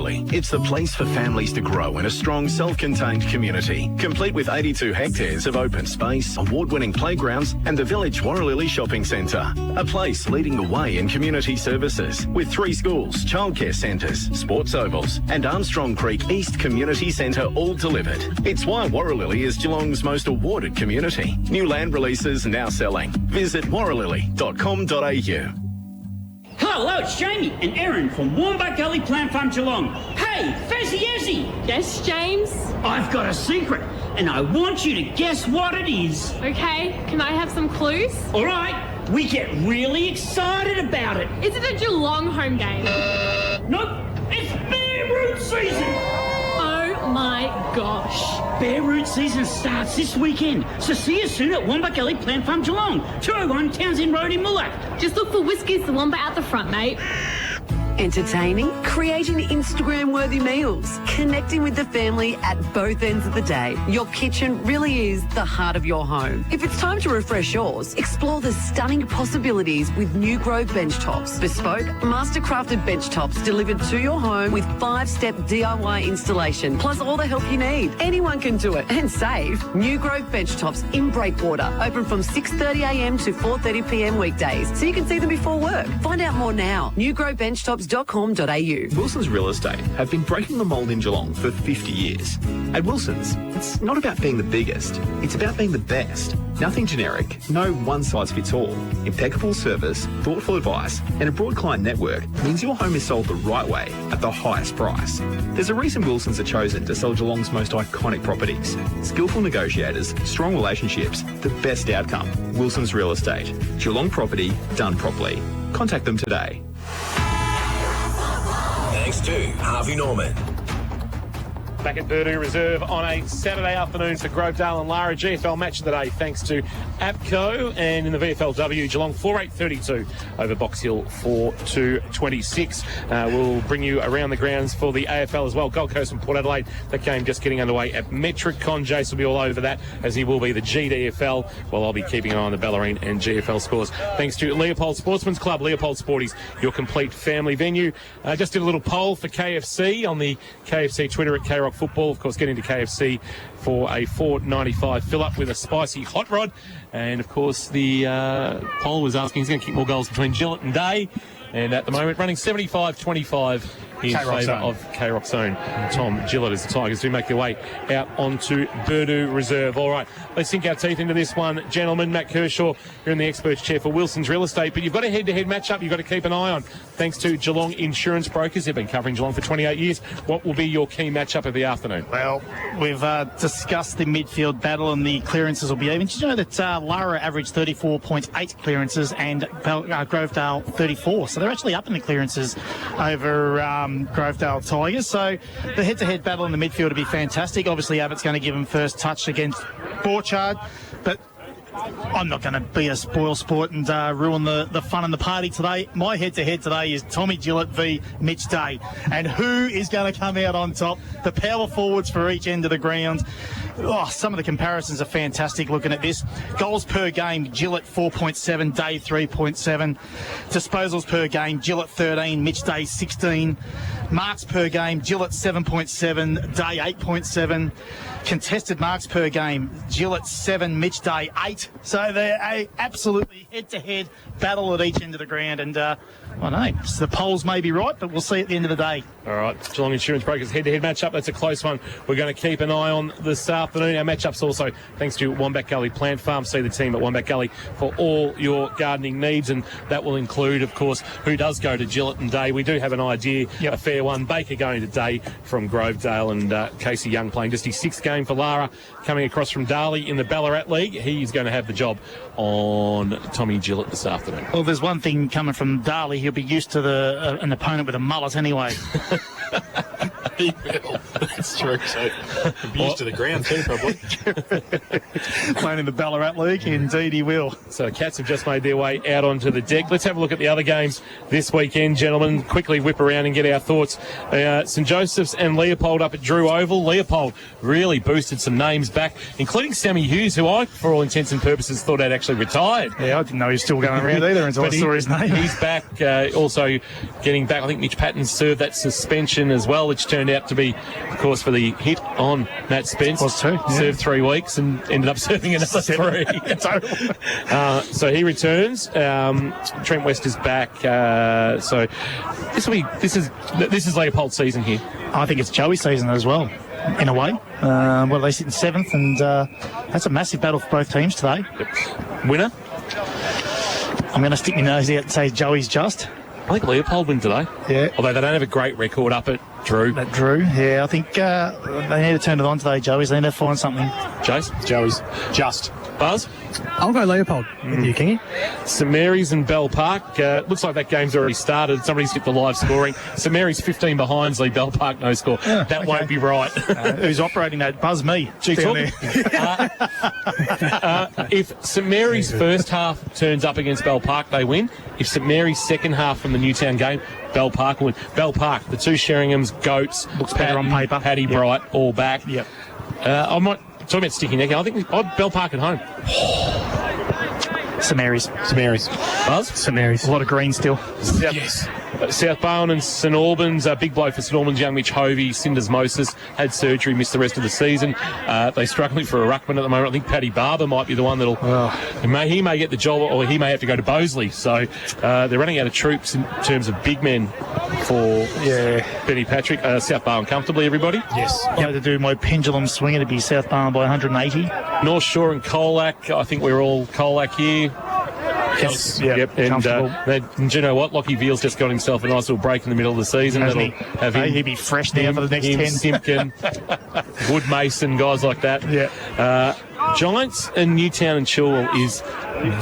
It's the place for families to grow in a strong, self-contained community, complete with 82 hectares of open space, award-winning playgrounds and the Village Warralilly Shopping Centre. A place leading the way in community services with 3 schools, childcare centres, sports ovals and Armstrong Creek East Community Centre all delivered. It's why Warralilly is Geelong's most awarded community. New land releases now selling. Visit warralilly.com.au. Hello, it's Jamie and Erin from Wombat Gully Plant Farm Geelong. Hey, Fezzy Ezzy! Yes, James? I've got a secret, and I want you to guess what it is. Okay, can I have some clues? All right, we get really excited about it. Is it a Geelong home game? Nope, it's bare root season! Oh my gosh. Bare root season starts this weekend, so see you soon at Wombat Gully Plant Farm Geelong, 201 Townsend Road in Moolac. Just look for Whiskers the Wombat at the front, mate. Entertaining, creating Instagram-worthy meals, connecting with the family at both ends of the day. Your kitchen really is the heart of your home. If it's time to refresh yours, explore the stunning possibilities with New Grove bench tops. Bespoke, master-crafted bench tops delivered to your home with 5-step DIY installation, plus all the help you need. Anyone can do it and save. New Grove bench tops in Breakwater, open from 6:30am to 4:30pm weekdays, so you can see them before work. Find out more now. newgrovebenchtops.com.au. Wilson's Real Estate have been breaking the mould in Geelong for 50 years. At Wilson's, it's not about being the biggest, it's about being the best. Nothing generic, no one-size-fits-all. Impeccable service, thoughtful advice and a broad client network means your home is sold the right way at the highest price. There's a reason Wilson's are chosen to sell Geelong's most iconic properties. Skillful negotiators, strong relationships, the best outcome. Wilson's Real Estate. Geelong property done properly. Contact them today. Thanks to Harvey Norman. Back at Purdue Reserve on a Saturday afternoon for Grovedale and Lara. GFL match of the day thanks to APCO, and in the VFLW, Geelong 4-8-32 over Box Hill 4-2-26. We'll bring you around the grounds for the AFL as well. Gold Coast and Port Adelaide, that game just getting underway at Metricon. Jace will be all over that, as he will be the GDFL, while I'll be keeping an eye on the Ballerine and GFL scores. Thanks to Leopold Sportsman's Club, Leopold Sporties, your complete family venue. Just did a little poll for KFC on the KFC Twitter at KRock Football. Of course, get into KFC for a $4.95 fill-up with a spicy hot rod. And, of course, the poll was asking who's going to kick more goals between Gillett and Day. And at the moment, running 75-25 in favour of K-Rock Zone. Tom Gillett as the Tigers do make their way out onto Purdue Reserve. All right, let's sink our teeth into this one, gentlemen. Matt Kershaw, you're in the experts chair for Wilson's Real Estate, but you've got a head-to-head matchup you've got to keep an eye on. Thanks to Geelong Insurance Brokers. They've been covering Geelong for 28 years. What will be your key matchup of the afternoon? Well, we've discussed the midfield battle and the clearances will be even. Did you know that Lara averaged 34.8 clearances and Grovedale 34? So they're actually up in the clearances over Grovedale Tigers. So the head-to-head battle in the midfield will be fantastic. Obviously, Abbott's going to give him first touch against Borchard, but I'm not going to be a spoil sport and ruin the fun and the party today. My head-to-head today is Tommy Gillett v Mitch Day. And who is going to come out on top? The power forwards for each end of the ground. Oh, some of the comparisons are fantastic looking at this. Goals per game, Gillett 4.7, Day 3.7. Disposals per game, Gillett 13, Mitch Day 16. Marks per game, Gillett 7.7, Day 8.7. Contested marks per game, Gillett 7, Mitch Day 8. So they're a absolutely head-to-head battle at each end of the ground. And I don't know, the polls may be right, but we'll see at the end of the day. All right, Geelong Insurance Brokers head-to-head matchup. That's a close one. We're going to keep an eye on this afternoon. Our matchups also thanks to Wombat Gully Plant Farm. See the team at Wombat Gully for all your gardening needs, and that will include, of course, who does go to Gillett and Day. We do have an idea, a fair one. Baker going to Day from Grovedale, and Casey Young playing just his 6th game for Lara, coming across from Darley in the Ballarat League. He's going to have the job on Tommy Gillett this afternoon. Well, there's one thing coming from Darley. He'll be used to an opponent with a mullet anyway. He will. That's true. So abused to the ground too, probably. Playing in the Ballarat League, indeed he will. So the Cats have just made their way out onto the deck. Let's have a look at the other games this weekend, gentlemen. Quickly whip around and get our thoughts. St Joseph's and Leopold up at Drew Oval. Leopold really boosted some names back, including Sammy Hughes, who I, for all intents and purposes, thought had actually retired. Yeah, I didn't know he was still going around either until I saw his name. He's back, also getting back. I think Mitch Patton served that suspension as well, which turned out to be, of course, for the hit on Matt Spence. Was too. Yeah. Served 3 weeks and ended up serving another 3. So he returns. Trent West is back. So this is Leopold's season here. I think it's Joey's season as well, in a way. Well, they sit in 7th, and that's a massive battle for both teams today. Yep. Winner? I'm going to stick my nose out and say Joey's just. I think Leopold win today. Yeah. Although they don't have a great record up at Drew. At Drew, yeah. I think they need to turn it on today, Joey's. They need to find something. Jace? Joey's just. Buzz? I'll go Leopold with you, Kingy. St Mary's and Bell Park. Looks like that game's already started. Somebody's hit the live scoring. St Mary's 15 behind, Lee Bell Park no score. That won't be right. Who's operating that? Buzz me. If St Mary's first half turns up against Bell Park, they win. If St Mary's second half from the Newtown game, Bell Park will win. Bell Park, the two Sheringhams, Goats, looks better on paper. Paddy Bright, all back. Yep. I might talk about sticky neck. I think Bell Park at home. St Mary's. St Mary's. Buzz? St Mary's. A lot of green still. Yes. South Bowen and St Albans, a big blow for St Albans. Young Mitch Hovey, Cinders Moses, had surgery, missed the rest of the season. They're struggling for a ruckman at the moment. I think Paddy Barber might be the one that'll... He may get the job, or he may have to go to Bosley. So they're running out of troops in terms of big men for Benny Patrick. South Bowen comfortably, everybody? Yes. I had to do my pendulum swing. It'd be South Bowen by 180. North Shore and Colac. I think we're all Colac here. Yes. Yep. And do you know what? Lockie Veal's just got himself a nice little break in the middle of the season. Hasn't That'll he? have him. He'd be fresh now for the next 10. Simpkin, Wood Mason, guys like that. Yeah. Giants and Newtown and Chilwell is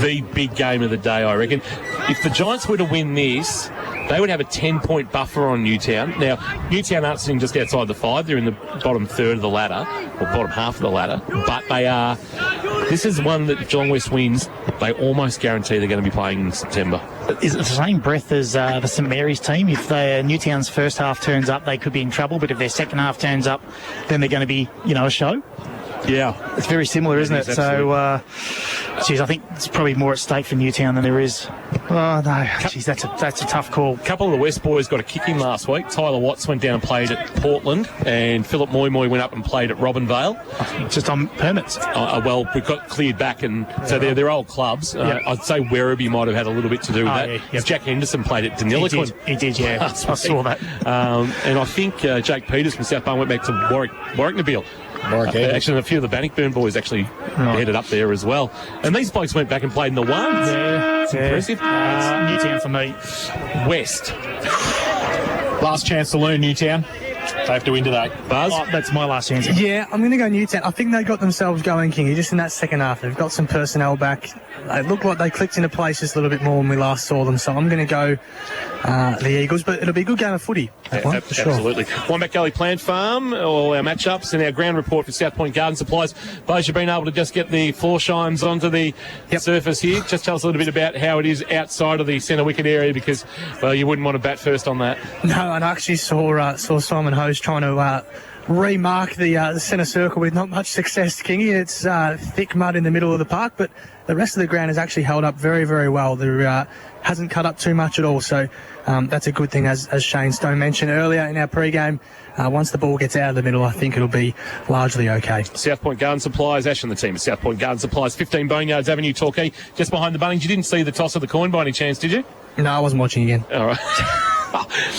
the big game of the day, I reckon. If the Giants were to win this, they would have a 10-point buffer on Newtown. Now, Newtown aren't sitting just outside the 5. They're in the bottom third of the ladder, or bottom half of the ladder. But they are... This is one that if Geelong West wins, they almost guarantee they're going to be playing in September. Is it the same breath as the St Mary's team? If Newtown's first half turns up, they could be in trouble. But if their second half turns up, then they're going to be, a show. Yeah. It's very similar, isn't it? So, I think it's probably more at stake for Newtown than there is. Oh, no. Geez, that's a tough call. A couple of the West boys got a kick in last week. Tyler Watts went down and played at Portland, and Philip Moy went up and played at Robinvale. Just on permits. Well, we got cleared back, and so they're old clubs. I'd say Werribee might have had a little bit to do with that. Yeah, yep. Jack Henderson played at Deniliquin. He did, yeah. I saw that. And I think Jake Peters from South Bowen went back to Warwick Nabil. Actually, a few of the Bannockburn boys actually headed up there as well. And these blokes went back and played in the ones. Yeah, it's impressive. It's Newtown for me. West. Last chance to learn, Newtown. They have to win today. Buzz? That's my last answer. Yeah, I'm going to go Newtown. I think they got themselves going, Kingy, just in that second half. They've got some personnel back. They look like they clicked into place just a little bit more when we last saw them. So I'm going to go the Eagles, but it'll be a good game of footy. For sure. Absolutely. Wombat Gully Plant Farm, all our matchups and our ground report for South Point Garden Supplies. Buzz, you've been able to just get the floor shines onto the surface here. Just tell us a little bit about how it is outside of the centre wicket area, because, well, you wouldn't want to bat first on that. No, and I actually saw Simon Hose trying to remark the centre circle with not much success, Kingy. It's thick mud in the middle of the park, but the rest of the ground has actually held up very, very well. There hasn't cut up too much at all, so that's a good thing, as Shane Stone mentioned earlier in our pre-game. Once the ball gets out of the middle, I think it'll be largely okay. South Point Garden Supplies, Ash and the team at South Point Garden Supplies, 15 Boneyards Avenue, Torquay, just behind the Bunnings. You didn't see the toss of the coin by any chance, did you? No, I wasn't watching again. All right.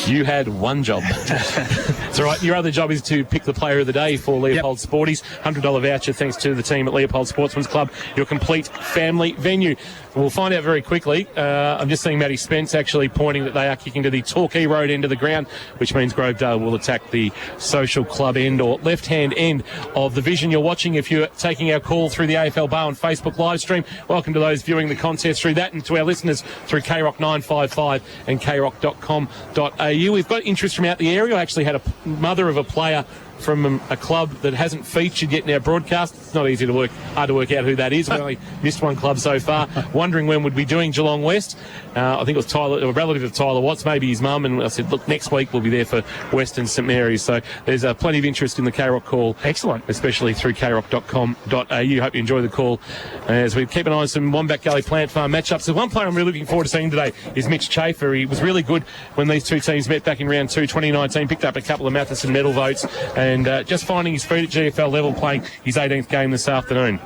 You had one job. It's all right. Your other job is to pick the player of the day for Leopold Sporties. $100 voucher thanks to the team at Leopold Sportsman's Club, your complete family venue. We'll find out very quickly. I'm just seeing Matty Spence actually pointing that they are kicking to the Torquay Road end of the ground, which means Grovedale will attack the social club end or left-hand end of the vision. You're watching if you're taking our call through the AFL Bowen Facebook live stream. Welcome to those viewing the contest through that, and to our listeners through KROC 955 and kroc.com.au. We've got interest from out the area. I actually had a mother of a player from a club that hasn't featured yet in our broadcast. It's not easy to hard to work out who that is. We've only missed one club so far. Wondering when we'd be doing Geelong West. I think it was Tyler, a relative of Tyler Watts, maybe his mum, and I said, look, next week we'll be there for Western St Mary's. So there's plenty of interest in the K-Rock call. Excellent. Especially through krock.com.au. Hope you enjoy the call as we keep an eye on some Wombat Gully Plant Farm matchups. The one player I'm really looking forward to seeing today is Mitch Chafer. He was really good when these two teams met back in round 2 2019, picked up a couple of Matheson medal votes, and just finding his feet at GFL level, playing his 18th game this afternoon.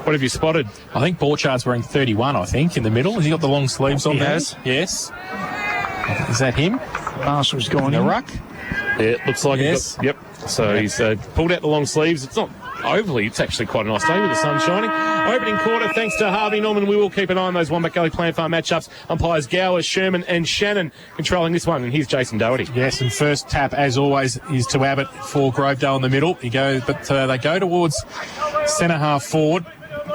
What have you spotted? I think Borchard's wearing 31, I think, in the middle. Has he got the long sleeves on? He there? has. Yes. Is that him? Marshall's gone in. in. The ruck? Yeah, it looks like yes. Yep. So he's pulled out the long sleeves. It's not overly. It's actually quite a nice day with the sun shining. Opening quarter, thanks to Harvey Norman. We will keep an eye on those Wombat Gully Plant Farm matchups. Umpires Gower, Sherman and Shannon controlling this one. And here's Jason Doherty. Yes, and first tap, as always, is to Abbott for Grovedale in the middle. They go towards centre half forward,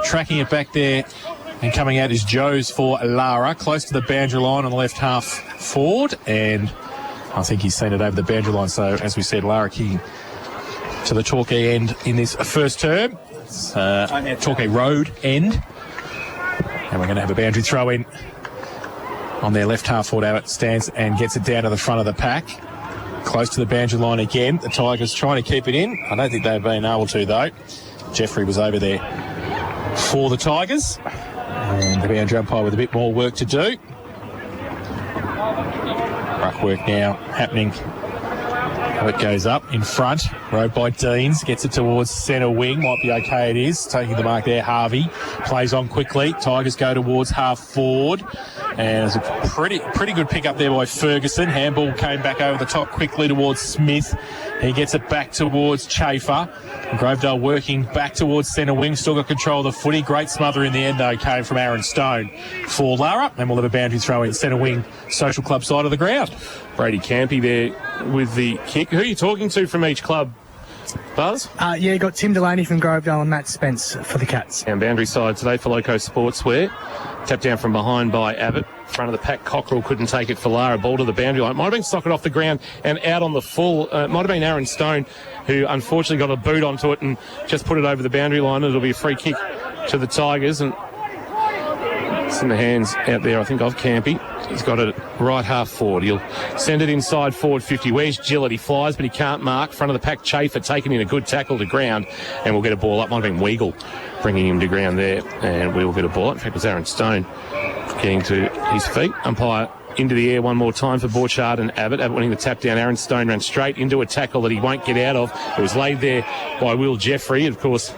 tracking it back there. And coming out is Joes for Lara, close to the boundary line on the left half forward. And I think he's seen it over the boundary line. So, as we said, Lara kicking to the Torquay end in this first term. It's Torquay Road end. And we're going to have a boundary throw in on their left half forward. Abbott stands and gets it down to the front of the pack. Close to the boundary line again. The Tigers trying to keep it in. I don't think they've been able to, though. Jeffrey was over there for the Tigers. And the boundary umpire with a bit more work to do. Ruck work now happening. It goes up in front, rowed by Deans, gets it towards centre wing, might be okay, it is, taking the mark there. Harvey plays on quickly, Tigers go towards half forward, and it's a pretty good pick up there by Ferguson. Handball came back over the top quickly towards Smith. He gets it back towards Chafer. Grovedale working back towards centre wing, still got control of the footy. Great smother in the end, though, came from Aaron Stone for Lara, and we'll have a boundary throw in centre wing, Social Club side of the ground. Brady Campy there with the kick. Who are you talking to from each club, Buzz? You got Tim Delaney from Grovedale and Matt Spence for the Cats. And boundary side today for Loco Sportswear. Tapped down from behind by Abbott. Front of the pack, Cockrell couldn't take it for Lara. Ball to the boundary line. Might have been socket off the ground and out on the full. Might have been Aaron Stone, who unfortunately got a boot onto it and just put it over the boundary line. It'll be a free kick to the Tigers. And it's in the hands out there, I think, of Campy. He's got it right half forward. He'll send it inside forward 50. Where's Gillett? He flies, but he can't mark. Front of the pack, Chafer taking in a good tackle to ground. And we'll get a ball up. Might have been Weagle bringing him to ground there. And we will get a ball up. In fact, it was Aaron Stone getting to his feet. Umpire into the air one more time for Borchard and Abbott. Abbott winning the tap down. Aaron Stone ran straight into a tackle that he won't get out of. It was laid there by Will Jeffrey, of course.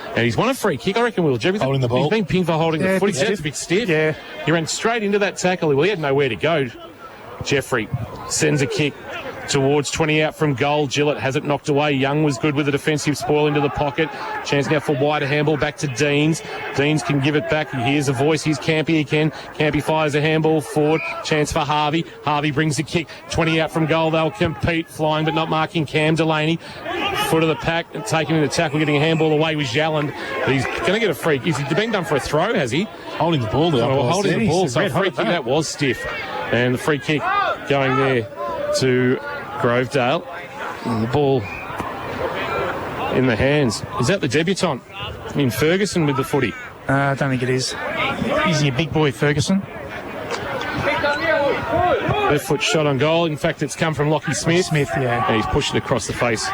And he's won a free kick. I reckon Will Jeffrey. Holding the ball. He's been pinged for holding the foot. He's a bit stiff. Yeah. He ran straight into that tackle. Well, he had nowhere to go. Jeffrey sends a kick towards 20 out from goal. Gillett has it knocked away. Young was good with a defensive spoil into the pocket. Chance now for wider handball back to Deans. Deans can give it back. He hears a voice. Here's Campy again. Campy fires a handball forward. Chance for Harvey. Harvey brings a kick. 20 out from goal. They'll compete. Flying but not marking Cam Delaney. Foot of the pack and taking in the tackle. Getting a handball away with Yalland. But he's going to get a free. Is he been done for a throw, has he? Holding the ball there. Holding the ball. So a free kick, that was stiff. And the free kick going there to Grovedale. And the ball in the hands. Is that the debutant? In Ferguson with the footy? I don't think it is. He's your big boy, Ferguson. Left foot shot on goal. In fact, it's come from Lockie Smith. Yeah. And he's pushed it across the face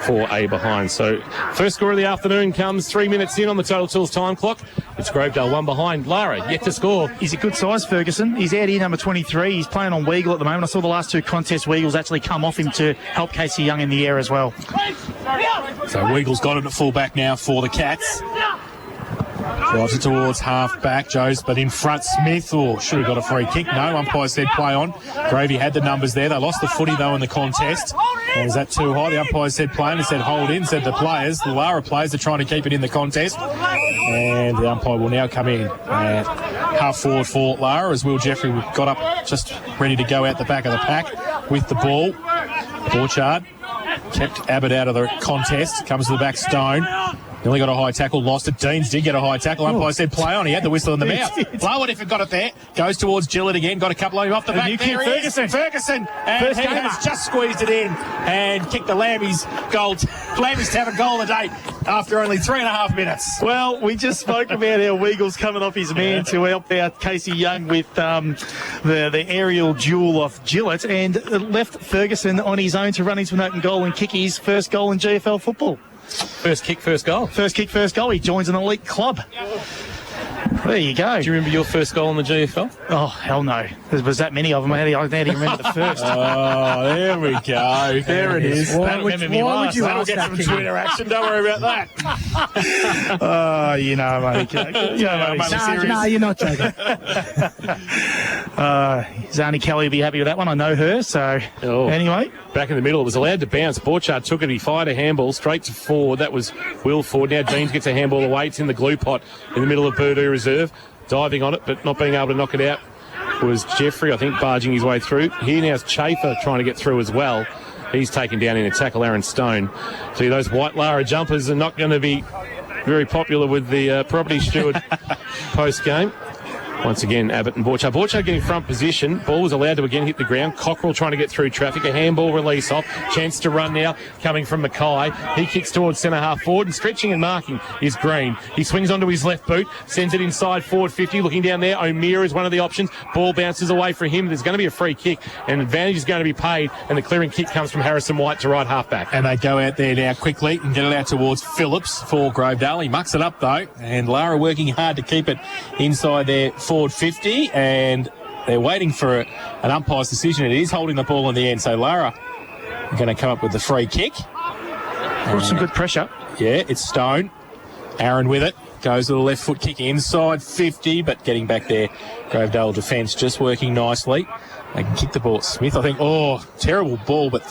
for a behind. So first score of the afternoon comes 3 minutes in on the Total Tools time clock. It's Grovedale one behind. Lara yet to score. He's a good size, Ferguson. He's out here, number 23. He's playing on Weagle at the moment. I saw the last two contests. Weagle's actually come off him to help Casey Young in the air as well. So Weagle's got it at full back now for the Cats. Drives it towards half back, Joes, but in front Smith. Oh, should have got a free kick. No, umpire said play on. Gravy had the numbers there. They lost the footy, though, in the contest. And is that too high? The umpire said play on. He said hold in, said the players. The Lara players are trying to keep it in the contest. And the umpire will now come in at half forward for Lara as Will Jeffrey got up just ready to go out the back of the pack with the ball. Borchard kept Abbott out of the contest. Comes to the back, Stone. Nearly got a high tackle, lost it. Deans did get a high tackle. Umpire said play on. He had the whistle in the mouth. Blow it if it got it there. Goes towards Gillett again. Got a couple of him off the back. There he is. Ferguson. And First he gamer. has just squeezed it in and kicked the Lambie's goal. Lambie's to have a goal a day after only 3.5 minutes. Well, we just spoke about how Weagle's coming off his man to help out Casey Young with the aerial duel of Gillett, and left Ferguson on his own to run into an open goal and kick his first goal in GFL football. First kick, first goal. First kick, first goal. He joins an elite club. There you go. Do you remember your first goal in the GFL? Oh, hell no. There was that many of them. How do you remember the first? Oh, there we go. There it is. Why would you That'll ask get that, some King? Twitter action. Don't worry about that. Oh, you know, mate. No, you're not joking. Zani Kelly will be happy with that one. I know her. So, anyway. Back in the middle, it was allowed to bounce. Borchard took it. He fired a handball straight to Ford. That was Will Ford. Now Deans gets a handball away. It's in the glue pot in the middle of Purdue Reserve. Diving on it, but not being able to knock it out was Jeffrey, I think, barging his way through. Here now is Chafer trying to get through as well. He's taken down in a tackle, Aaron Stone. So those white Lara jumpers are not going to be very popular with the property steward post-game. Once again, Abbott and Borchard. Borchard getting front position. Ball was allowed to again hit the ground. Cockrell trying to get through traffic. A handball release off. Chance to run now coming from Mackay. He kicks towards centre half forward, and stretching and marking is Green. He swings onto his left boot, sends it inside forward 50. Looking down there, O'Meara is one of the options. Ball bounces away for him. There's going to be a free kick, and advantage is going to be paid, and the clearing kick comes from Harrison White to right half back. And they go out there now quickly and get it out towards Phillips for Grovedale. He mucks it up though, and Lara working hard to keep it inside their forward 50, and they're waiting for an umpire's decision. It is holding the ball in the end, so Lara are going to come up with the free kick. Some good pressure. Yeah, it's Stone. Aaron with it. Goes with a left foot kick inside 50, but getting back there. Grovedale defence just working nicely. They can kick the ball at Smith. I think, terrible ball, but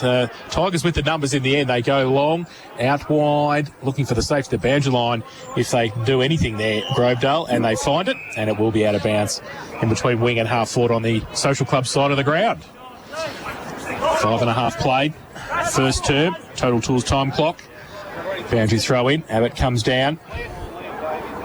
Tigers with the numbers in the end. They go long, out wide, looking for the safety of the boundary line if they can do anything there, Grovedale, and they find it, and it will be out of bounds in between wing and half forward on the social club side of the ground. 5.5 played. First term, total tools time clock. Boundary throw in. Abbott comes down.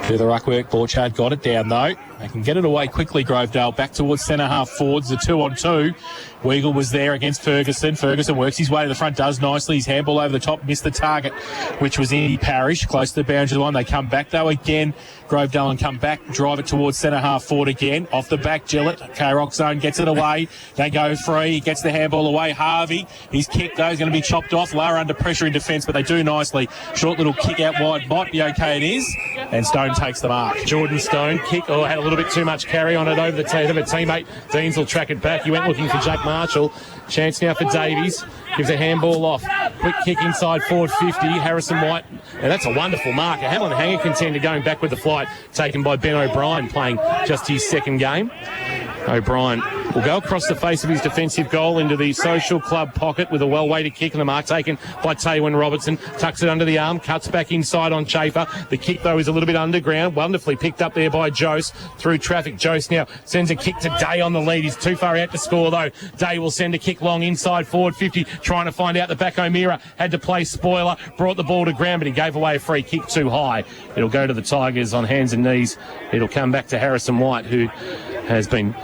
Do the ruck work. Borchard got it down though. They can get it away quickly, Grovedale. Back towards centre half forwards. The 2-on-2. Weagle was there against Ferguson. Ferguson works his way to the front, does nicely. His handball over the top, missed the target, which was Indy Parish, close to the boundary line. They come back though again. Grovedale and come back, drive it towards centre half forward again. Off the back, Gillett. K-Rock zone gets it away. They go free. He gets the handball away. Harvey, his kick though is going to be chopped off. Lara under pressure in defence, but they do nicely. Short little kick out wide. Might be okay, it is. And Stone takes the mark. Jordan Stone kick. Had a little bit too much carry on it over the head of a teammate. Deans will track it back. He went looking for Jack Marshall. Chance now for Davies. Gives a handball off. Quick kick inside forward 50. Harrison White. And that's a wonderful mark. A Hamlin hanger contender going back with the flight. Taken by Ben O'Brien, playing just his second game. O'Brien will go across the face of his defensive goal into the social club pocket with a well-weighted kick, and the mark taken by Taywin Robertson. Tucks it under the arm, cuts back inside on Chafer. The kick, though, is a little bit underground. Wonderfully picked up there by Jose through traffic. Jose now sends a kick to Day on the lead. He's too far out to score, though. Day will send a kick long inside forward 50, trying to find out the back. O'Meara had to play spoiler, brought the ball to ground, but he gave away a free kick too high. It'll go to the Tigers on hands and knees. It'll come back to Harrison White, who has been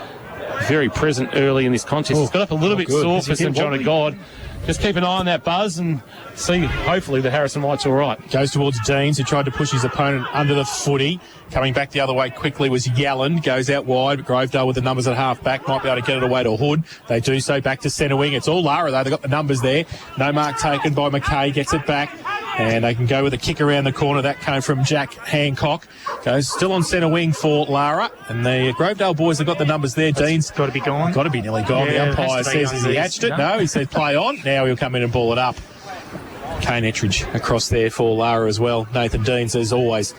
very present early in this contest. He's got up a little bit sore for St John of God. Just keep an eye on that buzz and see, hopefully, that Harrison White's all right. Goes towards Deans, who tried to push his opponent under the footy. Coming back the other way quickly was Yallen. Goes out wide. Grovedale with the numbers at half back. Might be able to get it away to Hood. They do so back to centre wing. It's all Lara, though. They've got the numbers there. No mark taken by Mackay. Gets it back. And they can go with a kick around the corner. That came from Jack Hancock. Goes still on centre wing for Lara. And the Grovedale boys have got the numbers there. Dean's got to be gone. Got to be nearly gone. Yeah, the umpire says, has he hatched it? No, he said play on. Now he'll come in and ball it up. Kane Ettridge across there for Lara as well. Nathan Deans, as always,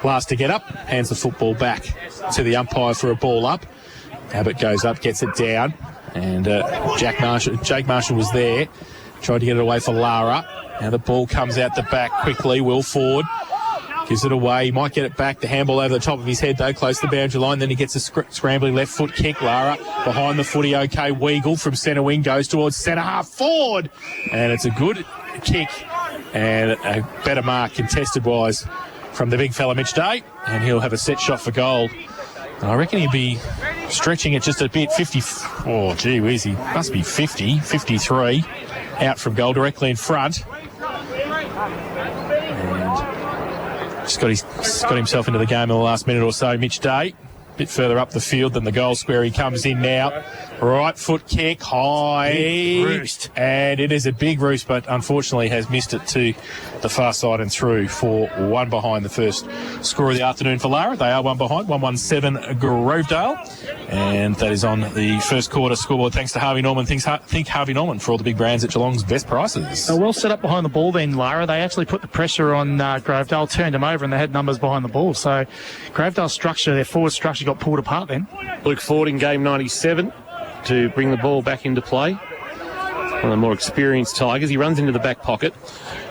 last to get up. Hands the football back to the umpire for a ball up. Abbott goes up, gets it down. And Jake Marshall was there. Tried to get it away for Lara. Now the ball comes out the back quickly. Will Ford gives it away. He might get it back. The handball over the top of his head, though, close to the boundary line. Then he gets a scrambling left foot kick. Lara behind the footy. Okay, Weagle from centre wing goes towards centre half forward. And it's a good kick and a better mark contested-wise from the big fella Mitch Day, and he'll have a set shot for goal. And I reckon he'll be stretching it just a bit. 50. Oh, gee whiz, he must be 50, 53 out from goal directly in front. And just got himself into the game in the last minute or so, Mitch Day. A bit further up the field than the goal square. He comes in now. Right foot kick, high. Big roost. And it is a big roost, but unfortunately has missed it to the far side and through for one behind. The first score of the afternoon for Lara. They are one behind, 117 Grovedale. And that is on the first quarter scoreboard. Thanks to Harvey Norman. Think Harvey Norman for all the big brands at Geelong's best prices. Well set up behind the ball then, Lara. They actually put the pressure on Grovedale, turned him over, and they had numbers behind the ball. So Grovedale's structure, their forward structure, got pulled apart then. Luke Ford in game 97 to bring the ball back into play. One of the more experienced Tigers. He runs into the back pocket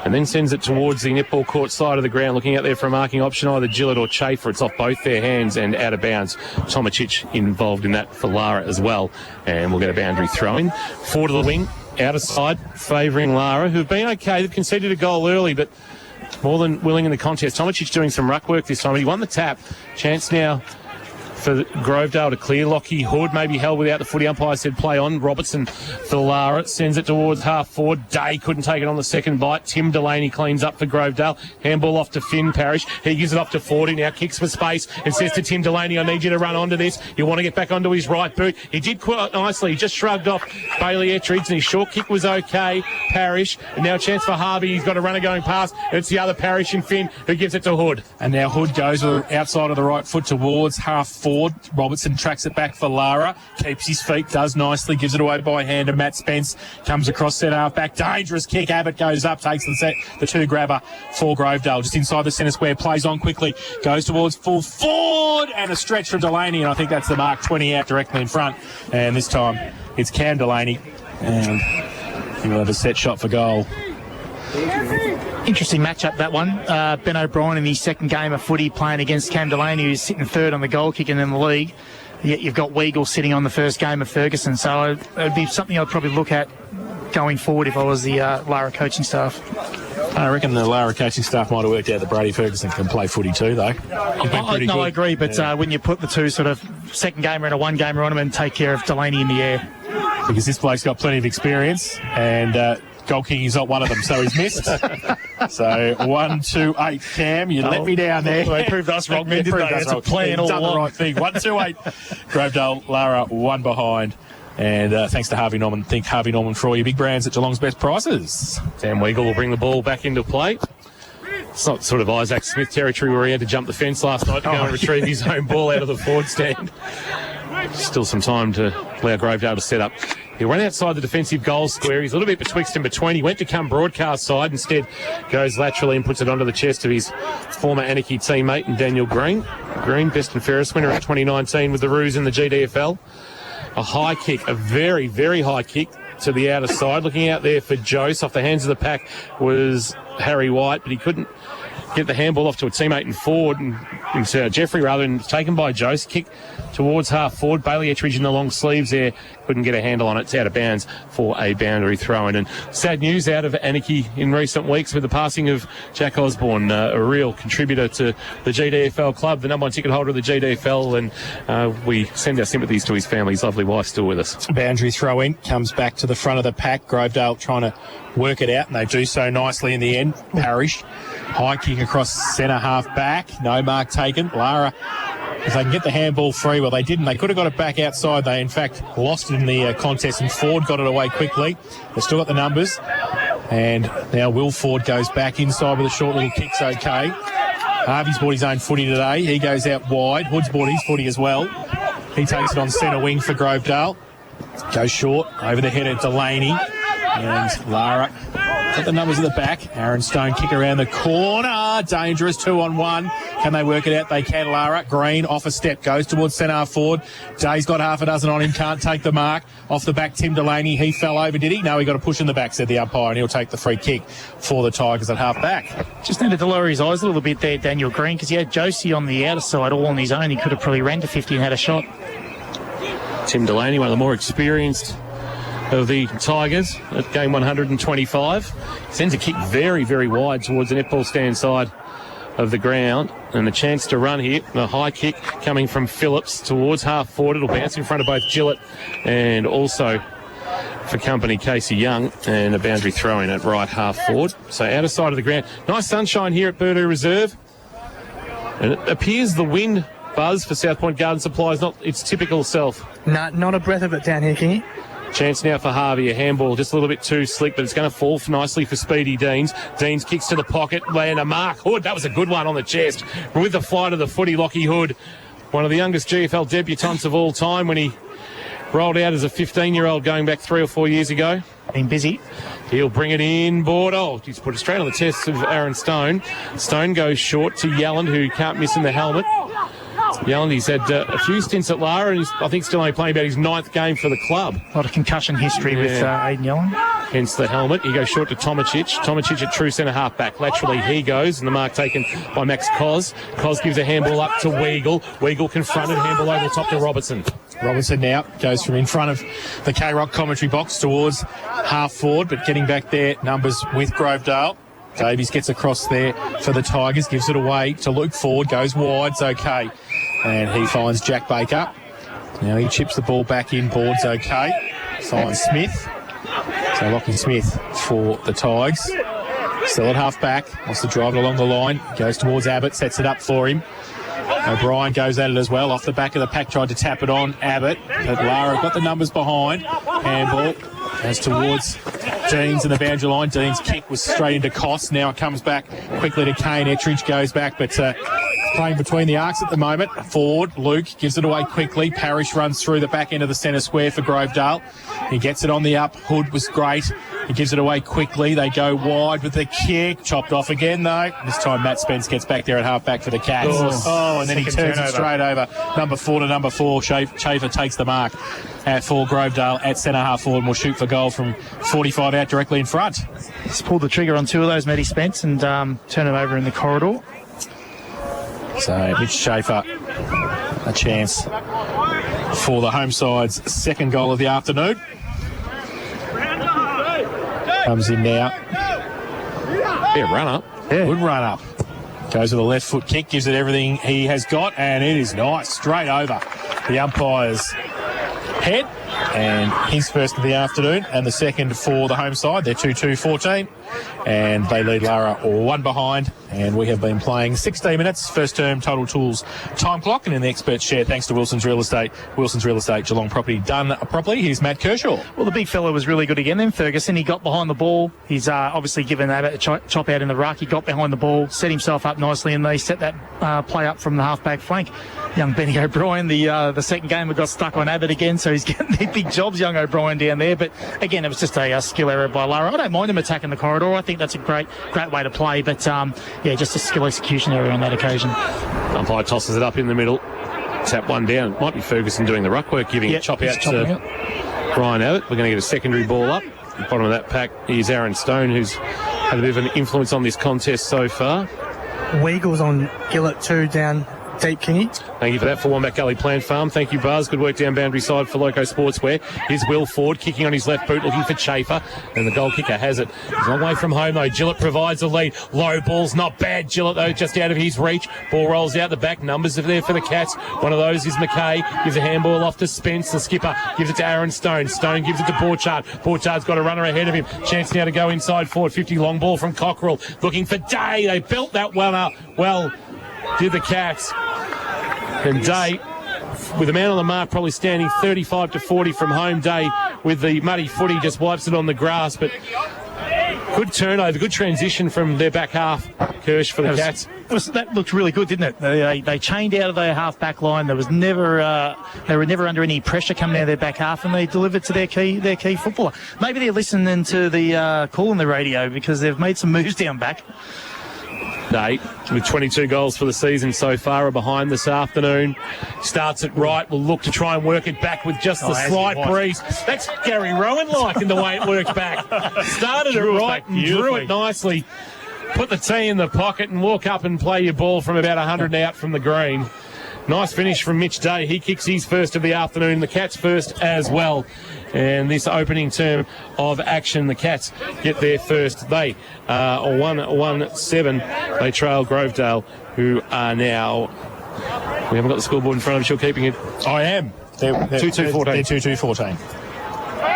and then sends it towards the netball court side of the ground, looking out there for a marking option, either Gillett or Chafer. It's off both their hands and out of bounds. Tomicic involved in that for Lara as well. And we'll get a boundary throw-in. Ford to the wing, outer side, favouring Lara, who've been okay. They've conceded a goal early, but more than willing in the contest. Tomicic doing some ruck work this time. He won the tap. Chance now for Grovedale to clear. Lockie Hood maybe held without the footy. Umpire said play on. Robertson for Lara. Sends it towards half forward. Day couldn't take it on the second bite. Tim Delaney cleans up for Grovedale. Handball off to Finn Parrish. He gives it up to Fordy. Now kicks for space and says to Tim Delaney, I need you to run onto this. You want to get back onto his right boot. He did quite nicely. He just shrugged off Bailey Ettridge and his short kick was okay. Parrish. And now a chance for Harvey. He's got a runner going past. It's the other Parrish and Finn who gives it to Hood. And now Hood goes outside of the right foot towards half forward. Robertson tracks it back for Lara, keeps his feet, does nicely, gives it away by hand to Matt Spence, comes across centre half back, dangerous kick. Abbott goes up, takes the two grabber for Grovedale, just inside the centre square, plays on quickly, goes towards full forward, and a stretch from Delaney, and I think that's the mark, 20 out directly in front, and this time it's Cam Delaney, and he'll have a set shot for goal. Interesting matchup, that one. Ben O'Brien in his second game of footy playing against Cam Delaney, who's sitting third on the goal kicking in the league. Yet you've got Weagle sitting on the first game of Ferguson. So it would be something I'd probably look at going forward if I was the Lara coaching staff. I reckon the Lara coaching staff might have worked out that Brady Ferguson can play footy too, though. I agree, but when you put the two sort of second gamer and a one gamer on him and take care of Delaney in the air. Because this bloke's got plenty of experience and goal kicking is not one of them, so he's missed. So 1-2-8, Cam, you let me down there. They proved us wrong, didn't they? It's a plan all along. Done the right thing. 1-2-8, Grovedale, Lara, one behind. And thanks to Harvey Norman. Think Harvey Norman for all your big brands at Geelong's best prices. Sam Weagle will bring the ball back into play. It's not sort of Isaac Smith territory where he had to jump the fence last night to go and retrieve his own ball out of the forward stand. Still some time to allow Grovedale to set up. He ran outside the defensive goal square. He's a little bit betwixt and between. He went to come broadcast side. Instead, goes laterally and puts it onto the chest of his former Anarchy teammate and Daniel Green. Green, best and fairest winner of 2019 with the Roos in the GDFL. A high kick, a very, very high kick to the outer side. Looking out there for Jose off the hands of the pack was Harry White, but he couldn't get the handball off to a teammate in forward, and Jeffrey rather, and taken by Jose. Kick towards half forward. Bailey Ettridge in the long sleeves there. Couldn't get a handle on it. It's out of bounds for a boundary throw-in. And sad news out of Anarchy in recent weeks with the passing of Jack Osborne, a real contributor to the GDFL club, the number one ticket holder of the GDFL, and we send our sympathies to his family. His lovely wife still with us. Boundary throw-in comes back to the front of the pack. Grovedale trying to work it out, and they do so nicely in the end. Parrish, high kick across centre half back. No mark taken. Lara, if they can get the handball free, well, they didn't. They could have got it back outside. They, in fact, lost it in the contest, and Ford got it away quickly. They've still got the numbers. And now Will Ford goes back inside with a short little kick's okay. Harvey's bought his own footy today. He goes out wide. Hood's bought his footy as well. He takes it on centre wing for Grovedale. Goes short over the head of Delaney. And Lara got the numbers at the back. Aaron Stone kick around the corner. Dangerous 2-on-1. Can they work it out? They can. Lara. Green off a step. Goes towards centre half forward. Day's got half a dozen on him. Can't take the mark. Off the back, Tim Delaney. He fell over, did he? No, he got a push in the back, said the umpire, and he'll take the free kick for the Tigers at half back. Just needed to lower his eyes a little bit there, Daniel Green, because he had Josie on the outer side all on his own. He could have probably ran to 50 and had a shot. Tim Delaney, one of the more experienced of the Tigers at game 125. Sends a kick very, very wide towards the netball stand side of the ground, and a chance to run here. A high kick coming from Phillips towards half forward. It'll bounce in front of both Gillett and also for company Casey Young, and a boundary throw in at right half forward. So outer side of the ground. Nice sunshine here at Burdoo Reserve, and it appears the wind, Buzz, for South Point Garden Supply is not its typical self. No, not a breath of it down here, Kingy. Chance now for Harvey, a handball just a little bit too slick, but it's going to fall nicely for Speedy Deans. Deans kicks to the pocket, land a mark. Hood, that was a good one on the chest. With the flight of the footy, Lockie Hood, one of the youngest GFL debutants of all time when he rolled out as a 15-year-old going back 3 or 4 years ago. Been busy. He'll bring it in, board. Oh, he's put it straight on the chest of Aaron Stone. Stone goes short to Yelland, who can't miss in the helmet. Yelland, he's had a few stints at Lara, and he's, I think, still only playing about his 9th game for the club. A lot of concussion history with Aidan Yelland. Hence the helmet. He goes short to Tomicic. Tomicic at true centre half back. Laterally he goes, and the mark taken by Max Cos. Cos gives a handball up to Weagle. Weagle confronted, handball over the top to Robertson. Robertson now goes from in front of the K-Rock commentary box towards half forward, but getting back there, numbers with Grovedale. Davies gets across there for the Tigers, gives it away to Luke Ford, goes wide, it's okay. And he finds Jack Baker. Now he chips the ball back in, board's okay. Finds Smith. So Lockie Smith for the Tigers. Still at half back, wants to drive it along the line, goes towards Abbott, sets it up for him. O'Brien goes at it as well, off the back of the pack, tried to tap it on Abbott, but Lara got the numbers behind. Handball goes towards Deans and the boundary line. Deans' kick was straight into Koss. Now it comes back quickly to Kane. Ettridge goes back, but playing between the arcs at the moment. Forward, Luke gives it away quickly. Parrish runs through the back end of the centre square for Grovedale. He gets it on the up. Hood was great. He gives it away quickly. They go wide with the kick. Chopped off again, though. This time Matt Spence gets back there at half-back for the Cats. Oh, and then he turns it straight over. Number 4 to number 4. Schaefer takes the mark for Grovedale at centre-half forward and will shoot for goal from 45 out directly in front. He's pulled the trigger on 2 of those, Matty Spence, and turn it over in the corridor. So Mitch Schaefer, a chance for the home side's 2nd goal of the afternoon. Comes in now. Yeah, run up. Yeah. Good run up. Goes with a left foot kick, gives it everything he has got, and it is nice. Straight over the umpire's head. And his first of the afternoon and the second for the home side. They're 2-2-14. And they lead Lara 1 behind. And we have been playing 16 minutes. First term Total Tools time clock. And in the expert share, thanks to Wilson's Real Estate. Wilson's Real Estate, Geelong property done properly. Here's Matt Kershaw. Well, the big fella was really good again then, Ferguson. He got behind the ball. He's obviously given Abbott a chop out in the ruck. He got behind the ball, set himself up nicely, and they set that play up from the half-back flank. Young Benny O'Brien, the second gamer, got stuck on Abbott again, so he's getting the big jobs, young O'Brien down there. But again, it was just a skill error by Lara. I don't mind him attacking the corridor. I think that's a great way to play. But yeah, just a skill execution error on that occasion. Umpire tosses it up in the middle. Tap one down. It might be Ferguson doing the ruck work, giving a chop out to Brian Abbott. We're going to get a secondary ball up. At the bottom of that pack is Aaron Stone, who's had a bit of an influence on this contest so far. Weagle's on Gillett too, down deep, Kingy. Thank you for that for Wombat Gully Plant Farm. Thank you, Buzz. Good work down boundary side for Loco Sportswear. Here's Will Ford kicking on his left boot, looking for Schaefer, and the goal kicker has it. He's a long way from home, though. Gillett provides the lead. Low ball's not bad. Gillett, though, just out of his reach. Ball rolls out the back. Numbers are there for the Cats. One of those is McKay. Gives a handball off to Spence. The skipper gives it to Aaron Stone. Stone gives it to Borchard. Borchard's got a runner ahead of him. Chance now to go inside forward. 50 long ball from Cockerell. Looking for Day. They belt that one up. Well, did the Cats. And Day, with a man on the mark, probably standing 35-40 from home. Day with the muddy footy, just wipes it on the grass. But good turnover, good transition from their back half, Kirsch, for the Cats. That looked really good, didn't it? They chained out of their half back line. There was never they were never under any pressure coming out of their back half, and they delivered to their key footballer. Maybe they're listening to the call on the radio because they've made some moves down back. Day, with 22 goals for the season so far, are behind this afternoon. Starts it right, will look to try and work it back with just the slight breeze. That's Gary Rowan-like in the way it works back. Started it right and drew it nicely. Put the tee in the pocket and walk up and play your ball from about 100 out from the green. Nice finish from Mitch Day. He kicks his first of the afternoon. The Cats first as well. And this opening term of action, the Cats get their first. They are 1-1-7. They trail Grovedale, who are now... We haven't got the scoreboard in front of us. You're keeping it. I am. They're 2-2-14. They're 2-2-14.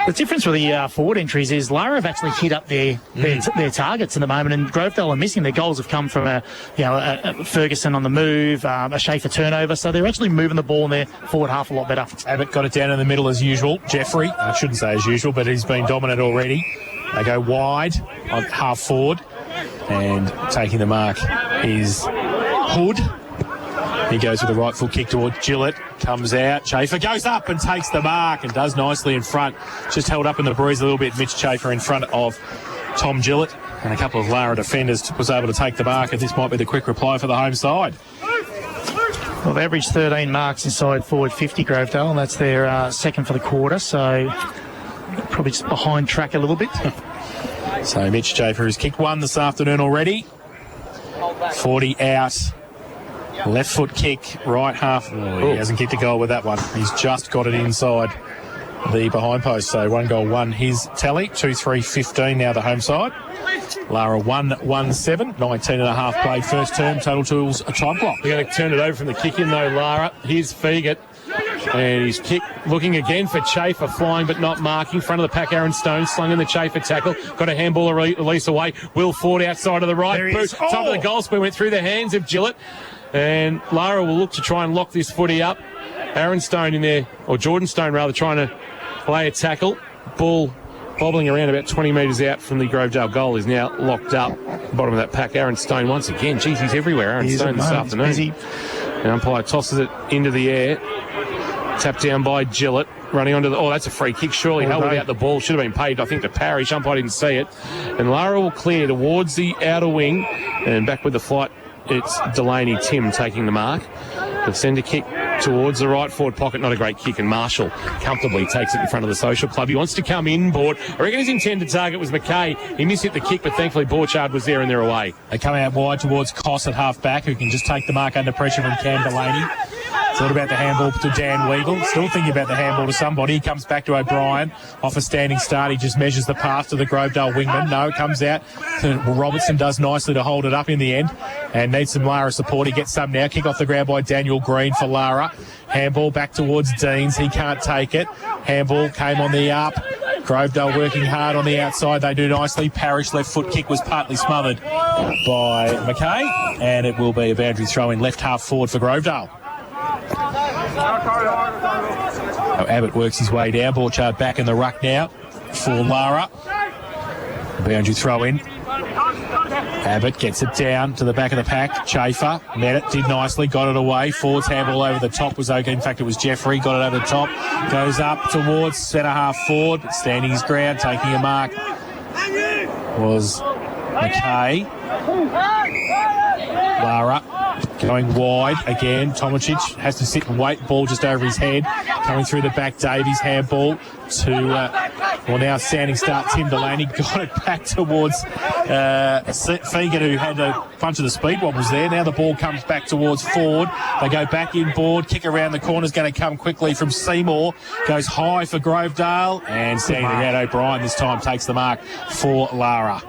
The difference with the forward entries is Lara have actually hit up their targets at the moment, and Grovedale are missing. Their goals have come from a Ferguson on the move, a Schaefer turnover, so they're actually moving the ball in their forward half a lot better. Abbott got it down in the middle as usual. Jeffrey, I shouldn't say as usual, but he's been dominant already. They go wide on half forward, and taking the mark is Hood. He goes with the right foot kick towards Gillett, comes out, Schaefer goes up and takes the mark and does nicely in front. Just held up in the breeze a little bit, Mitch Schaefer in front of Tom Gillett, and a couple of Lara defenders was able to take the mark, and this might be the quick reply for the home side. Well, they averaged 13 marks inside forward 50, Grovedale, and that's their second for the quarter, so probably just behind track a little bit. So Mitch Schaefer has kicked one this afternoon already. 40 out. Left foot kick, right half. Oh, he hasn't kicked a goal with that one. He's just got it inside the behind post. So 1 goal, 1 his tally. 2-3-15 now the home side. Lara 1-1-7. 19 and a half played first term. Total tools a time clock. They're going to turn it over from the kick in though, Lara. Here's Feegit. And he's kick looking again for Schaefer, flying but not marking. Front of the pack, Aaron Stone slung in the Schaefer tackle. Got a handball release away. Will Ford outside of the right boot. Top of the goal square went through the hands of Gillett. And Lara will look to try and lock this footy up. Aaron Stone in there, or Jordan Stone rather, trying to play a tackle. Ball bobbling around about 20 metres out from the Grovedale goal is now locked up. Bottom of that pack, Aaron Stone once again. Geez, he's everywhere, Aaron Stone this afternoon. And umpire tosses it into the air. Tapped down by Gillett. Running onto the... Oh, that's a free kick. Surely held without the ball. Should have been paid, I think, to Parrish. Umpire didn't see it. And Lara will clear towards the outer wing. And back with the flight, it's Delaney Tim taking the mark. The centre kick towards the right forward pocket. Not a great kick, and Marshall comfortably takes it in front of the Social Club. He wants to come inboard. I reckon his intended target was McKay. He missed hit the kick, but thankfully Borchard was there and they're away. They come out wide towards Koss at half back, who can just take the mark under pressure from Cam Delaney. Thought about the handball to Dan Weigel. Still thinking about the handball to somebody. He comes back to O'Brien. Off a standing start, he just measures the path to the Grovedale wingman. No, it comes out. Robertson does nicely to hold it up in the end and needs some Lara support. He gets some now. Kick off the ground by Daniel Green for Lara. Handball back towards Deans. He can't take it. Handball came on the up. Grovedale working hard on the outside. They do nicely. Parrish left foot kick was partly smothered by McKay, and it will be a boundary throw in left half forward for Grovedale. Abbott works his way down. Borchard back in the ruck now for Lara. Boundary throw in. Abbott gets it down to the back of the pack. Schaefer met it, did nicely, got it away. Forward's handball over the top was okay. In fact, it was Jeffrey, got it over the top. Goes up towards centre half forward, standing his ground, taking a mark was McKay. Lara going wide again. Tomicic has to sit and wait. Ball just over his head. Coming through the back, Davies handball to, now standing start, Tim Delaney. Got it back towards Fegan, who had a bunch of the speed wobbles there. Now the ball comes back towards Ford. They go back inboard. Kick around the corner is going to come quickly from Seymour. Goes high for Grovedale. And standing around O'Brien this time takes the mark for Lara.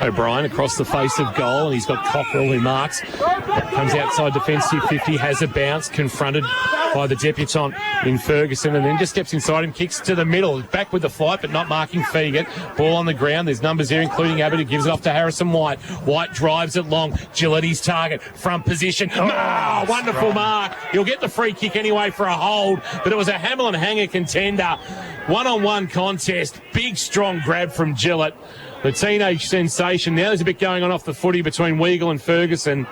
O'Brien across the face of goal, and he's got Cockrell who marks. Comes outside defensive 50, has a bounce, confronted by the debutant in Ferguson, and then just steps inside him, kicks to the middle, back with the flight, but not marking Fegan. Ball on the ground. There's numbers here, including Abbott, who gives it off to Harrison White. White drives it long. Gillett, his target, front position. Wonderful mark. He'll get the free kick anyway for a hold, but it was a Hamlin hanger contender. One-on-one contest. Big, strong grab from Gillett. The teenage sensation. Now there's a bit going on off the footy between Weigel and Ferguson.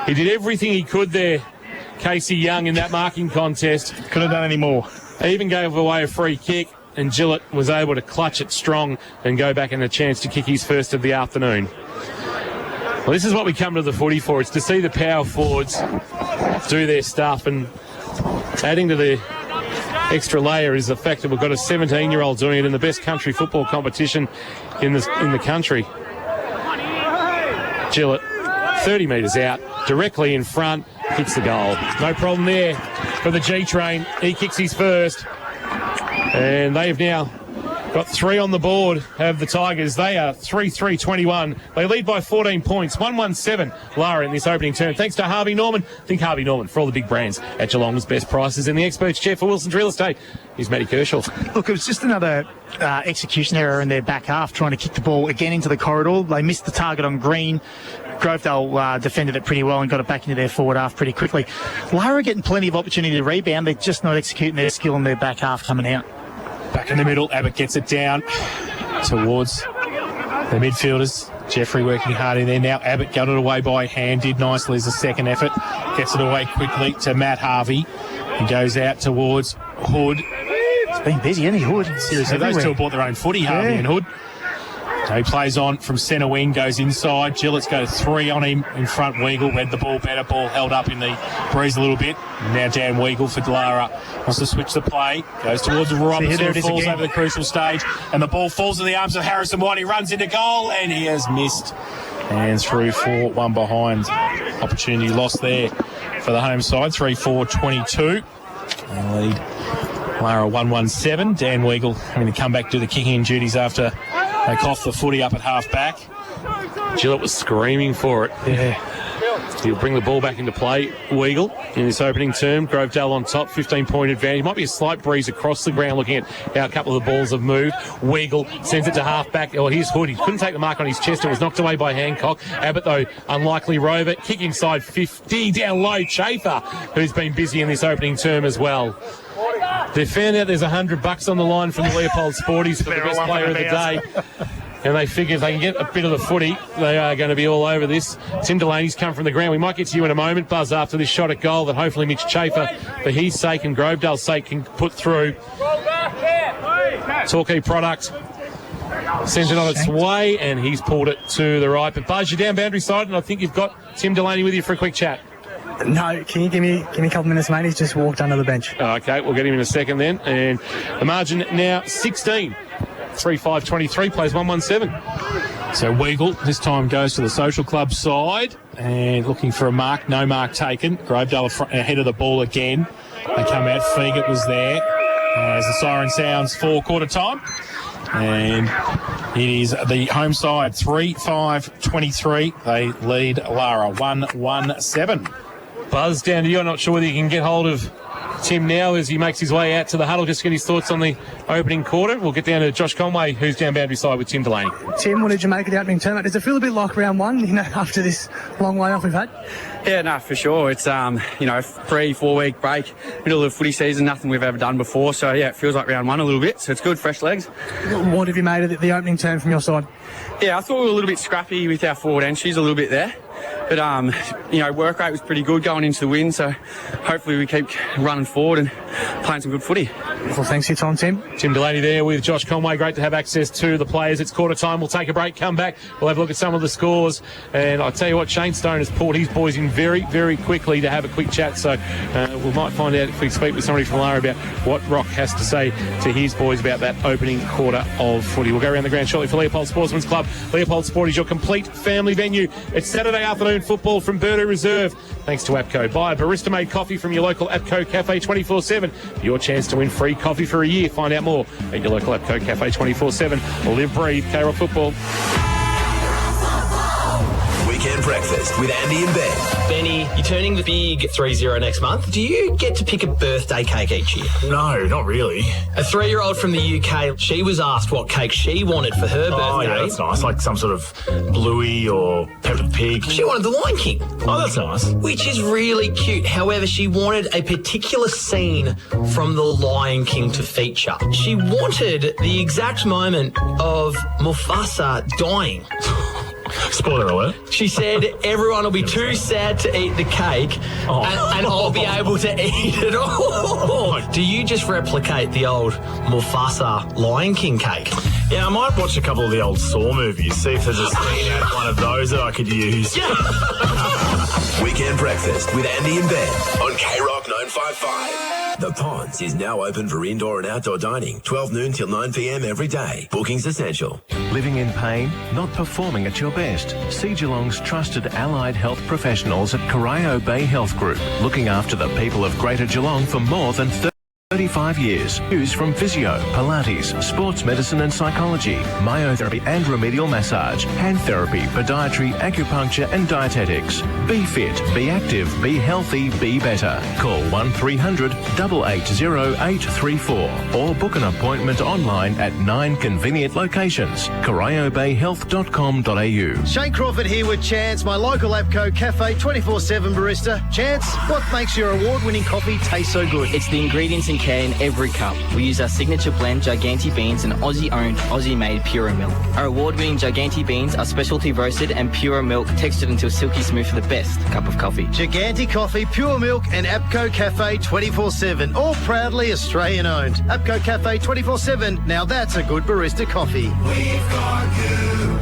He did everything he could there, Casey Young, in that marking contest. Could have done any more. He even gave away a free kick, and Gillett was able to clutch it strong and go back in a chance to kick his first of the afternoon. Well, this is what we come to the footy for. It's to see the power forwards do their stuff, and adding to the extra layer is the fact that we've got a 17-year-old doing it in the best country football competition in the country. Gillett, 30 metres out, directly in front, hits the goal. No problem there for the G-Train. He kicks his first. And they've now got 3 on the board of the Tigers. They are 3-3-21. They lead by 14 points. 1-1-7 Lara in this opening term. Thanks to Harvey Norman. Think Harvey Norman for all the big brands at Geelong's best prices. And the experts chair for Wilson's Real Estate is Matty Kershaw. Look, it was just another execution error in their back half, trying to kick the ball again into the corridor. They missed the target on green. Grovedale defended it pretty well and got it back into their forward half pretty quickly. Lara getting plenty of opportunity to rebound. They're just not executing their skill in their back half coming out. Back in the middle, Abbott gets it down towards the midfielders. Jeffrey working hard in there now. Abbott got it away by hand, did nicely as a second effort. Gets it away quickly to Matt Harvey. He goes out towards Hood. It's been busy, isn't he, Hood? Seriously, those two bought their own footy, Harvey and Hood. So he plays on from centre wing, goes inside. Gillett's got 3 on him in front. Weagle read the ball better. Ball held up in the breeze a little bit. Now Dan Weagle for Lara. Wants to switch the play. Goes towards Robinson, who falls over the crucial stage. And the ball falls in the arms of Harrison White. He runs into goal and he has missed. And through for one behind. Opportunity lost there for the home side. 3-4-22. They lead Lara 1-1-7. Dan Weagle having to come back to do the kicking duties after they coughed the footy up at half-back. Gillett was screaming for it. Yeah. He'll bring the ball back into play. Weagle in this opening term. Grovedale on top, 15-point advantage. Might be a slight breeze across the ground looking at how a couple of the balls have moved. Weagle sends it to half-back. Oh, here's Hood. He couldn't take the mark on his chest. It was knocked away by Hancock. Abbott, though, unlikely rover. Kick inside 50. Down low, Chafer, who's been busy in this opening term as well. They found out there's $100 on the line from the Leopold Sporties for the best player of the day. And they figure if they can get a bit of the footy, they are going to be all over this. Tim Delaney's come from the ground. We might get to you in a moment, Buzz, after this shot at goal that hopefully Mitch Chafer, for his sake and Grovedale's sake, can put through. Torquay product sends it on its way, and he's pulled it to the right. But Buzz, you're down boundary side, and I think you've got Tim Delaney with you for a quick chat. No, can you give me a couple of minutes, mate? He's just walked under the bench. Okay, we'll get him in a second then. And the margin now 16. 3-5-23, plays 1-1-7. So Weagle this time goes to the social club side and looking for a mark. No mark taken. Grovedale ahead of the ball again. They come out. Fegert was there as the siren sounds for quarter time. And it is the home side, 3-5-23. They lead Lara 1-1-7. Buzz, down to you. I'm not sure whether you can get hold of Tim now as he makes his way out to the huddle. Just get his thoughts on the opening quarter. We'll get down to Josh Conway, who's down boundary side with Tim Delaney. Tim, what did you make of the opening term? Does it feel a bit like round one, after this long way off we've had? Yeah, no, for sure. It's, 3-4 week break, middle of the footy season, nothing we've ever done before. So, yeah, it feels like round one a little bit. So it's good, fresh legs. What have you made of the opening term from your side? Yeah, I thought we were a little bit scrappy with our forward entries a little bit there. But, work rate was pretty good going into the win, so hopefully we keep running forward and playing some good footy. Well, thanks for your time, Tim. Tim Delaney there with Josh Conway. Great to have access to the players. It's quarter time. We'll take a break, come back. We'll have a look at some of the scores. And I'll tell you what, Shane Stone has pulled his boys in very, very quickly to have a quick chat. So we might find out if we speak with somebody from Lara about what Rock has to say to his boys about that opening quarter of footy. We'll go around the ground shortly for Leopold Sportsman's Club. Leopold Sport is your complete family venue. It's Saturday afternoon football from Birdo Reserve. Thanks to APCO. Buy a barista-made coffee from your local APCO Cafe 24/7. Your chance to win free coffee for a year. Find out more at your local APCO Cafe 24/7. Live, breathe, K-Rock football. Weekend breakfast with Andy and Ben. Benny, you're turning the big 3-0 next month. Do you get to pick a birthday cake each year? No, not really. A 3-year-old from the UK, she was asked what cake she wanted for her birthday. Oh, yeah, that's nice. Like some sort of Bluey or Peppa Pig. She wanted the Lion King. Oh, that's nice. Which is really cute. However, she wanted a particular scene from the Lion King to feature. She wanted the exact moment of Mufasa dying. Spoiler alert. She said everyone will be too sad to eat the cake and I'll be able to eat it all. Do you just replicate the old Mufasa Lion King cake? Yeah, I might watch a couple of the old Saw movies, see if there's a scene out of one of those that I could use. Weekend Breakfast with Andy and Ben on K-Rock 955. The Ponds is now open for indoor and outdoor dining, 12 noon till 9 p.m. every day. Bookings essential. Living in pain? Not performing at your best? See Geelong's trusted allied health professionals at Corio Bay Health Group, looking after the people of Greater Geelong for more than 35 years. Choose from physio, Pilates, sports medicine and psychology, myotherapy and remedial massage, hand therapy, podiatry, acupuncture and dietetics. Be fit, be active, be healthy, be better. Call 1300 880 834 or book an appointment online at 9 convenient locations. CorioBayHealth.com.au. Shane Crawford here with Chance, my local APCO Cafe 24/7 barista. Chance, what makes your award-winning coffee taste so good? It's the ingredients and care in every cup. We use our signature blend, Giganti beans, and Aussie-owned, Aussie-made Pura milk. Our award-winning Giganti beans are specialty roasted and Pura milk textured until silky smooth for the best cup of coffee. Giganti Coffee, Pure Milk and APCO Cafe 24/7, all proudly Australian-owned. APCO Cafe 24/7, now that's a good barista coffee. We've got you.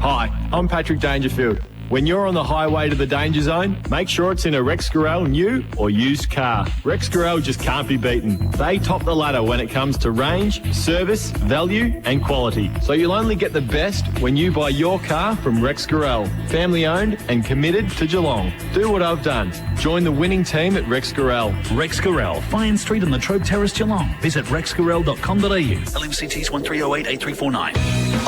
Hi, I'm Patrick Dangerfield. When you're on the highway to the danger zone, make sure it's in a Rex Gorell new or used car. Rex Gorell just can't be beaten. They top the ladder when it comes to range, service, value and quality. So you'll only get the best when you buy your car from Rex Gorell. Family owned and committed to Geelong. Do what I've done. Join the winning team at Rex Gorell. Rex Gorell, Fine Street on the Trobe Terrace, Geelong. Visit rexgorell.com.au. LMCTs 1308 8349.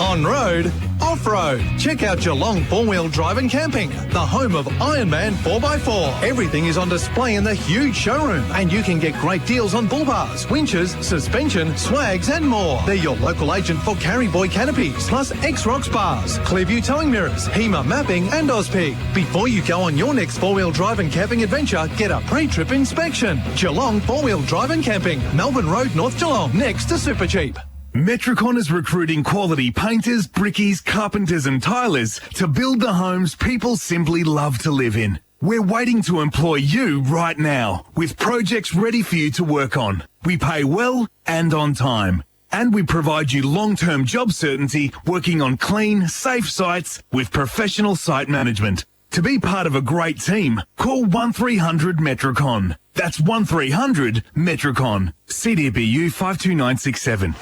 On road, off road. Check out Geelong 4-wheel drive and camping, the home of Ironman 4x4. Everything is on display in the huge showroom, and you can get great deals on bull bars, winches, suspension, swags, and more. They're your local agent for Carry Boy canopies, plus X-Rocks bars, Clearview towing mirrors, HEMA mapping, and Ozpig. Before you go on your next 4-wheel drive and camping adventure, get a pre-trip inspection. Geelong 4-wheel drive and camping, Melbourne Road, North Geelong, next to Supercheap. Metricon is recruiting quality painters, brickies, carpenters and tilers to build the homes people simply love to live in. We're waiting to employ you right now with projects ready for you to work on. We pay well and on time. And we provide you long-term job certainty working on clean, safe sites with professional site management. To be part of a great team, call 1300 Metricon. That's 1300 Metricon. CDBU 52967.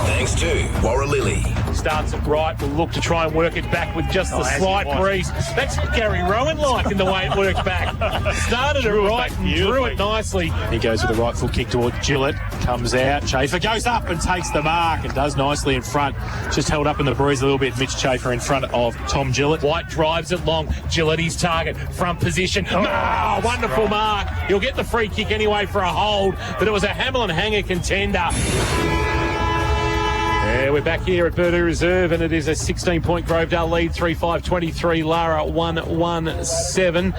Thanks to Warralilly. Starts it right, will look to try and work it back with just the slight breeze. That's Gary Rowan-like in the way it worked back. Started it right and drew it nicely. He goes with the right foot kick toward Gillett, comes out, Chafer goes up and takes the mark and does nicely in front. Just held up in the breeze a little bit, Mitch Chafer in front of Tom Gillett. White drives it long, Gillett his target, front position. Wonderful mark. He'll get the free kick anyway for a hold, but it was a Hamlin hanger contender. Yeah, we're back here at Burdu Reserve, and it is a 16-point Grovedale lead, 3-5-23, Lara 1-1-7.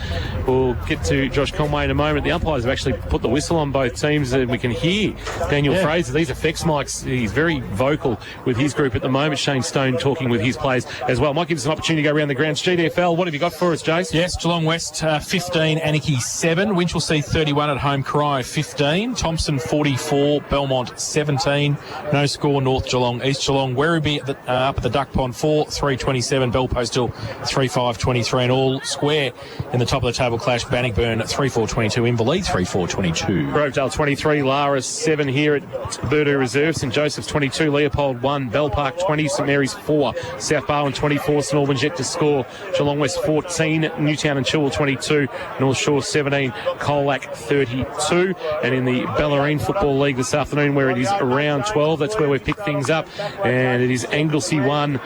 We'll get to Josh Conway in a moment. The umpires have actually put the whistle on both teams, and we can hear Daniel Fraser. These effects mics, he's very vocal with his group at the moment. Shane Stone talking with his players as well. Might give us an opportunity to go around the grounds. GeelongFL, what have you got for us, Jace? Yes, Geelong West 15, Anarchy 7, Winchelsea 31 at home, Corio 15, Thompson 44, Belmont 17, no score, North Geelong, East Geelong, Werribee up at the Duck Pond 4-3-27, Bellpost Hill 3-5-23, and all square in the top of the table clash, Bannockburn 3-4-22, Inverleigh 3-4-22. Grovedale 23, Lara 7 here at Burdu Reserve, St Joseph's 22, Leopold 1, Bell Park 20, St Mary's 4, South Barwon 24, St Albans yet to score, Geelong West 14, Newtown and Chilwell 22, North Shore 17, Colac 32, and in the Bellarine Football League this afternoon where it is around 12, that's where we've picked things up, and it is Anglesey 1,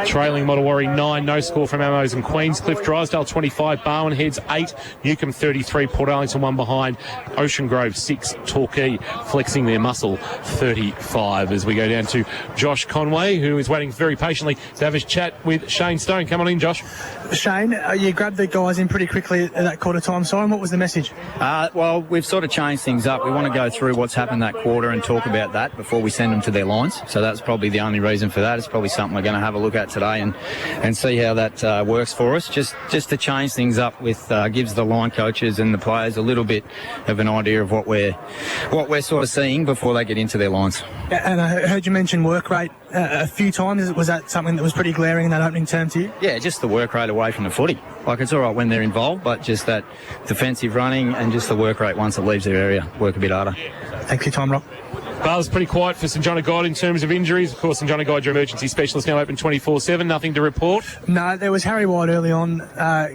trailing Mottawarri 9, no score from Amos and Queenscliff, Drysdale 25, Barwon Heads 8, Newcombe 33, Port Arlington 1 behind, Ocean Grove 6, Torquay flexing their muscle 35, as we go down to Josh Conway, who is waiting very patiently to have his chat with Shane Stone. Come on in, Josh. Shane, you grabbed the guys in pretty quickly at that quarter time sign. What was the message? Well, we've sort of changed things up. We want to go through what's happened that quarter and talk about that before we send them to their lines. So that's probably the only reason for that. It's probably something we're going to have a look at today and see how that works for us. Just to change things up with gives the line coaches and the players a little bit of an idea of what we're sort of seeing before they get into their lines. And I heard you mention work rate a few times. Was that something that was pretty glaring in that opening term to you? Yeah, just the work rate away from the footy. Like, it's all right when they're involved, but just that defensive running and just the work rate once it leaves their area, work a bit harder. Thanks for your time, Rob. Buzz, pretty quiet for St John of God in terms of injuries. Of course, St John of God, your emergency specialist, now open 24/7. Nothing to report? No, there was Harry White early on.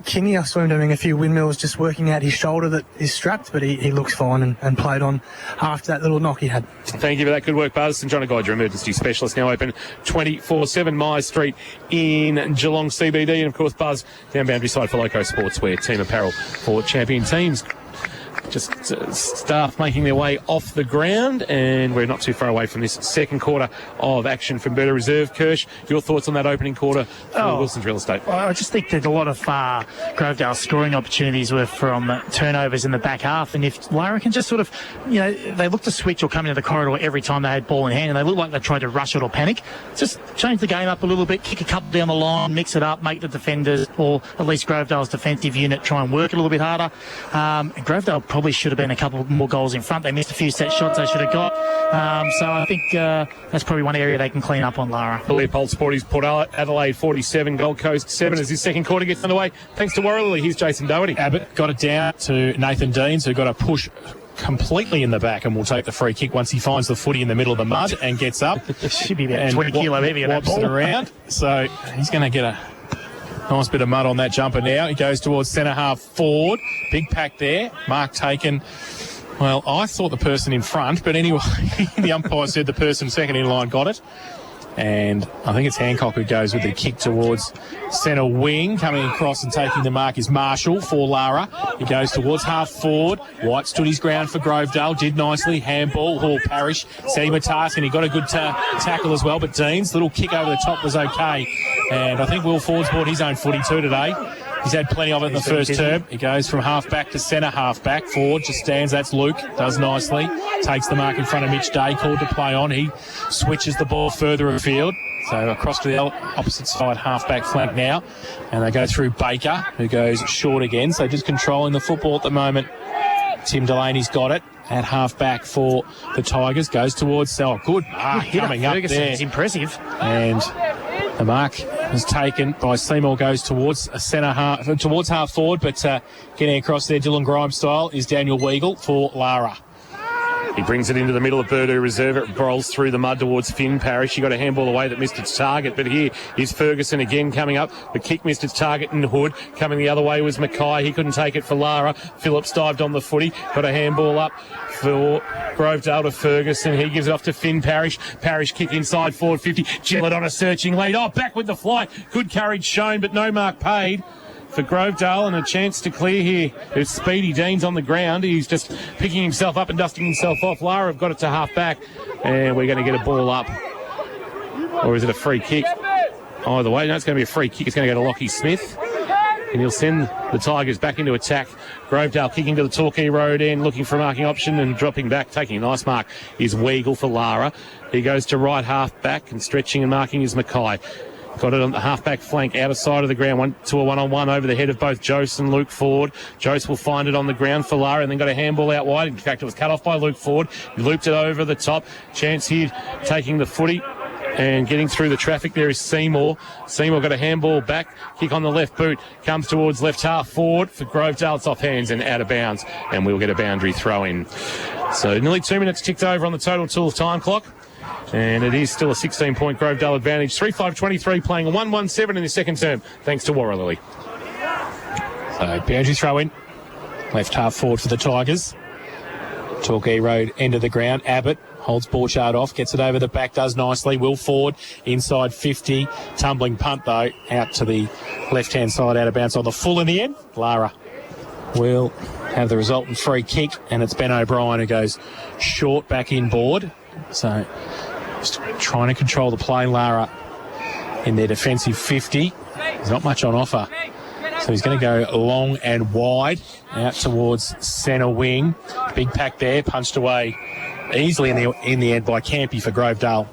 Kingy, I saw him doing a few windmills, just working out his shoulder that is strapped, but he looks fine and played on after that little knock he had. Thank you for that. Good work, Buzz. St John of God, your emergency specialist, now open 24/7. Myers Street in Geelong CBD. And, of course, Buzz, down boundary side for Loco Sportswear, team apparel for champion teams. Just staff making their way off the ground, and we're not too far away from this second quarter of action from Berta Reserve. Kirsch, your thoughts on that opening quarter for Wilson's Real Estate? Well, I just think that a lot of Grovedale scoring opportunities were from turnovers in the back half, and if Lara can just sort of, they look to switch or come into the corridor every time they had ball in hand, and they look like they tried to rush it or panic. Just change the game up a little bit, kick a couple down the line, mix it up, make the defenders, or at least Grovedale's defensive unit, try and work a little bit harder. Grovedale probably should have been a couple more goals in front. They missed a few set shots they should have got. So I think that's probably one area they can clean up on Lara. The Leopold Sporties, Port Adelaide 47, Gold Coast 7 as his second quarter gets underway. Thanks to Warrelly, here's Jason Doherty. Abbott got it down to Nathan Deans, who got a push completely in the back and will take the free kick once he finds the footy in the middle of the mud and gets up. Should be about 20 kilo heavy. Whops it around. So he's going to get a nice bit of mud on that jumper now. He goes towards centre half forward. Big pack there. Mark taken. Well, I thought the person in front, but anyway, the umpire said the person second in line got it. And I think it's Hancock who goes with the kick towards centre wing. Coming across and taking the mark is Marshall for Lara. He goes towards half forward. White stood his ground for Grovedale. Did nicely. Handball. Hall Parrish set him a task, and he got a good tackle as well. But Dean's little kick over the top was okay. And I think Will Ford's bought his own footy too today. He's had plenty of it in the first term. He goes from half back to centre half back. Ford just stands. That's Luke. Does nicely. Takes the mark in front of Mitch Day. Called to play on. He switches the ball further afield. So across to the opposite side half back flank now. And they go through Baker, who goes short again. So just controlling the football at the moment. Tim Delaney's got it at half back for the Tigers. Goes towards good mark coming up there. It's impressive. And the mark is taken by Seymour. Goes towards half forward, but getting across there, Dylan Grimes style, is Daniel Weagle for Lara. He brings it into the middle of Berto Reserve. It rolls through the mud towards Finn Parrish. He got a handball away that missed its target, but here is Ferguson again coming up. The kick missed its target in Hood. Coming the other way was Mackay. He couldn't take it for Lara. Phillips dived on the footy. Got a handball up for Grovedale to Ferguson. He gives it off to Finn Parrish. Parrish kick inside forward 50. Gillett on a searching lead. Back with the flight. Good courage shown, but no mark paid for Grovedale, and a chance to clear here. There's Speedy Deans on the ground. He's just picking himself up and dusting himself off. Lara have got it to half back, and we're going to get a ball up. Or is it a free kick? Either way, no, it's going to be a free kick. It's going to go to Lockie Smith, and he'll send the Tigers back into attack. Grovedale kicking to the Torquay Road end, looking for a marking option and dropping back, taking a nice mark is Weagle for Lara. He goes to right half back, and stretching and marking is Mackay. Got it on the half-back flank, outer side of the ground, a one-on-one over the head of both Jose and Luke Ford. Jose will find it on the ground for Lara, and then got a handball out wide. In fact, it was cut off by Luke Ford. He looped it over the top. Chance here taking the footy and getting through the traffic. There is Seymour. Seymour got a handball back. Kick on the left boot. Comes towards left half forward for Grovedale. It's off hands and out of bounds, and we'll get a boundary throw in. So nearly 2 minutes ticked over on the total time clock. And it is still a 16-point Grovedale advantage. 3-5-23 playing a 1-1-7 in the second term, thanks to Warrelly. So boundary throw in. Left half forward for the Tigers. Torquay Road, end of the ground. Abbott holds Borchard off, gets it over the back, does nicely. Will Ford inside 50. Tumbling punt, though, out to the left-hand side, out of bounds on the full in the end. Lara will have the resultant free kick, and it's Ben O'Brien who goes short back inboard. So just trying to control the play, Lara, in their defensive 50. There's not much on offer. So he's going to go long and wide out towards centre wing. Big pack there, punched away easily in the end by Campy for Grovedale.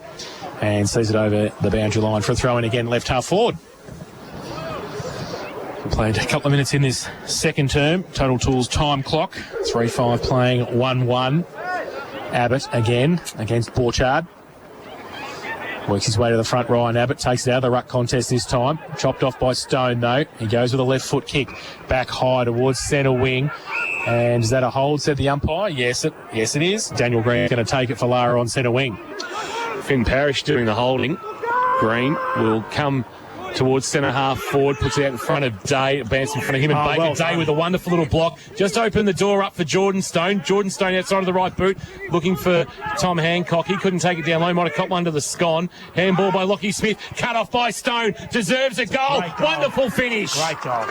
and sees it over the boundary line for a throw in again, left half forward. We played a couple of minutes in this second term. Total Tools time clock. 3-5 playing 1-1. Abbott again against Borchard. Works his way to the front. Ryan Abbott takes it out of the ruck contest this time. Chopped off by Stone, though. He goes with a left foot kick. Back high towards centre wing. And is that a hold, said the umpire? Yes, it is. Daniel Green's going to take it for Lara on centre wing. Finn Parrish doing the holding. Green will come towards centre half forward, puts it out in front of Day, advances in front of him, and Baker Day with a wonderful little block. Just opened the door up for Jordan Stone. Jordan Stone outside of the right boot, looking for Tom Hancock. He couldn't take it down low, might have caught one to the scone. Handball by Lockie Smith, cut off by Stone, deserves a goal. Wonderful finish. Great goal.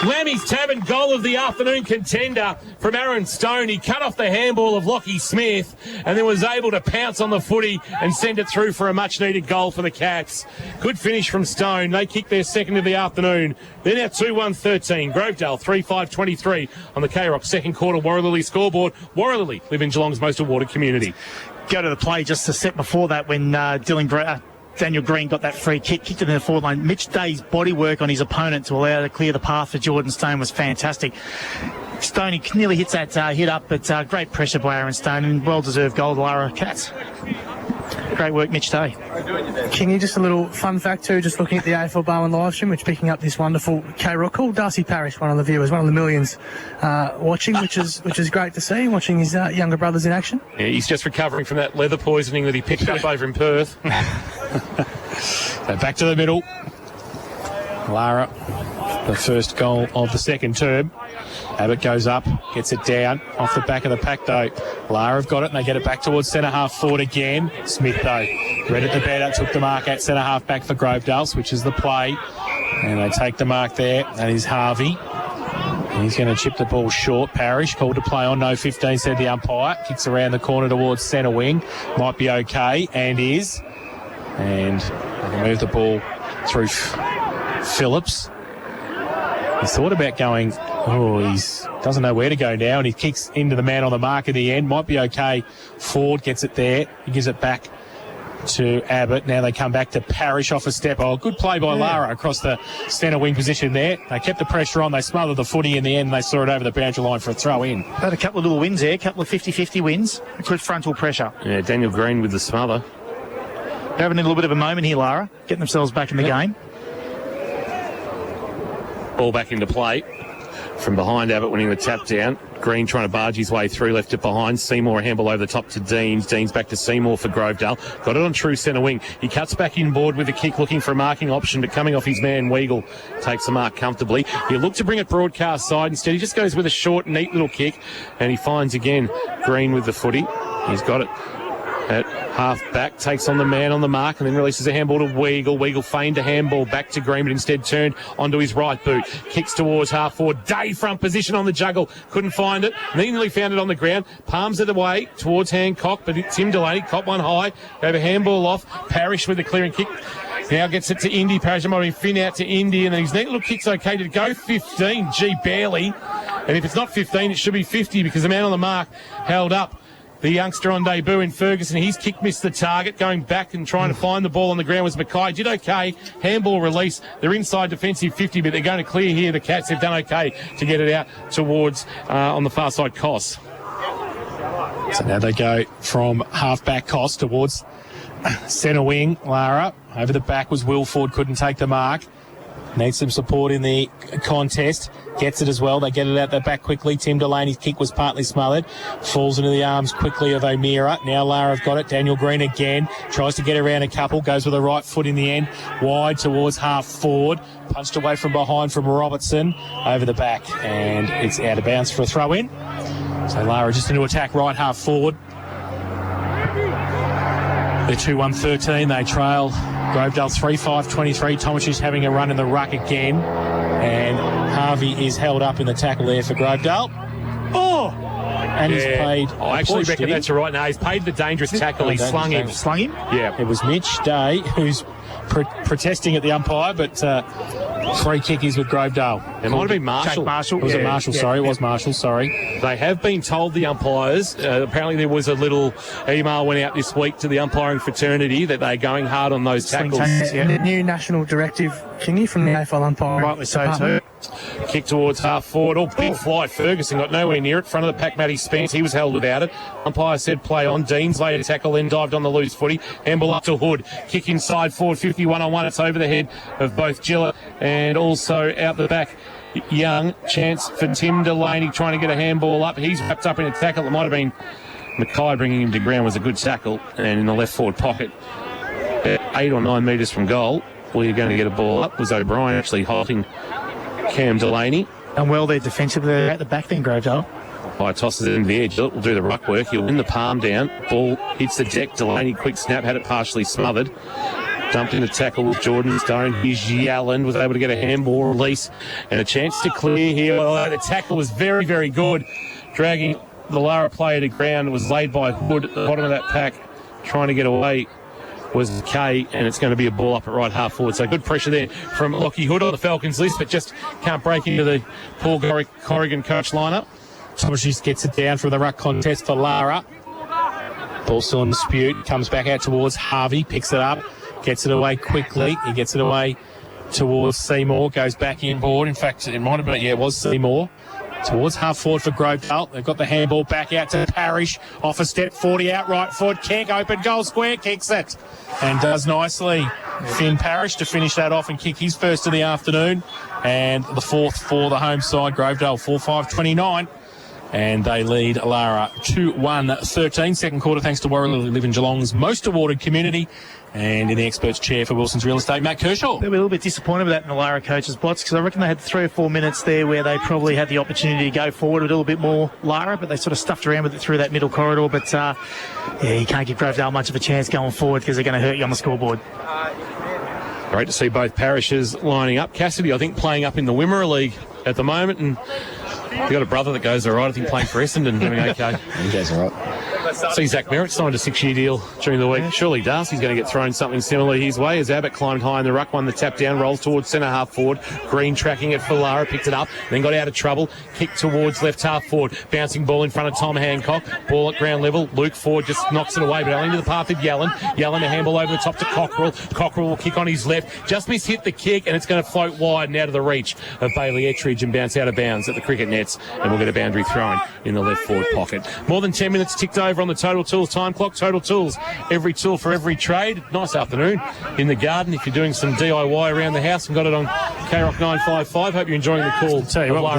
Lammy's Tavern goal of the afternoon contender from Aaron Stone. He cut off the handball of Lockie Smith and then was able to pounce on the footy and send it through for a much-needed goal for the Cats. Good finish from Stone. They kick their second of the afternoon. They're now 2-1-13. Grovedale 3-5-23 on the K-Rock second quarter Warralilly scoreboard. Warralilly live in Geelong's most awarded community. Go to the play just a set before that when Daniel Green got that free kick, kicked it in the forward line. Mitch Day's body work on his opponent to allow to clear the path for Jordan Stone was fantastic. Stoney nearly hits that hit up, but great pressure by Aaron Stone and well-deserved goal to Lara Cats. Great work, Mitch Day. Kingy, just a little fun fact too, just looking at the AFL Barwon live stream, which picking up this wonderful K-Rock call. Darcy Parish, one of the viewers, one of the millions watching, which is great to see, watching his younger brothers in action. Yeah, he's just recovering from that leather poisoning that he picked up over in Perth. So back to the middle. Lara, the first goal of the second term. Abbott goes up, gets it down, off the back of the pack though. Lara have got it and they get it back towards centre half forward again. Smith though, read it the better, took the mark at centre half back for Grovedale, switches the play. And they take the mark there, that is Harvey. He's going to chip the ball short. Parrish called to play on, no 15, said the umpire. Kicks around the corner towards centre wing. Might be okay, and is. And they can move the ball through Phillips. He thought about going, he doesn't know where to go now, and he kicks into the man on the mark at the end. Might be okay. Ford gets it there. He gives it back to Abbott. Now they come back to Parrish off a step. Oh, good play by Lara across the centre wing position there. They kept the pressure on. They smothered the footy in the end. And they saw it over the boundary line for a throw in. Had a couple of little wins there, a couple of 50-50 wins. Good frontal pressure. Yeah, Daniel Green with the smother. They're having a little bit of a moment here, Lara, getting themselves back in the game. Ball back into play from behind Abbott winning the tap down. Green trying to barge his way through, left it behind. Seymour a handball over the top to Deans. Deans back to Seymour for Grovedale. Got it on true centre wing. He cuts back inboard with a kick looking for a marking option, but coming off his man Weagle takes the mark comfortably. He'll look to bring it broadcast side. Instead he just goes with a short, neat little kick, and he finds again Green with the footy. He's got it at half back, takes on the man on the mark and then releases a handball to Weagle. Weagle feigned a handball back to Green, but instead turned onto his right boot. Kicks towards half forward. Day front position on the juggle. Couldn't find it. Nearly found it on the ground. Palms it away towards Hancock, but Tim Delaney caught one high. Gave a handball off. Parrish with the clearing kick. Now gets it to Indy. Parrish might be Finn out to Indy, and then his neat little kick's okay to go 15. Barely. And if it's not 15, it should be 50 because the man on the mark held up the youngster on debut in Ferguson. His kick missed the target. Going back and trying to find the ball on the ground was Mackay. Did okay. Handball release. They're inside defensive 50, but they're going to clear here. The Cats have done okay to get it out towards on the far side Koss. So now they go from half-back Koss towards centre wing. Lara. Over the back was Wilford. Couldn't take the mark. Needs some support in the contest. Gets it as well. They get it out the back quickly. Tim Delaney's kick was partly smothered. Falls into the arms quickly of O'Meara. Now Lara have got it. Daniel Green again. Tries to get around a couple. Goes with the right foot in the end. Wide towards half forward. Punched away from behind from Robertson. Over the back. And it's out of bounds for a throw in. So Lara just into attack right half forward. They're 2-1-13. They trail Grovedale 3-5-23. Tomacic having a run in the ruck again. And Harvey is held up in the tackle there for Grovedale. Oh! And he's paid. I actually reckon that's right now. He's paid the dangerous tackle. He slung him. Slung him? Yeah. It was Mitch Day who's protesting at the umpire, but free kick is with Grovedale. It might have been Marshall. It was Marshall, sorry. It was Marshall, sorry. They have been told, the umpires, apparently there was a little email went out this week to the umpiring fraternity that they're going hard on those tackles. The new national directive, Kingy, from the AFL umpire. Rightly so too. Kick towards half forward. Oh, big fly. Ferguson got nowhere near it. Front of the pack, Matty Spence. He was held without it. Umpire said play on. Deans laid a tackle, then dived on the loose footy. Handball up to Hood. Kick inside forward, 51 on 1. It's over the head of both Gillett and also out the back. Young. Chance for Tim Delaney trying to get a handball up. He's wrapped up in a tackle. It might have been Mackay bringing him to ground. Was a good tackle. And in the left forward pocket, 8 or 9 metres from goal, we're going to get a ball up. Was O'Brien actually halting Cam Delaney. And well, they're defensively at the back then, Grovedale. Tosses it into the edge. Will do the ruck work. He'll win the palm down. Ball hits the deck. Delaney, quick snap, had it partially smothered. Dumped in the tackle with Jordan Stone. Here's Yalland, was able to get a handball release and a chance to clear here. Well, the tackle was very, very good. Dragging the Lara player to ground. It was laid by Hood at the bottom of that pack, trying to get away was Kay, and it's going to be a ball up at right half forward. So good pressure there from Lockie Hood on the Falcons list, but just can't break into the Paul Corrigan coach lineup. Thomas just gets it down from the ruck contest for Lara. Ball still in dispute. Comes back out towards Harvey. Picks it up. Gets it away quickly. He gets it away towards Seymour. Goes back inboard. In fact, it might have been, it was Seymour. Towards half forward for Grovedale. They've got the handball back out to Parrish. Off a step, 40 out, right foot. Kick, open goal square, kicks it. And does nicely. Finn Parrish to finish that off and kick his first of the afternoon. And the fourth for the home side, Grovedale, 4-5-29. And they lead Lara 2-1-13. Second quarter, thanks to Warrilla, who live in Geelong's most awarded community. And in the experts chair for Wilson's Real Estate, Matt Kershaw. They were a little bit disappointed with that in the Lara coaches' bots, because I reckon they had 3 or 4 minutes there where they probably had the opportunity to go forward a little bit more, Lara, but they sort of stuffed around with it through that middle corridor. But you can't give Grovedale much of a chance going forward because they're going to hurt you on the scoreboard. Great to see both parishes lining up. Cassidy, I think, playing up in the Wimmera League at the moment, and you've got a brother that goes all right, I think, playing for Essendon, doing okay. He goes all right. See Zach Merritt signed a 6-year deal during the week. Surely Darcy's going to get thrown something similar his way as Abbott climbed high in the ruck, won the tap down, rolls towards centre half forward. Green tracking it for Lara, picked it up, then got out of trouble. Kicked towards left half forward. Bouncing ball in front of Tom Hancock. Ball at ground level. Luke Ford just knocks it away, but only to the path of Yallen. Yallen a handball over the top to Cockrell. Cockrell will kick on his left. Just mishit the kick, and it's going to float wide and out of the reach of Bailey Ettridge and bounce out of bounds at the cricket nets, and we'll get a boundary thrown in the left forward pocket. More than 10 minutes ticked over on the Total Tools time clock. Total Tools, every tool for every trade. Nice afternoon in the garden if you're doing some DIY around the house and got it on K-Rock 955. Hope you're enjoying the call. Tell you what,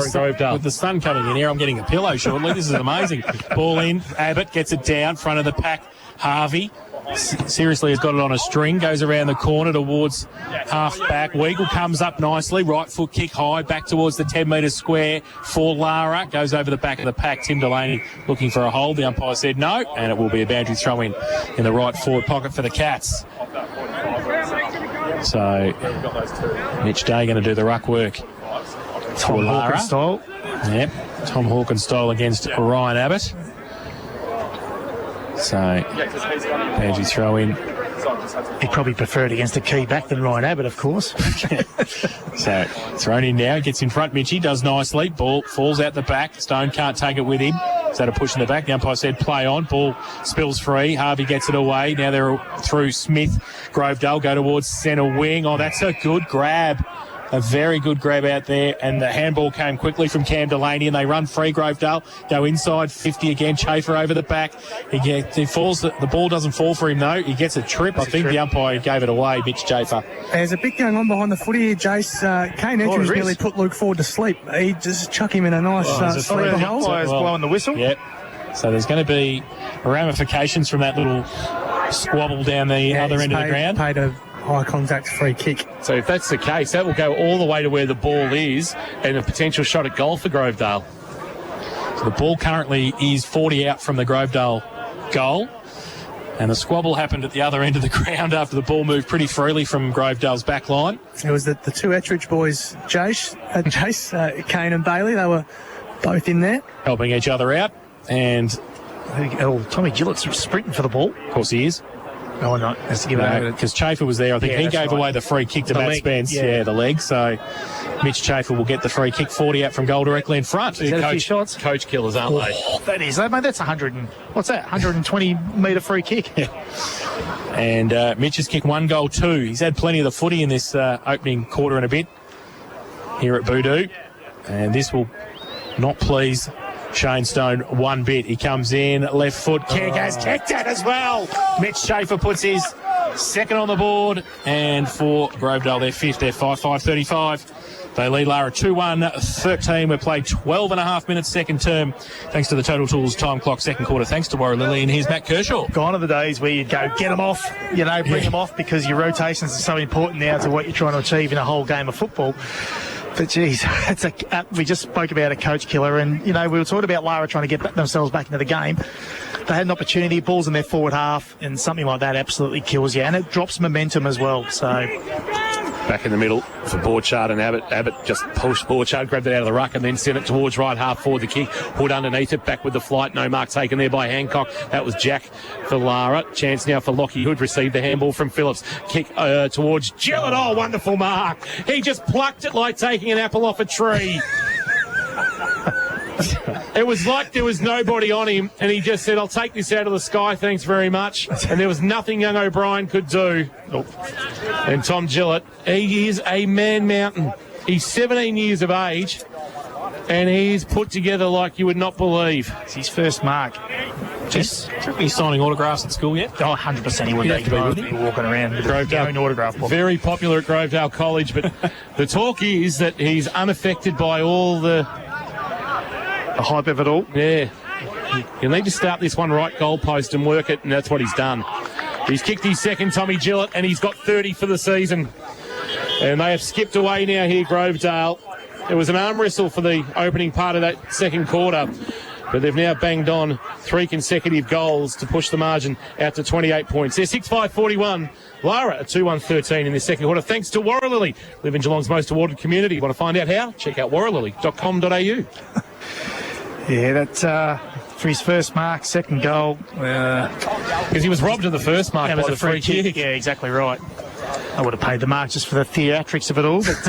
with the sun coming in here, I'm getting a pillow shortly. This is amazing. Ball in. Abbott gets it down, front of the pack. Harvey seriously has got it on a string, goes around the corner towards half back. Weagle comes up nicely, right foot kick high, back towards the 10 metre square for Lara, goes over the back of the pack. Tim Delaney looking for a hold. The umpire said no, and it will be a boundary throw in the right forward pocket for the Cats. So Mitch Day going to do the ruck work. Tom Hawkins-style. Yep, Tom Hawkins-style against Ryan Abbott. So, boundary throw in. He'd probably prefer it against a key back than Ryan Abbott, of course. So, thrown in now. Gets in front, Mitchie. Does nicely. Ball falls out the back. Stone can't take it with him. So, a push in the back. The umpire said play on. Ball spills free. Harvey gets it away. Now they're through Smith. Grovedale go towards centre wing. Oh, that's a good grab. A very good grab out there, and the handball came quickly from Cam Delaney, and they run free. Grovedale go inside 50 again. Chafer over the back. He falls. The ball doesn't fall for him though. He gets a trip. I think the umpire gave it away. Mitch Chafer. There's a bit going on behind the footy here, Jace. Kane Ettridge nearly put Luke Ford to sleep. He just chuck him in a nice sleeper hole. The umpire's blowing the whistle. Yep. So there's going to be ramifications from that little squabble down the other end of the ground. Paid a high contact free kick. So if that's the case, that will go all the way to where the ball is and a potential shot at goal for Grovedale. So the ball currently is 40 out from the Grovedale goal. And the squabble happened at the other end of the ground after the ball moved pretty freely from Grovedale's back line. It was the two Ettridge boys, Jace, Kane and Bailey. They were both in there. Helping each other out. And Tommy Gillett's sprinting for the ball. Of course he is. No, not. Has to give it over. Because Chafer was there. I think he gave away the free kick to Matt leg, Spence. Yeah, the leg. So Mitch Chafer will get the free kick, 40 out from goal directly in front. Is that a few shots? Coach killers, aren't they? That is. Mate, that's 120-metre free kick. And Mitch has kicked 1 goal, 2. He's had plenty of the footy in this opening quarter and a bit here at Boodoo. And this will not please Shane Stone one bit. He comes in, left foot kick, has kicked it as well. Mitch Chafer puts his second on the board. And for Grovedale, their fifth, they're 5-5-35. They lead Lara 2-1-13. We've played 12 and a half minutes second term, thanks to the Total Tools time clock second quarter. Thanks to Warra-Lily, and here's Matt Kershaw. Gone are the days where you'd go, get them off, bring them off, because your rotations are so important now to what you're trying to achieve in a whole game of football. But, geez, we just spoke about a coach killer, and, we were talking about Lara trying to get themselves back into the game. They had an opportunity, balls in their forward half, and something like that absolutely kills you, and it drops momentum as well, so... Back in the middle for Borchard and Abbott. Abbott just pushed Borchard, grabbed it out of the ruck and then sent it towards right half forward the kick. Hood underneath it, back with the flight. No mark taken there by Hancock. That was Jack for Lara. Chance now for Lockie. Hood received the handball from Phillips. Kick towards Gillett. Oh, wonderful mark. He just plucked it like taking an apple off a tree. It was like there was nobody on him, and he just said, I'll take this out of the sky, thanks very much. And there was nothing young O'Brien could do. And Tom Gillett, he is a man mountain. He's 17 years of age, and he's put together like you would not believe. It's his first mark. He's signing autographs at school yet? Oh, 100% he would be walking around with his own autograph book. Very popular at Grovedale College, but the talk is that he's unaffected by all the hype of it all. Yeah. He'll need to start this one right goalpost and work it, and that's what he's done. He's kicked his second, Tommy Gillett, and he's got 30 for the season. And they have skipped away now here, Grovedale. It was an arm wrestle for the opening part of that second quarter, but they've now banged on 3 consecutive goals to push the margin out to 28 points. They're 6-5-41. Lara at 2-1-13 in the second quarter, thanks to Warra-Lily. Live in Geelong's most awarded community. Want to find out how? Check out warralily.com.au. Yeah, that's for his first mark, second goal. Because he was robbed of the first mark. That was a free kick. Yeah, exactly right. I would have paid the mark just for the theatrics of it all. But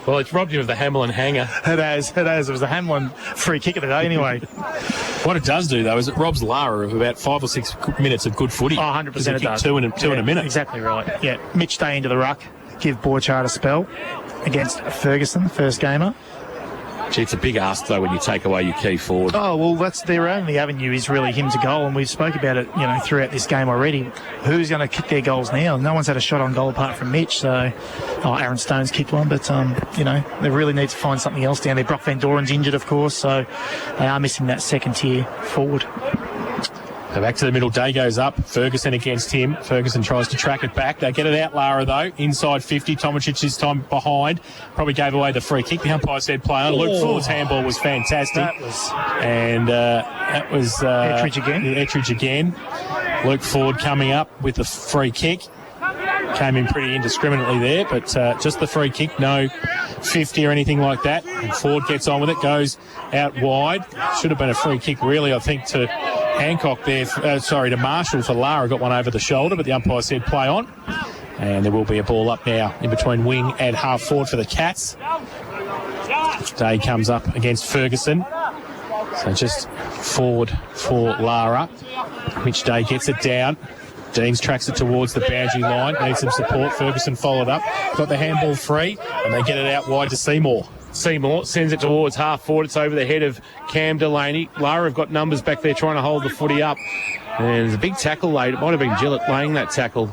well, it's robbed you of the Hamlin hanger. It has. It was the Hamlin free kick of the day anyway. What it does do, though, is it robs Lara of about 5 or 6 minutes of good footy. Oh, 100% it does. Two in a minute. Exactly right. Yeah, Mitch Day into the ruck, give Borchard a spell against Ferguson, first gamer. Gee, it's a big ask, though, when you take away your key forward. Oh, well, that's their only avenue is really him to goal, and we've spoke about it, throughout this game already. Who's going to kick their goals now? No one's had a shot on goal apart from Mitch, so... Oh, Aaron Stone's kicked one, but, they really need to find something else down there. Brock Van Doren's injured, of course, so they are missing that second tier forward. So back to the middle, Day goes up, Ferguson against him. Ferguson tries to track it back. They get it out, Lara, though. Inside 50, Tomacic this time behind. Probably gave away the free kick. The umpire said play on. Luke Ford's handball was fantastic. That was Ettridge again. Ettridge again. Luke Ford coming up with the free kick. Came in pretty indiscriminately there, but just the free kick, no 50 or anything like that. And Ford gets on with it, goes out wide. Should have been a free kick, really, I think, to Hancock there, to Marshall for Lara. Got one over the shoulder, but the umpire said play on. And there will be a ball up now in between wing and half forward for the Cats. Day comes up against Ferguson. So just forward for Lara. Mitch Day gets it down. Deans tracks it towards the boundary line. Needs some support. Ferguson followed up. Got the handball free, and they get it out wide to Seymour. Seymour sends it towards half forward. It's over the head of Cam Delaney. Lara have got numbers back there trying to hold the footy up. And there's a big tackle laid. It might have been Gillett laying that tackle. In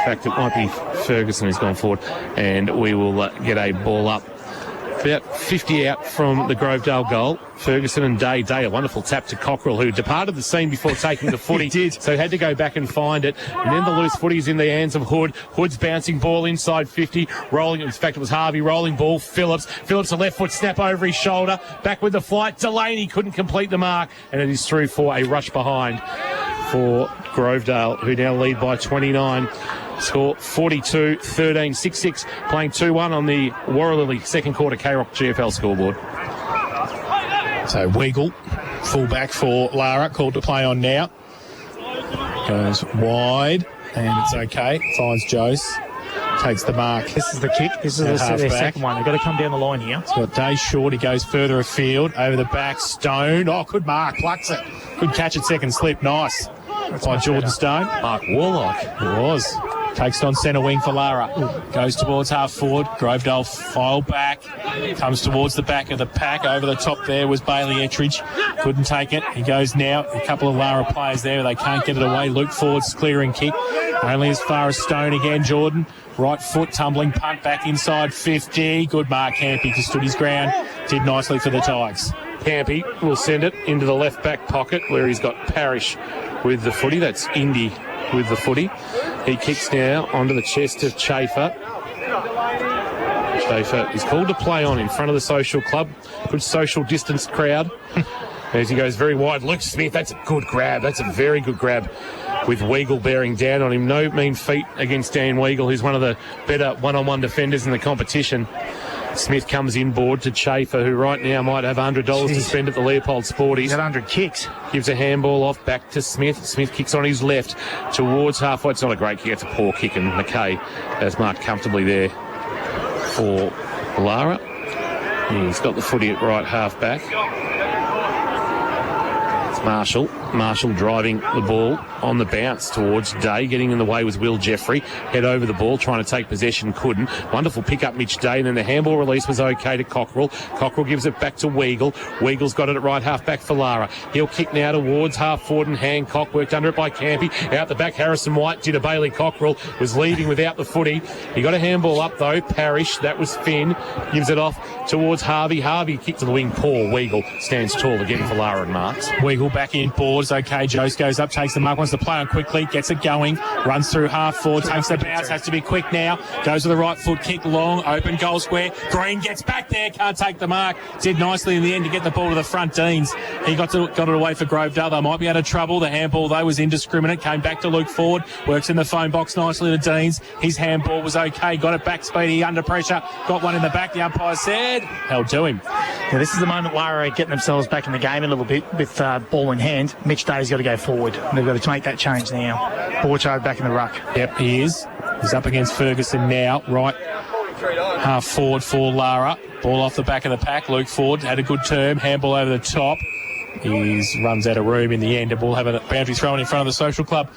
fact, it might be Ferguson who's gone forward. And we will get a ball up. About 50 out from the Grovedale goal. Ferguson and Day. Day, a wonderful tap to Cockrell, who departed the scene before taking the footy. He did. So had to go back and find it. And then the loose footy is in the hands of Hood. Hood's bouncing ball inside 50. Rolling, in fact, it was Harvey rolling ball. Phillips a left foot snap over his shoulder. Back with the flight. Delaney couldn't complete the mark. And it is through for a rush behind for Grovedale, who now lead by 29. Score 42-13, 6-6, playing 2-1 on the Warra-Lily second quarter K-Rock GFL scoreboard. So Weagle, full back for Lara, called to play on now. Goes wide, and it's okay. Finds Jose. Takes the mark. This is the kick. This is their second one. They've got to come down the line here. It's got Day short. He goes further afield. Over the back. Stone. Oh, good mark. Plucks it. Good catch at second slip. Nice. That's by Jordan Stone. Mark Warlock. It was. Takes it on centre wing for Lara. Goes towards half forward. Grovedale file back. Comes towards the back of the pack. Over the top there was Bailey Ettridge. Couldn't take it. He goes now. A couple of Lara players there. They can't get it away. Luke Ford's clearing kick. Only as far as Stone again, Jordan. Right foot tumbling punt back inside 50. Good mark, Campy. Just stood his ground. Did nicely for the Tigers. Campy will send it into the left back pocket where he's got Parrish with the footy. That's Indy with the footy. He kicks now onto the chest of Chafer. Chafer is called to play on in front of the social club. Good social distance crowd. As he goes very wide. Luke Smith, that's a good grab. That's a very good grab with Weagle bearing down on him. No mean feat against Dan Weagle, who's one of the better one-on-one defenders in the competition. Smith comes inboard to Chafer, who right now might have $100 to spend at the Leopold Sporties. Got 100 kicks. Gives a handball off back to Smith. Smith kicks on his left towards halfway. It's not a great kick, it's a poor kick, and McKay has marked comfortably there for Lara. He's got the footy at right half back. It's Marshall. Marshall driving the ball on the bounce towards Day. Getting in the way was Will Jeffrey. Head over the ball, trying to take possession, couldn't. Wonderful pick up Mitch Day, and then the handball release was okay to Cockrell. Cockrell gives it back to Weagle. Weagle's got it at right half back for Lara. He'll kick now towards half forward, and Hancock worked under it by Campy. Out the back, Harrison White did a Bailey. Cockrell was leading without the footy. He got a handball up though. Parrish, that was Finn. Gives it off towards Harvey. Harvey kicked to the wing. Paul Weagle stands tall again for Lara and marks. Weagle back in board. Okay, Jose goes up, takes the mark, wants to play on quickly, gets it going, runs through half forward, takes the bounce, has to be quick now, goes to the right foot, kick long, open goal square. Green gets back there, can't take the mark. Did nicely in the end to get the ball to the front Deans. He got it away for Grovedale. They might be out of trouble. The handball though was indiscriminate, came back to Luke Ford, works in the phone box nicely to Deans. His handball was okay, got it back speedy, under pressure, got one in the back. The umpire said, held to him. Yeah, this is the moment Lara are getting themselves back in the game a little bit with ball in hand. Mitch Day's got to go forward. They've got to make that change now. Borchard back in the ruck. Yep, he is. He's up against Ferguson now. Right half forward for Lara. Ball off the back of the pack. Luke Ford had a good term. Handball over the top. He runs out of room in the end, and we'll have a boundary thrown in front of the social club.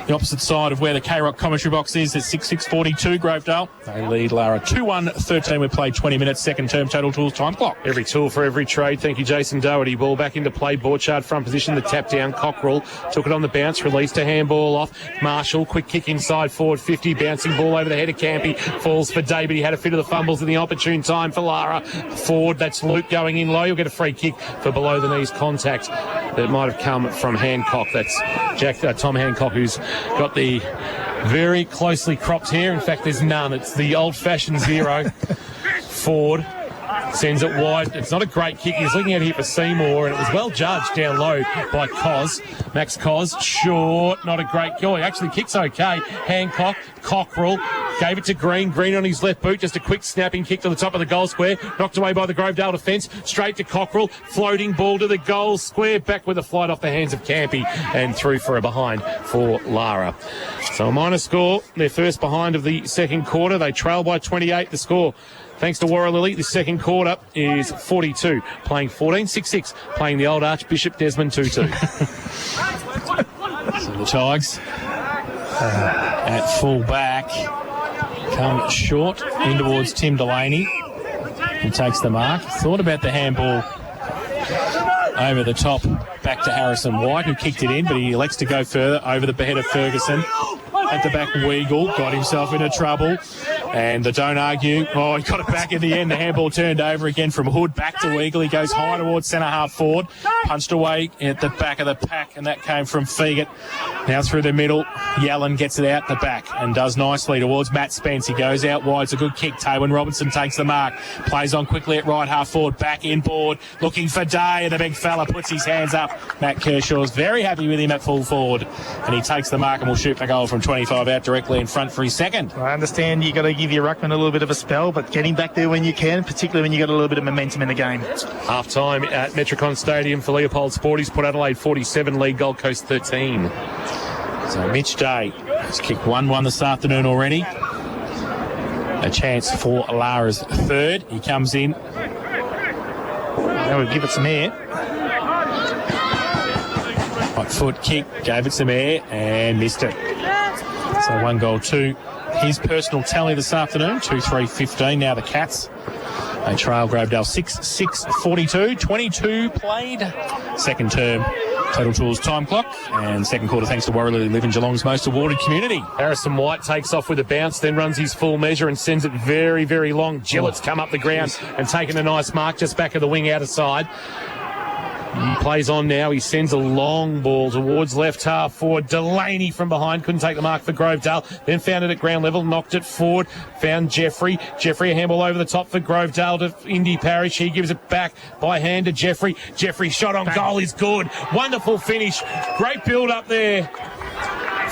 The opposite side of where the K-Rock commentary box is at 6:42 Grovedale. They lead Lara 2-1-13. We've played 20 minutes, second term total tools time clock. Every tool for every trade. Thank you, Jason Doherty. Ball back into play. Borchard front position. The tap down. Cockrell took it on the bounce. Released a handball off. Marshall, quick kick inside forward 50. Bouncing ball over the head of Campy. Falls for Day, but he had a fit of the fumbles in the opportune time for Lara. Ford, that's Luke going in low. You'll get a free kick for below the knees contact. That might have come from Hancock. That's Tom Hancock, who's got the very closely cropped hair. In fact, there's none. It's the old-fashioned zero. Ford sends it wide. It's not a great kick. He's looking at here for Seymour, and it was well judged down low by Cos. Max Cos, short, not a great goal. He actually kicks okay. Hancock, Cockrell, gave it to Green. Green on his left boot, just a quick snapping kick to the top of the goal square. Knocked away by the Grovedale defence. Straight to Cockrell. Floating ball to the goal square. Back with a flight off the hands of Campy, and through for a behind for Lara. So a minor score. Their first behind of the second quarter. They trail by 28. The score, thanks to Warralilly, the second quarter is 42. Playing 14-6-6. Playing the old Archbishop Desmond Tutu. So the Tigers at full back come short in towards Tim Delaney, who takes the mark. Thought about the handball over the top back to Harrison White, who kicked it in, but he elects to go further over the head of Ferguson. At the back, Weagle got himself into trouble, and the don't argue. Oh, he got it back in the end. The handball turned over again from Hood back to Weagle. He goes high towards centre half forward, punched away at the back of the pack, and that came from Feagott. Now through the middle, Yallen gets it out the back and does nicely towards Matt Spence. He goes out wide. It's a good kick. Taywin Robinson takes the mark, plays on quickly at right half forward, back inboard, looking for Day, and the big fella puts his hands up. Matt Kershaw's very happy with him at full forward, and he takes the mark and will shoot the goal from 25 out directly in front for his second. I understand you got to give your ruckman a little bit of a spell, but getting back there when you can, particularly when you got a little bit of momentum in the game. Half time at Metricon Stadium for Leopold Sporties. Port Adelaide 47, lead Gold Coast 13. So Mitch Day has kicked 1-1 this afternoon already. A chance for Lara's third. He comes in. Now we'll give it some air. Right foot kick, gave it some air and missed it. So 1 goal, 2. His personal tally this afternoon, 2-3-15. Now the Cats. They trail Grovedale 6-6-42. 22 played. Second term. Total Tools time clock, and second quarter thanks to Warraloo Live in Geelong's most awarded community. Harrison White takes off with a bounce, then runs his full measure and sends it very, very long. Gillett's come up the ground and taken a nice mark just back of the wing out of side. He plays on now. He sends a long ball towards left half forward. Delaney from behind couldn't take the mark for Grovedale. Then found it at ground level, knocked it forward. Found Jeffrey. Jeffrey a handball over the top for Grovedale to Indy Parish. He gives it back by hand to Jeffrey. Jeffrey shot on goal is good. Wonderful finish. Great build up there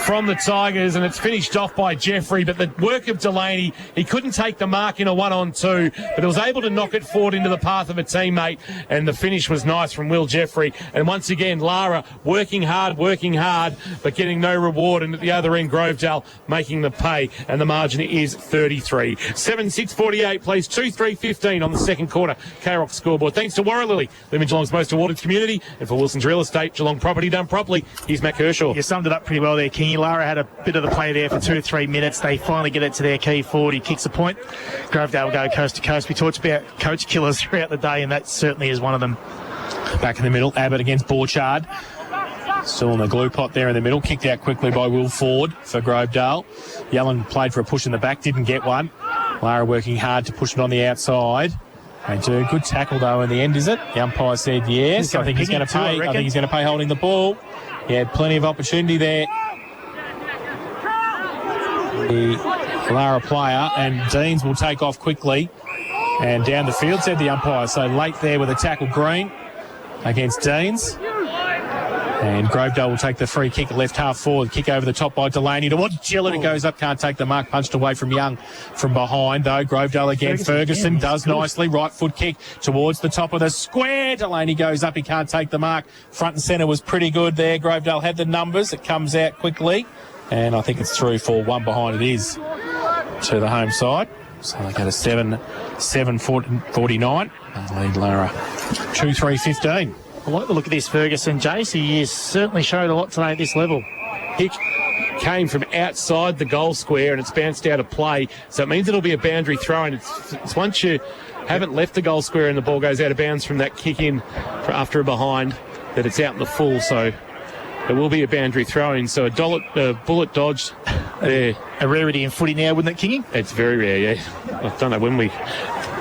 from the Tigers, and it's finished off by Jeffrey, but the work of Delaney, he couldn't take the mark in a 1-on-2, but he was able to knock it forward into the path of a teammate, and the finish was nice from Will Jeffrey. And once again, Lara working hard, but getting no reward, and at the other end, Grovedale making the pay, and the margin is 33. 7-6-48 plays 2-3-15 on the second quarter. K-Rock scoreboard. Thanks to Warraloo, Live in Geelong's most awarded community, and for Wilson's Real Estate, Geelong property done properly. Here's Matt Kershaw. You summed it up pretty well there, Kingy. Lara had a bit of the play there for 2 to 3 minutes. They finally get it to their key forward. He kicks a point. Grovedale will go coast to coast. We talked about coach killers throughout the day, and that certainly is one of them. Back in the middle, Abbott against Borchard. Still in the glue pot there in the middle. Kicked out quickly by Will Ford for Grovedale. Yellen played for a push in the back, didn't get one. Lara working hard to push it on the outside. They do a good tackle, though, in the end, is it? The umpire said yes. I think he's going to pay. I think he's going to pay holding the ball. He had plenty of opportunity there. The Lara player, and Deans will take off quickly and down the field, said the umpire. So late there with a tackle, Green against Deans. And Grovedale will take the free kick left half forward. Kick over the top by Delaney towards Gillett. It goes up, can't take the mark. Punched away from Young from behind, though. Grovedale again. Ferguson does nicely. Right foot kick towards the top of the square. Delaney goes up. He can't take the mark. Front and centre was pretty good there. Grovedale had the numbers. It comes out quickly. And I think it's through for one behind. It is to the home side. So they go to 7-49. Lead Lara 2-3-15. I like the look of this Ferguson, Jace. He has certainly showed a lot today at this level. Kick came from outside the goal square and it's bounced out of play. So it means it'll be a boundary throw. And it's once you haven't left the goal square and the ball goes out of bounds from that kick in after a behind, that it's out in the full. So it will be a boundary throw-in. So a bullet dodged there. A rarity in footy now, wouldn't it, Kingy? It's very rare, yeah. I don't know when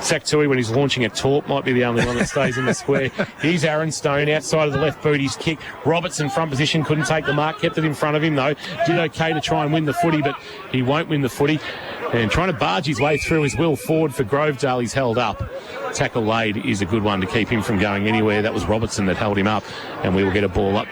Saktui, when he's launching a torp, might be the only one that stays in the square. Here's Aaron Stone outside of the left boot. He's kick. Robertson front position, couldn't take the mark, kept it in front of him though. Did okay to try and win the footy, but he won't win the footy. And trying to barge his way through is Will Ford for Grovedale. He's held up. Tackle laid is a good one to keep him from going anywhere. That was Robertson that held him up, and we will get a ball up.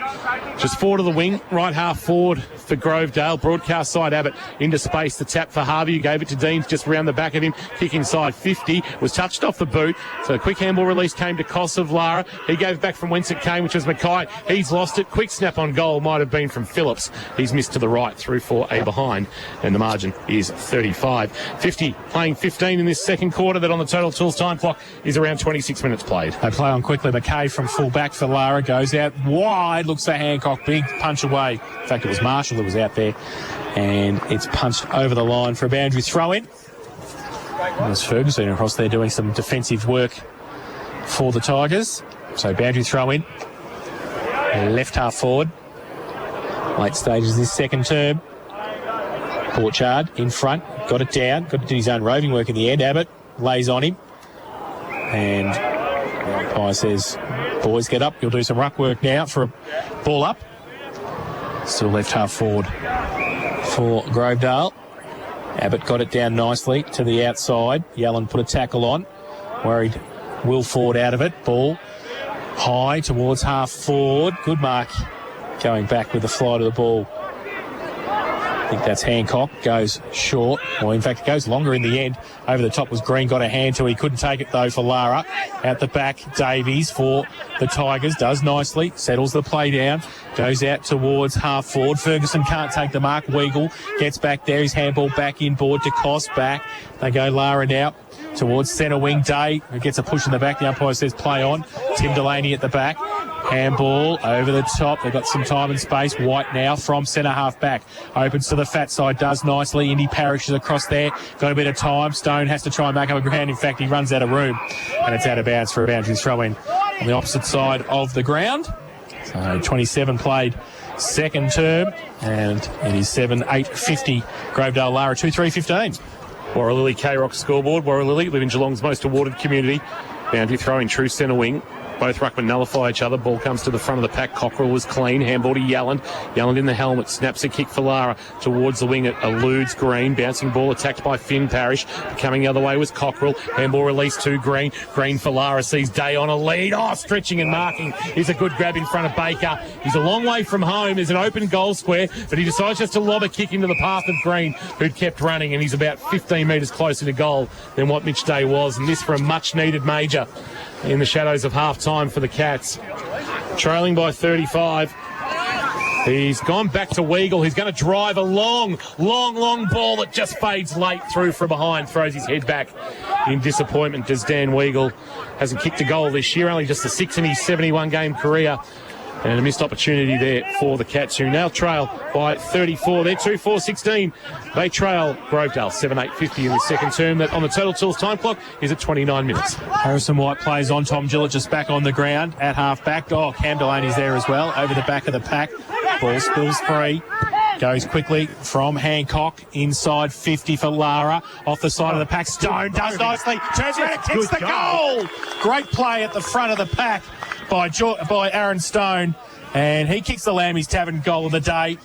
Just forward of the wing, right half forward for Grovedale. Broadcast side Abbott into space. The tap for Harvey, who gave it to Deans just around the back of him. Kick inside 50. Was touched off the boot. So a quick handball release came to Koss of Lara. He gave it back from whence it came, which was Mackay. He's lost it. Quick snap on goal might have been from Phillips. He's missed to the right through for a behind. And the margin is 35. 50 playing 15 in this second quarter. That on the Total Tools time clock is around 26 minutes played. They play on quickly. Mackay from full back for Lara goes out wide. Looks for Hancock. Big punch away. In fact, it was Marshall that was out there. And it's punched over the line for a boundary throw-in. There's Ferguson across there doing some defensive work for the Tigers. So boundary throw-in. Left half forward. Late stages this second term. Borchard in front. Got it down. Got to do his own roving work in the end. Abbott lays on him. And the umpire says, boys, get up. You'll do some ruck work now for a ball up. Still left half forward for Grovedale. Abbott got it down nicely to the outside. Yellen put a tackle on. Worried Will Ford out of it. Ball high towards half forward. Good mark going back with the flight of the ball think that's Hancock. Goes short. Well, in fact, it goes longer in the end. Over the top was Green. Got a hand to. He couldn't take it, though, for Lara. At the back, Davies for the Tigers. Does nicely. Settles the play down. Goes out towards half forward. Ferguson can't take the mark. Weagle gets back there. His handball back inboard to Koss. Back. They go Lara now towards centre wing. Day, who gets a push in the back. The umpire says play on. Tim Delaney at the back. Handball over the top. They've got some time and space. White now from centre half back. Opens to the fat side. Does nicely. Indy Parrish is across there. Got a bit of time. Stone has to try and make up a ground. In fact, he runs out of room. And it's out of bounds for a boundary throw in on the opposite side of the ground. So 27 played second term. And it is 7-8-50. Grovedale Lara 2-3-15. Warralilly K-Rock scoreboard. Warralilly live in Geelong's most awarded community. Boundary throw in true centre wing. Both ruckmen nullify each other. Ball comes to the front of the pack. Cockrell was clean. Handball to Yalland. Yalland in the helmet. Snaps a kick for Lara towards the wing. It eludes Green. Bouncing ball attacked by Finn Parrish. Coming the other way was Cockrell. Handball released to Green. Green for Lara. Sees Day on a lead. Oh, stretching and marking is a good grab in front of Baker. He's a long way from home. There's an open goal square, but he decides just to lob a kick into the path of Green, who'd kept running, and he's about 15 metres closer to goal than what Mitch Day was. And this for a much-needed major in the shadows of half-time for the Cats. Trailing by 35. He's gone back to Weagle. He's going to drive a long ball that just fades late through from behind. Throws his head back in disappointment as Dan Weagle hasn't kicked a goal this year. Only just a 6 in his 71-game career. And a missed opportunity there for the Cats, who now trail by 34. They're 2-4-16. They trail Grovedale 7-8-50 in the second term. That on the Total Tools time clock is at 29 minutes. Harrison White plays on. Tom Gillett just back on the ground at half back. Oh, Cam Delaney's there as well. Over the back of the pack. Ball spills free. Goes quickly from Hancock. Inside 50 for Lara. Off the side of the pack. Stone does nicely. Turns around and kicks the goal. Great play at the front of the pack by Aaron Stone. And he kicks the Lambie's Tavern goal of the day.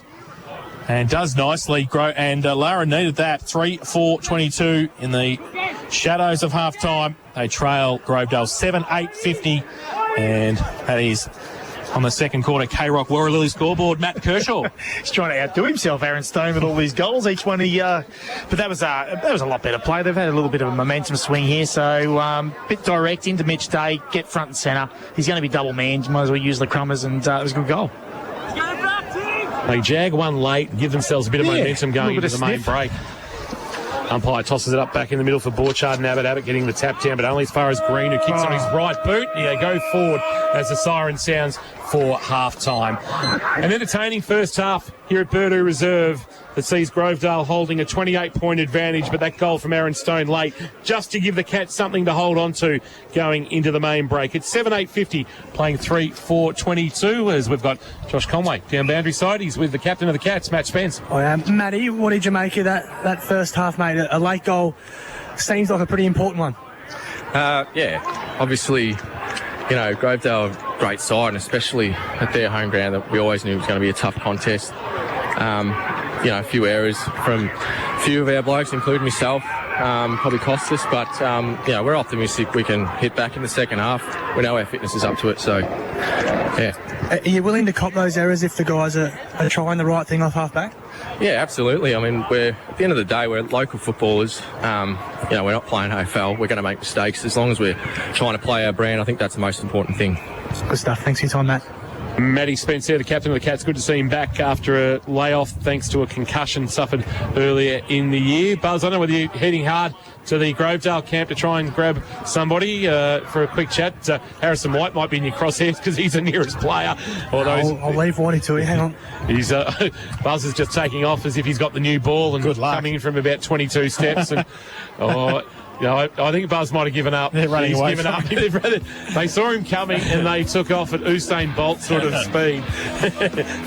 And does nicely. And Lara needed that. 3-4-22 in the shadows of half-time. They trail Grovedale 7-8-50. And that is on the second quarter. K-Rock Warralilly scoreboard. Matt Kershaw. He's trying to outdo himself, Aaron Stone, with all these goals. Each one but that was a lot better play. They've had a little bit of a momentum swing here, so bit direct into Mitch Day, get front and centre. He's going to be double manned. Might as well use the crummers, and it was a good goal. They jag one late, give themselves a bit of momentum going into the main break. Umpire tosses it up back in the middle for Borchard and Abbott getting the tap down, but only as far as Green, who kicks on his right boot. They go forward as the siren sounds for half-time. An entertaining first half here at Purdue Reserve that sees Grovedale holding a 28-point advantage, but that goal from Aaron Stone late just to give the Cats something to hold on to going into the main break. It's 7-8-50, playing 3-4-22 as we've got Josh Conway down boundary side. He's with the captain of the Cats, Matt Spence. Matty, what did you make of that first half, mate? A late goal seems like a pretty important one. Yeah, obviously, Grovedale, great side, and especially at their home ground, that we always knew it was going to be a tough contest. A few errors from a few of our blokes, including myself, probably cost us, but we're optimistic we can hit back in the second half. We know our fitness is up to it, so yeah. Are you willing to cop those errors if the guys are trying the right thing off half back? Yeah, absolutely. I mean, at the end of the day, we're local footballers. We're not playing AFL. We're going to make mistakes. As long as we're trying to play our brand, I think that's the most important thing. Good stuff. Thanks for your time, Matt. Matty Spence there, the captain of the Cats. Good to see him back after a layoff thanks to a concussion suffered earlier in the year. Buzz, I don't know whether you're heading hard to the Grovedale camp to try and grab somebody for a quick chat. Harrison White might be in your crosshairs because he's the nearest player. I'll leave Whitey to you. Hang on. He's Buzz is just taking off as if he's got the new ball and coming in from about 22 steps. And I think Buzz might have given up. They're running away. Given up. They saw him coming and they took off at Usain Bolt sort of speed.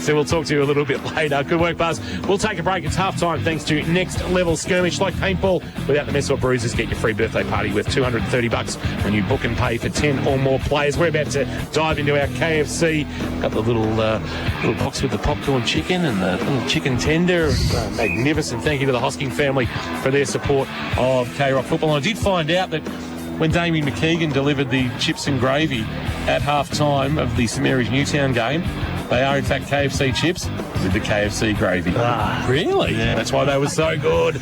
So we'll talk to you a little bit later. Good work, Buzz. We'll take a break. It's half-time thanks to Next Level Skirmish. Like paintball, without the mess or bruises, get your free birthday party worth $230 when you book and pay for 10 or more players. We're about to dive into our KFC. Got the little box with the popcorn chicken and the little chicken tender. Magnificent. Thank you to the Hosking family for their support of K-Rock football. I did find out that when Damien McKeegan delivered the chips and gravy at half-time of the St Mary's Newtown game, They are, in fact, KFC chips with the KFC gravy. Really? Yeah, that's why they were so good.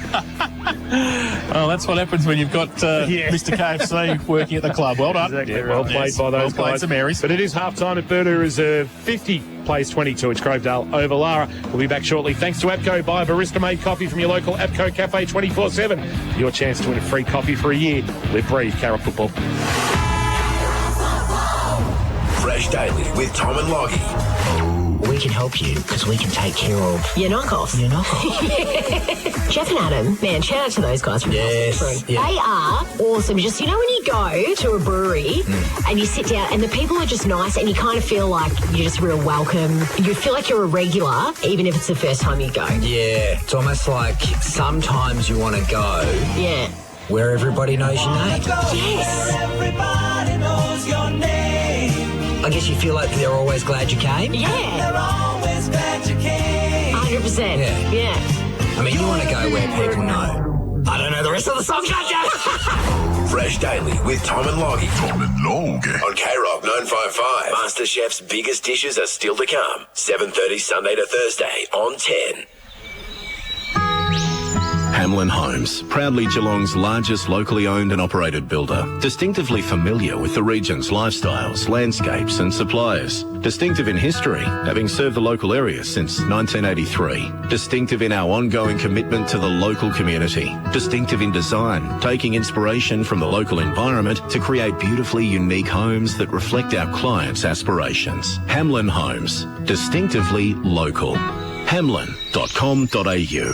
Oh, that's what happens when you've got Mr. KFC working at the club. Well done. Exactly. Well played by those guys. St Mary's. But it is half-time at Burnley Reserve. 50 plays 22. It's Grovedale over Lara. We'll be back shortly. Thanks to APCO. Buy a barista-made coffee from your local APCO Cafe 24/7. Your chance to win a free coffee for a year. Live, breathe, Carrot Football. Fresh Daily with Tom and Lockie. We can help you because we can take care of your knockoffs. Your knockoffs. Jeff and Adam, man, shout out to those guys from Yes. They are awesome. Just, you know, when you go to a brewery and you sit down and the people are just nice and you kind of feel like you're just real welcome. You feel like you're a regular, even if it's the first time you go. Yeah, it's almost like sometimes you want to go. Yeah. Where everybody knows your name. Yes. Everybody knows your name. I guess you feel like they're always glad you came. Yeah. They're always glad you came. 100%. Yeah. Yeah. I mean, you want to go where people know. I don't know the rest of the song, can't you? Fresh Daily with Tom and Lockie. Tom and Log. On K-Rock 955. MasterChef's biggest dishes are still to come. 7:30 Sunday to Thursday on 10. Hamlin Homes, proudly Geelong's largest locally owned and operated builder. Distinctively familiar with the region's lifestyles, landscapes and suppliers. Distinctive in history, having served the local area since 1983. Distinctive in our ongoing commitment to the local community. Distinctive in design, taking inspiration from the local environment to create beautifully unique homes that reflect our clients' aspirations. Hamlin Homes, distinctively local. hamlin.com.au.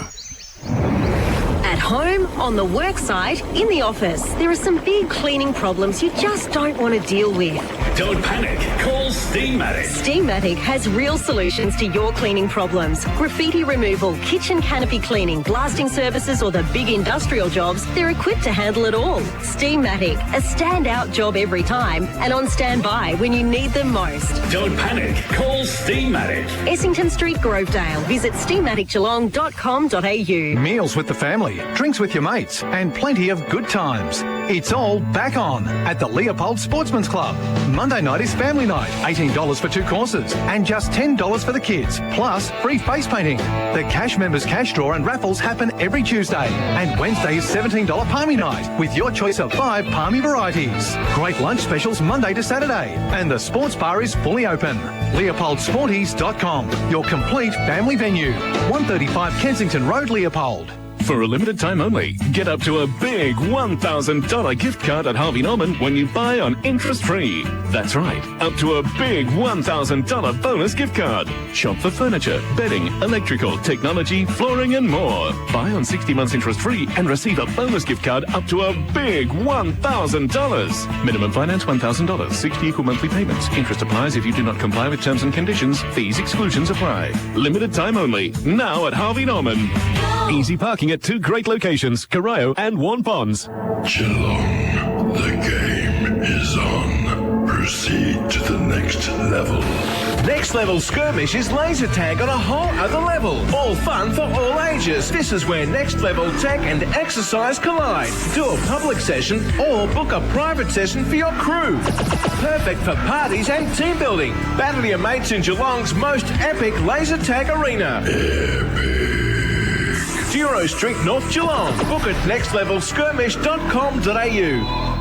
At home, on the work site, in the office, there are some big cleaning problems you just don't want to deal with. Don't panic. Call Steamatic. Steamatic has real solutions to your cleaning problems. Graffiti removal, kitchen canopy cleaning, blasting services or the big industrial jobs, they're equipped to handle it all. Steamatic, a standout job every time and on standby when you need them most. Don't panic. Call Steamatic. Essington Street, Grovedale. Visit steamaticgeelong.com.au. Meals with the family, drinks with your mates, and plenty of good times. It's all back on at the Leopold Sportsman's Club. Monday night is family night, $18 for 2 courses, and just $10 for the kids, plus free face painting. The Cash Members Cash Draw and raffles happen every Tuesday, and Wednesday is $17 palmy night, with your choice of 5 palmy varieties. Great lunch specials Monday to Saturday, and the sports bar is fully open. LeopoldSporties.com, your complete family venue. 135 Kensington Road, Leopold. For a limited time only, get up to a big $1,000 gift card at Harvey Norman when you buy on interest-free. That's right, up to a big $1,000 bonus gift card. Shop for furniture, bedding, electrical, technology, flooring and more. Buy on 60 months interest-free and receive a bonus gift card up to a big $1,000. Minimum finance $1,000, 60 equal monthly payments. Interest applies if you do not comply with terms and conditions. Fees, exclusions apply. Limited time only, now at Harvey Norman. Easy parking at 2 great locations, Corio and Warren Ponds. Geelong, the game is on. Proceed to the next level. Next Level Skirmish is laser tag on a whole other level. All fun for all ages. This is where Next Level tech and exercise collide. Do a public session or book a private session for your crew. Perfect for parties and team building. Battle your mates in Geelong's most epic laser tag arena. Furo Street, North Geelong. Book at nextlevelskirmish.com.au.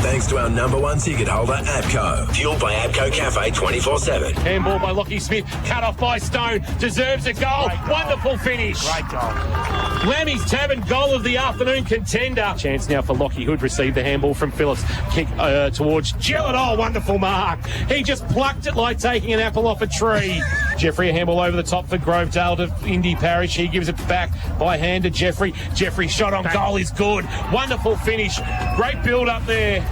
Thanks to our #1 ticket holder, APCO. Fueled by APCO Cafe 24/7. Handball by Lockie Smith, cut off by Stone, deserves a goal. Wonderful finish. Great goal. Lammy's Tavern, goal of the afternoon contender. Chance now for Lockie, who'd received the handball from Phillips. Kick towards Gillett. Oh, wonderful mark. He just plucked it like taking an apple off a tree. Jeffrey, a handball over the top for Grovedale to Indy Parish. He gives it back by hand to Jeffrey. Jeffrey shot on goal is good. Wonderful finish. Great build up there.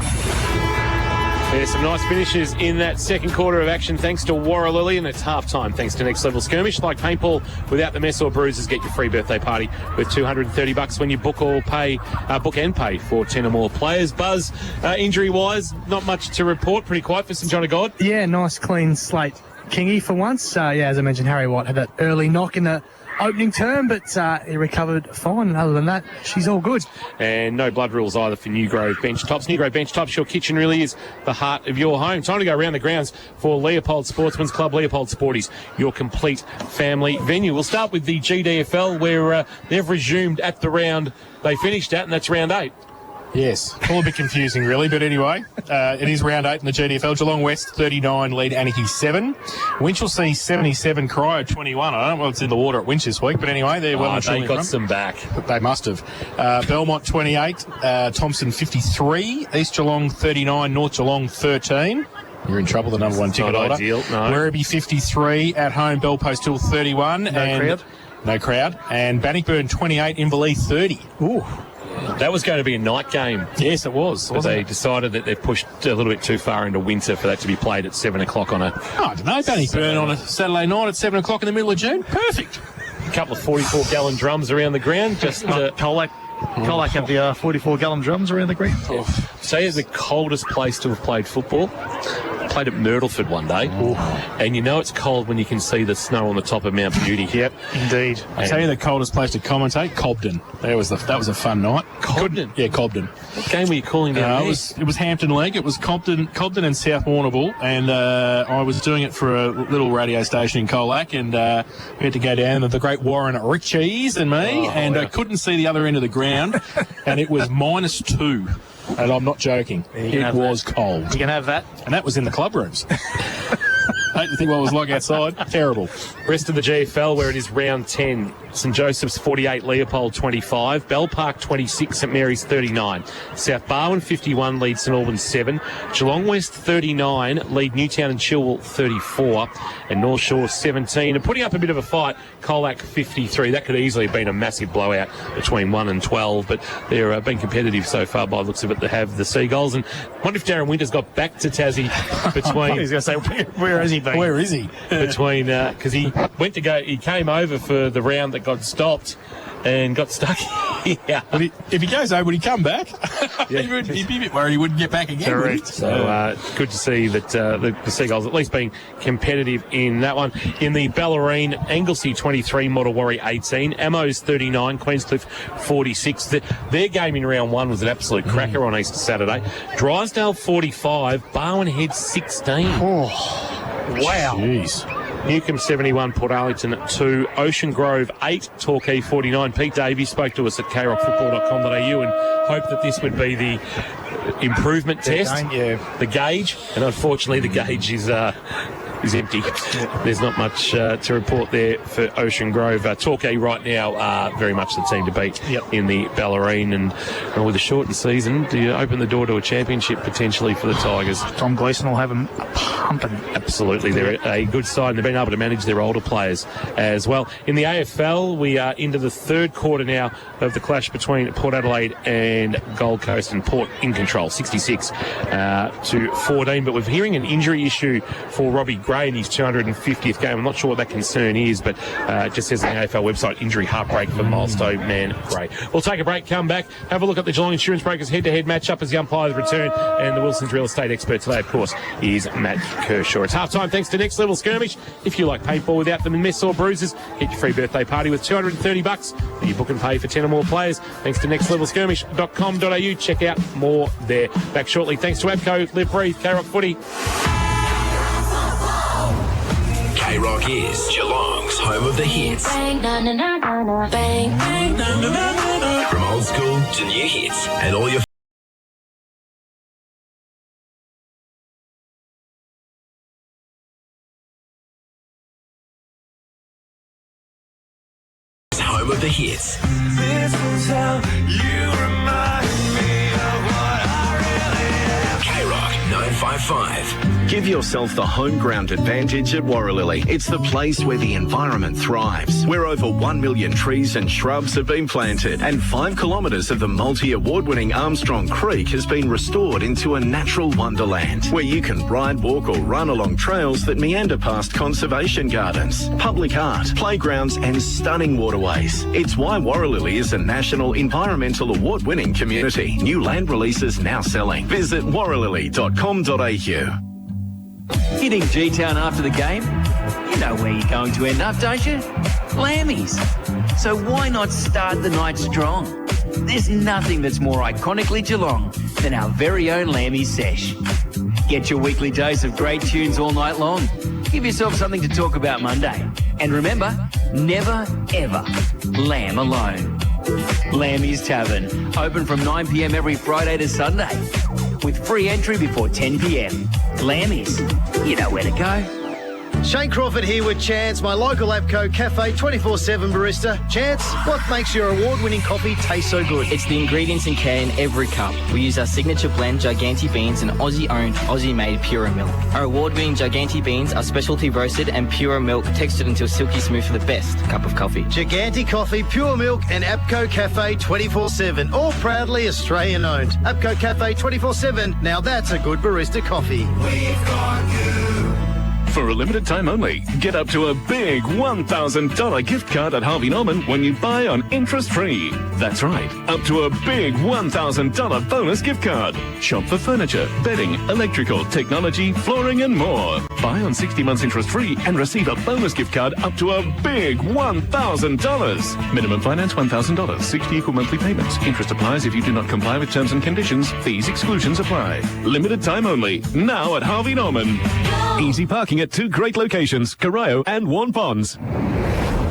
There's some nice finishes in that second quarter of action thanks to Warralilly, and it's half-time thanks to Next Level Skirmish. Like paintball, without the mess or bruises, get your free birthday party with $230 when you book and pay for 10 or more players. Buzz, injury-wise, not much to report. Pretty quiet for St John of God. Yeah, nice clean slate Kingy for once. As I mentioned, Harry Watt had that early knock in the opening term, but he recovered fine, and other than that, she's all good. And no blood rules either for New Grove Bench Tops. New Grove Bench Tops, your kitchen really is the heart of your home. Time to go around the grounds for Leopold Sportsman's Club, Leopold Sporties, your complete family venue. We'll start with the GDFL, where they've resumed at the round they finished at, and that's round 8. Yes, all a bit confusing really, but anyway, it is round 8 in the GDFL. Geelong West 39 lead Anarchy 7. Winchelsea 77, Cryo 21. I don't know what's in the water at Winch this week, but anyway, they're well and truly they got some back. They must have. Belmont 28, Thompson 53, East Geelong 39, North Geelong 13. You're in trouble, the number one ticket holder. Ideal, no. Werribee 53, at home Bellpost Hill 31. No crowd. And Bannockburn 28, Inverleigh 30. Ooh. That was going to be a night game. Yes, it was. But they decided that they've pushed a little bit too far into winter for that to be played at 7 o'clock on a... I don't know, Bannockburn on a Saturday night at 7 o'clock in the middle of June. Perfect. A couple of 44-gallon drums around the ground. Just Colac have the 44-gallon drums around the ground. Say it's the coldest place to have played football. Played at Myrtleford one day, and you know it's cold when you can see the snow on the top of Mount Beauty. Yep, indeed. I tell you the coldest place to commentate, Cobden. That was a fun night. Cobden? Yeah, Cobden. What game were you calling down there? It was Hampton League. It was Cobden and South Warrnambool, and I was doing it for a little radio station in Colac, and we had to go down with the great Warren Richies and me, I couldn't see the other end of the ground, and it was -2. And I'm not joking. It was cold. You can have that. And that was in the club rooms. I hate to think what it was like outside. Terrible. Rest of the GFL, where it is round 10. St Joseph's 48, Leopold 25. Bell Park 26, St Mary's 39. South Barwon 51, lead St Albans 7. Geelong West 39, lead Newtown and Chilwell 34. And North Shore 17. And putting up a bit of a fight, Colac 53. That could easily have been a massive blowout between 1 and 12. But they're been competitive so far by the looks of it. They have the Seagulls. And I wonder if Darren Winters got back to Tassie between... He's going to say, where is he been? Where is he? Between... Because he went to go... He came over for the round that got stopped and got stuck here. If he goes over, would he come back? Yeah. He'd be a bit worried he wouldn't get back again. Correct. So good to see that the Seagulls at least being competitive in that one. In the Bellarine, Anglesey 23, Mottawarri 18, Amos 39, Queenscliff 46. Their game in round 1 was an absolute cracker on Easter Saturday. Drysdale 45, Barwon Head 16. Wow. Jeez. Newcombe 71, Port Arlington 2, Ocean Grove 8, Torquay 49. Pete Davies spoke to us at krockfootball.com.au and hoped that this would be the improvement test, the gauge, and unfortunately the gauge is empty. There's not much to report there for Ocean Grove. Torquay right now are very much the team to beat in the Bellarine, and with a shortened season, do you open the door to a championship potentially for the Tigers? Tom Gleeson will have them pumping. Absolutely. They're a good side, and they've been able to manage their older players as well. In the AFL, we are into the third quarter now of the clash between Port Adelaide and Gold Coast, and Port in control, 66 to 14. But we're hearing an injury issue for Robbie Gray in his 250th game. I'm not sure what that concern is, but it just says on the AFL website, injury heartbreak for milestone man Gray. We'll take a break, come back, have a look at the Geelong Insurance Brokers head-to-head matchup as the umpires return, and the Wilson's real estate expert today, of course, is Matt Kershaw. It's half-time thanks to Next Level Skirmish. If you like paintball without them and mess or bruises, get your free birthday party with $230 when you book and pay for 10 or more players. Thanks to nextlevelskirmish.com.au. Check out more there. Back shortly. Thanks to Abco, Live Breathe, K-Rock Footy. K-Rock is Geelong's home of the hits. From old school to new hits and all your home of the hits. This is how you remind me of what I really am. K-Rock 955. Give yourself the home ground advantage at Warralilly. It's the place where the environment thrives, where over 1 million trees and shrubs have been planted, and 5 kilometres of the multi-award-winning Armstrong Creek has been restored into a natural wonderland, where you can ride, walk or run along trails that meander past conservation gardens, public art, playgrounds and stunning waterways. It's why Warralilly is a national environmental award-winning community. New land releases now selling. Visit warralilly.com.au. Hitting G-Town after the game? You know where you're going to end up, don't you? Lammy's. So why not start the night strong? There's nothing that's more iconically Geelong than our very own Lammy's Sesh. Get your weekly dose of great tunes all night long. Give yourself something to talk about Monday. And remember, never, ever lamb alone. Lammy's Tavern, open from 9 p.m. every Friday to Sunday, with free entry before 10 p.m. Lammy's, you know where to go. Shane Crawford here with Chance, my local APCO Cafe 24/7 barista. Chance, what makes your award-winning coffee taste so good? It's the ingredients and care in every cup. We use our signature blend Giganti beans and Aussie-owned, Aussie-made Pura Milk. Our award-winning Giganti beans are specialty roasted and Pura Milk textured until silky smooth for the best cup of coffee. Giganti Coffee, Pure Milk and APCO Cafe 24/7, all proudly Australian-owned. APCO Cafe 24/7, now that's a good barista coffee. We've got you. For a limited time only, get up to a big $1,000 gift card at Harvey Norman when you buy on interest-free. That's right, up to a big $1,000 bonus gift card. Shop for furniture, bedding, electrical, technology, flooring and more. Buy on 60 months interest-free and receive a bonus gift card up to a big $1,000. Minimum finance $1,000, 60 equal monthly payments. Interest applies if you do not comply with terms and conditions. Fees, exclusions apply. Limited time only, now at Harvey Norman. Easy parking at 2 great locations, Corio and Warn Ponds.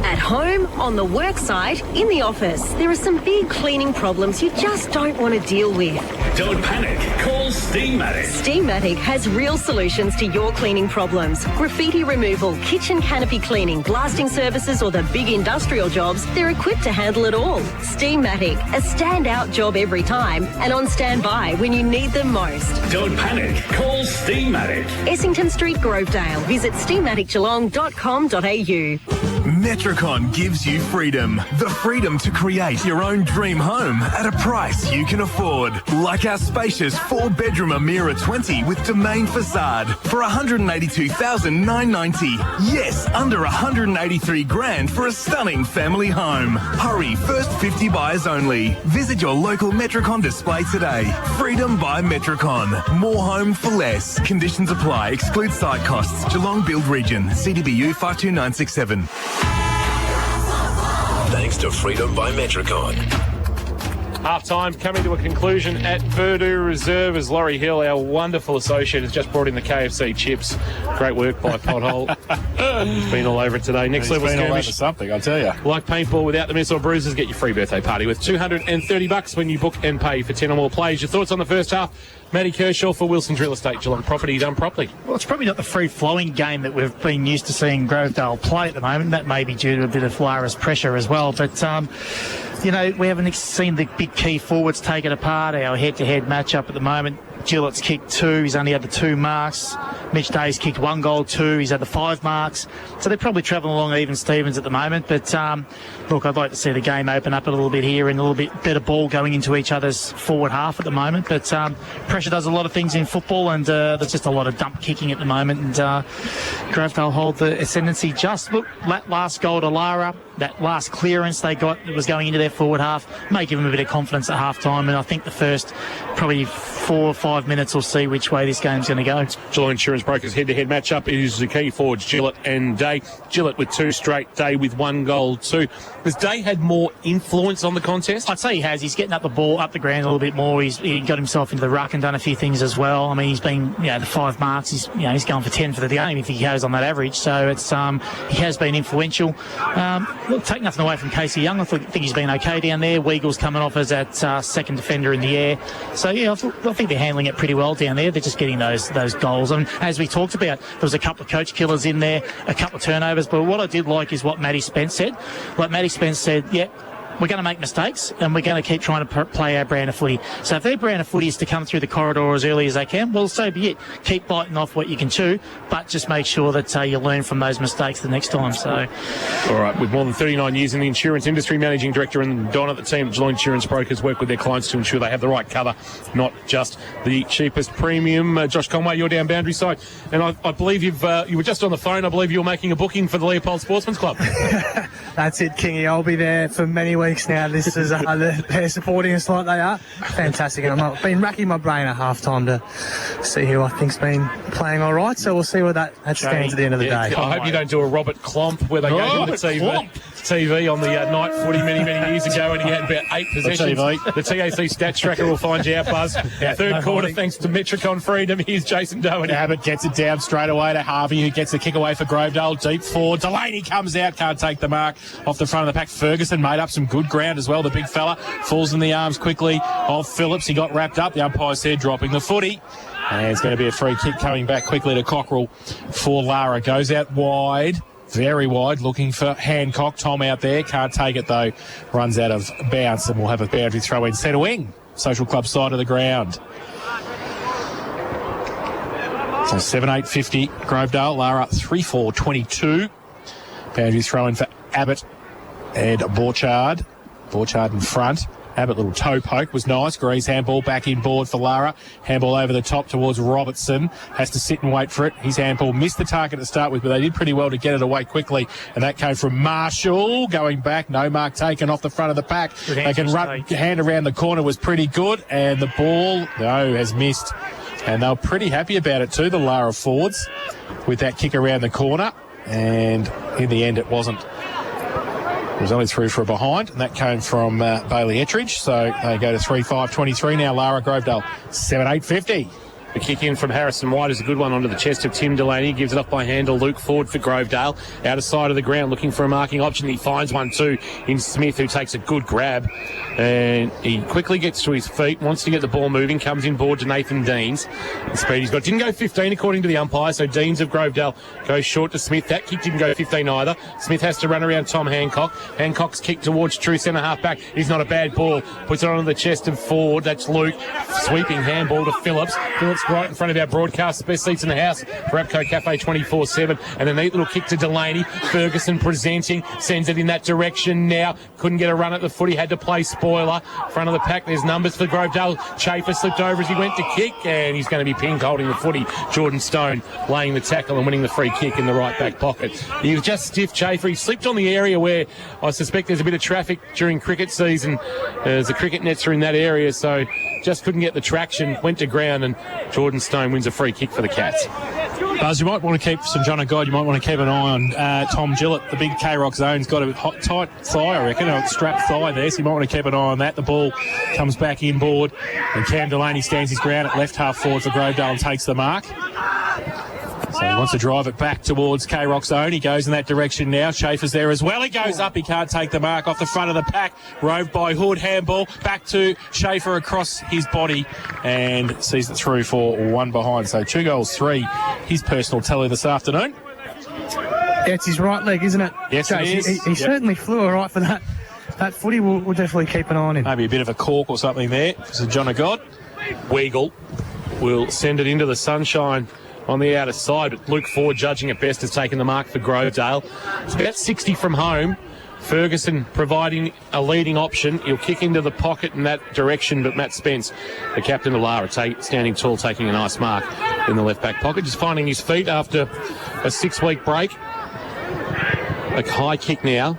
At home, on the work site, in the office, there are some big cleaning problems you just don't want to deal with. Don't panic. Call Steamatic. Steamatic has real solutions to your cleaning problems. Graffiti removal, kitchen canopy cleaning, blasting services or the big industrial jobs, they're equipped to handle it all. Steamatic, a standout job every time and on standby when you need them most. Don't panic. Call Steamatic. Essington Street, Grovedale. Visit steamaticgeelong.com.au. Metricon gives you freedom. The freedom to create your own dream home at a price you can afford. Like our spacious 4-bedroom Amira 20 with domain facade for $182,990. Yes, under $183,000 for a stunning family home. Hurry, first 50 buyers only. Visit your local Metricon display today. Freedom by Metricon. More home for less. Conditions apply. Exclude site costs. Geelong Build Region. CDBU 52967. Thanks to Freedom by Metricon. Half-time coming to a conclusion at Verdoo Reserve as Laurie Hill, our wonderful associate, has just brought in the KFC chips. Great work by Pothole. He's been all over it today. Next level skirmish. Something, I'll tell you. Like paintball without the miss or bruises, get your free birthday party with $230 when you book and pay for 10 or more plays. Your thoughts on the first half? Matty Kershaw for Wilson's Real Estate, Geelong Property, done properly. Well, it's probably not the free-flowing game that we've been used to seeing Grovedale play at the moment. That may be due to a bit of Lara's pressure as well. But, you know, we haven't seen the big key forwards take it apart. Our head-to-head matchup at the moment, Gillett's kicked 2. He's only had the 2 marks. Mitch Day's kicked 1 goal, 2. He's had the 5 marks. So they're probably travelling along even Stevens at the moment. But, look, I'd like to see the game open up a little bit here and a little bit better ball going into each other's forward half at the moment. But pressure does a lot of things in football, and there's just a lot of dump kicking at the moment. And Grovedale hold the ascendancy. Just look, that last goal to Lara, that last clearance they got that was going into their forward half may give them a bit of confidence at half-time. And I think the first probably 4 or 5 minutes will see which way this game's going to go. Geelong Insurance Brokers head-to-head matchup. It is the key forwards, Gillett and Day. Gillett with 2 straight, Day with 1 goal, 2. Has Day had more influence on the contest? I'd say he has. He's getting up the ball, up the ground a little bit more. He got himself into the ruck and done a few things as well. I mean, he's been, you know, the 5 marks. He's going for 10 for the game if he goes on that average. So it's he has been influential. Look, take nothing away from Casey Young. I think he's been okay down there. Weagle's coming off as that second defender in the air. So yeah, I think they're handling it pretty well down there. They're just getting those goals. And as we talked about, there was a couple of coach killers in there, a couple of turnovers. But what I did like is what Matty Spence said. Like Matty Spence said, yeah, we're going to make mistakes, and we're going to keep trying to play our brand of footy. So if their brand of footy is to come through the corridor as early as they can, well, so be it. Keep biting off what you can chew, but just make sure that you learn from those mistakes the next time. So, all right, with more than 39 years in the insurance industry, Managing Director and Don at the team at Geelong Insurance Brokers work with their clients to ensure they have the right cover, not just the cheapest premium. Josh Conway, you're down Boundary Side, and I believe you were just on the phone. I believe you were making a booking for the Leopold Sportsman's Club. That's it, Kingy. I'll be there for many weeks now. This is they're supporting us like they are. Fantastic. And I've been racking my brain at half time to see who I think's been playing all right. So we'll see where that stands at the end of the day. I hope you don't do a Robert Klomp where they gave him the TV on the night footy many years ago, and he had about 8 possessions. The TAC stats tracker will find you out, Buzz. Third quarter, thanks to Metricon Freedom. Here's Jason Doherty. Abbott gets it down straight away to Harvey, who gets the kick away for Grovedale. Deep forward. Delaney comes out, can't take the mark off the front of the pack. Ferguson made up some good ground as well. The big fella falls in the arms quickly of Phillips. He got wrapped up. The umpire said dropping the footy. And it's going to be a free kick coming back quickly to Cockerell for Lara. Goes out wide. Very wide, looking for Hancock. Tom out there, can't take it though. Runs out of bounce, and we'll have a boundary throw in centre wing. Social Club side of the ground. So 7-8-50, Grovedale. Lara 3-4-22. Boundary throw in for Abbott and Borchard. Borchard in front. Abbott, little toe poke was nice. Grease handball back in board for Lara. Handball over the top towards Robertson. Has to sit and wait for it. His handball missed the target to start with, but they did pretty well to get it away quickly. And that came from Marshall. Going back. No mark taken off the front of the pack. They can run. Hand around the corner was pretty good. And the ball, has missed. And they were pretty happy about it too, the Lara forwards, with that kick around the corner. And in the end, it wasn't. It was only through for a behind, and that came from Bailey Ettridge. So they go to 3-5-23 now. Lara, Grovedale 7-8-50. The kick in from Harrison White is a good one onto the chest of Tim Delaney. Gives it off by handle. Luke Ford for Grovedale. Out of side of the ground looking for a marking option. He finds one too in Smith, who takes a good grab. And he quickly gets to his feet, wants to get the ball moving, comes in board to Nathan Deans. The speed he's got didn't go 15 according to the umpire, so Deans of Grovedale goes short to Smith. That kick didn't go 15 either. Smith has to run around Tom Hancock. Hancock's kick towards true centre half back is not a bad ball. Puts it onto the chest of Ford. That's Luke. Sweeping handball to Phillips. Phillips right in front of our broadcast. Best seats in the house for Apco Cafe 24/7. And a neat little kick to Delaney. Ferguson presenting. Sends it in that direction now. Couldn't get a run at the footy. Had to play spoiler. Front of the pack. There's numbers for Grovedale. Chafer slipped over as he went to kick. And he's going to be pink holding the footy. Jordan Stone laying the tackle and winning the free kick in the right back pocket. He was just stiff, Chafer. He slipped on the area where I suspect there's a bit of traffic during cricket season. As the cricket nets are in that area. So just couldn't get the traction. Went to ground and Jordan Stone wins a free kick for the Cats. Buzz, you might want to keep St John of God. You might want to keep an eye on Tom Gillett. The big K-Rock zone's got a tight thigh, I reckon, a strapped thigh there, so you might want to keep an eye on that. The ball comes back inboard, and Cam Delaney stands his ground at left half forward for Grovedale and takes the mark. So he wants to drive it back towards K-Rock zone. He goes in that direction now. Schaefer's there as well. He goes up. He can't take the mark off the front of the pack. Roved by Hood. Handball back to Schaefer across his body and sees it through for one behind. So 2 goals, 3. His personal tally this afternoon. It's his right leg, isn't it? Yes, Chase, it is. He certainly flew all right for that. That footy we'll definitely keep an eye on him. Maybe a bit of a cork or something there. St John of God. Weagle will send it into the sunshine on the outer side, but Luke Ford, judging it best, has taken the mark for Grovedale. It's about 60 from home. Ferguson providing a leading option. He'll kick into the pocket in that direction, but Matt Spence, the captain of Lara, standing tall, taking a nice mark in the left back pocket, just finding his feet after a 6-week break. A high kick now.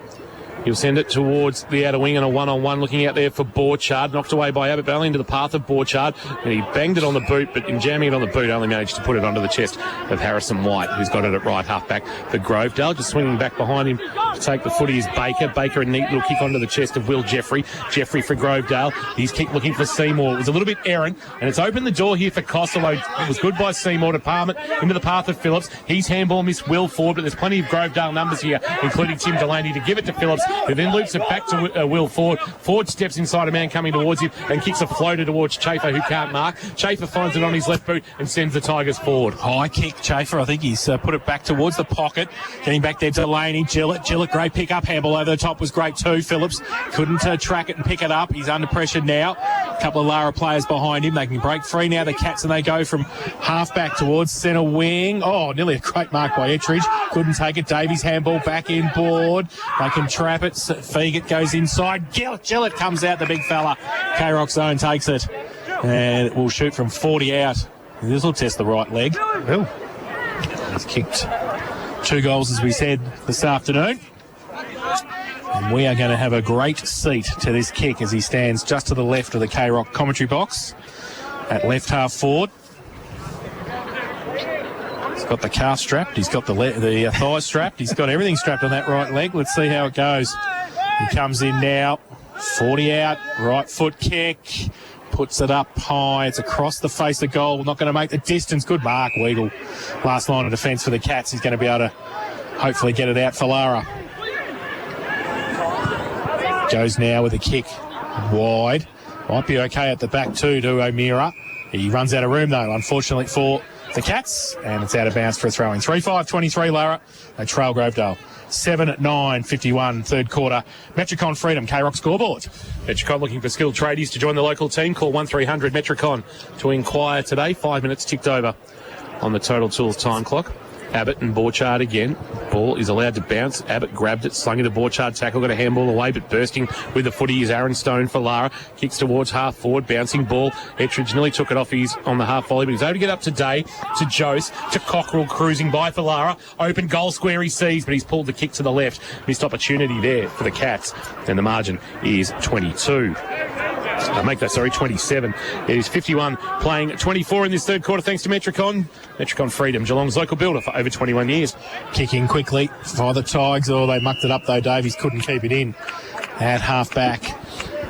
He'll send it towards the outer wing and a one-on-one, looking out there for Borchard. Knocked away by Abbott Bailey into the path of Borchard. And he banged it on the boot, but in jamming it on the boot, only managed to put it onto the chest of Harrison White, who's got it at right half-back for Grovedale. Just swinging back behind him to take the footy is Baker. Baker, a neat little kick onto the chest of Will Jeffrey. Jeffrey for Grovedale. He's kick looking for Seymour. It was a little bit errant, and it's opened the door here for Costello. It was good by Seymour to palm it into the path of Phillips. His handball missed Will Ford, but there's plenty of Grovedale numbers here, including Tim Delaney, to give it to Phillips. who then loops it back to Will Ford. Ford steps inside a man coming towards him and kicks a floater towards Chafer, who can't mark. Chafer finds it on his left boot and sends the Tigers forward. High kick, Chafer. I think he's put it back towards the pocket. Getting back there to Laney. Gillett, great pick up. Handball over the top was great too. Phillips couldn't track it and pick it up. He's under pressure now. A couple of Lara players behind him. They can break free now, the Cats, and they go from half back towards centre wing. Oh, nearly a great mark by Ettridge. Couldn't take it. Davies handball back in board. They can trap it. Feegit goes inside. Gillett comes out, the big fella. K-Rock zone takes it. And it will shoot from 40 out. This will test the right leg. Will. He's kicked 2 goals, as we said, this afternoon. And we are going to have a great seat to this kick as he stands just to the left of the K-Rock commentary box at left half forward. He's got the calf strapped. He's got the thigh strapped. He's got everything strapped on that right leg. Let's see how it goes. He comes in now. 40 out. Right foot kick. Puts it up high. It's across the face of goal. Not going to make the distance. Good mark, Weagle. Last line of defence for the Cats. He's going to be able to hopefully get it out for Lara. Goes now with a kick wide. Might be okay at the back too to O'Meara. He runs out of room though, unfortunately for the Cats, and it's out of bounds for a throw-in. 3-5-23 Lara. They trail Grovedale. 7-9-51 third quarter. Metricon Freedom, K-Rock scoreboard. Metricon looking for skilled tradies to join the local team. Call 1300 Metricon to inquire today. 5 minutes ticked over on the Total Tools time clock. Abbott and Borchard again. Ball is allowed to bounce. Abbott grabbed it, slung into Borchard. Tackle, got a handball away, but bursting with the footy is Aaron Stone for Lara. Kicks towards half forward, bouncing ball. Ettridge nearly took it off on the half volley, but he's able to get up to Day, to Jose, to Cockrell, cruising by for Lara. Open goal square he sees, but he's pulled the kick to the left. Missed opportunity there for the Cats, and the margin is 22. 27. It is 51 playing 24 in this third quarter thanks to Metricon. Metricon Freedom, Geelong's local builder for over 21 years. Kicking quickly for the Tigers. Oh, they mucked it up though. Davies couldn't keep it in at half back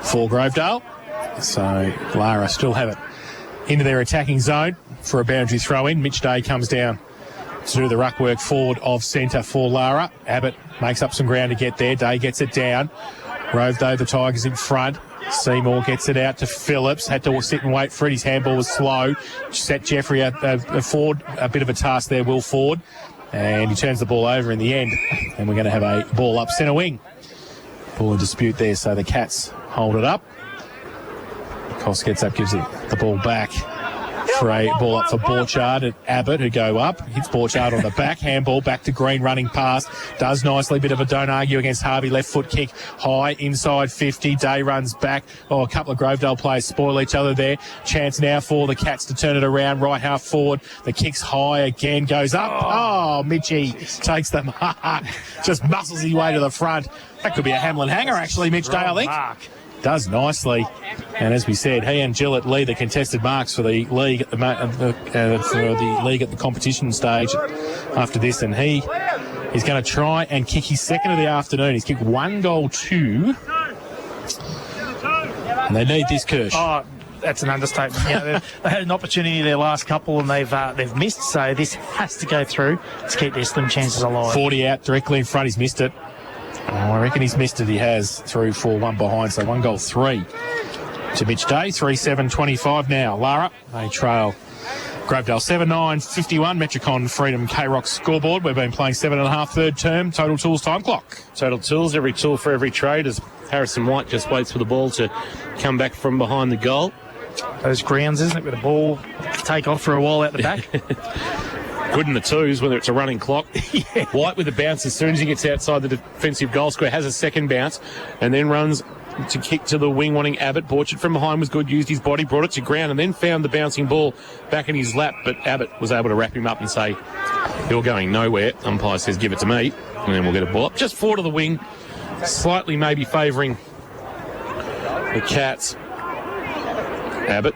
for Grovedale. So Lara still have it into their attacking zone for a boundary throw in. Mitch Day comes down to do the ruck work forward of centre for Lara. Abbott makes up some ground to get there. Day gets it down. Grovedale, the Tigers in front. Seymour gets it out to Phillips. Had to sit and wait for it. His handball was slow. Set Jeffrey Ford a bit of a task there, Will Ford. And he turns the ball over in the end. And we're going to have a ball up centre wing. Ball in dispute there, so the Cats hold it up. Cost gets up, gives it the ball back. For a ball up for Borchard and Abbott, who go up. Hits Borchard on the back. Handball back to Green, running past. Does nicely. Bit of a don't argue against Harvey. Left foot kick high inside 50. Day runs back. Oh, a couple of Grovedale players spoil each other there. Chance now for the Cats to turn it around. Right half forward. The kick's high again. Goes up. Oh, Mitchie takes the mark. Just muscles his way to the front. That could be a Hamlin hanger, actually, Mitch Day, I think. Does nicely, and as we said, he and Gillett lead the contested marks for the league at the competition stage after this, and he's going to try and kick his second of the afternoon. He's kicked 1 goal 2, and they need this, Kirsch. Oh, that's an understatement. They had an opportunity their last couple and they've missed, so this has to go through to keep their slim chances alive. 40 out directly in front. He's missed it. Oh, I reckon he's missed it. He has through 4-1 behind, so 1 goal 3 to Mitch Day. 3-7-25 now. Lara, they trail Grovedale 7-9-51. Metricon Freedom K-Rock scoreboard. We've been playing 7.5 third term. Total Tools time clock. Total Tools, every tool for every trade, as Harrison White just waits for the ball to come back from behind the goal. Those grounds, isn't it, with the ball take off for a while out the back? Good in the twos, whether it's a running clock. Yeah. White with the bounce as soon as he gets outside the defensive goal square, has a second bounce, and then runs to kick to the wing, wanting Abbott. Borchard from behind was good, used his body, brought it to ground, and then found the bouncing ball back in his lap, but Abbott was able to wrap him up and say, "You're going nowhere." Umpire says, "Give it to me," and then we'll get a ball up. Just forward of the wing, slightly maybe favouring the Cats. Abbott.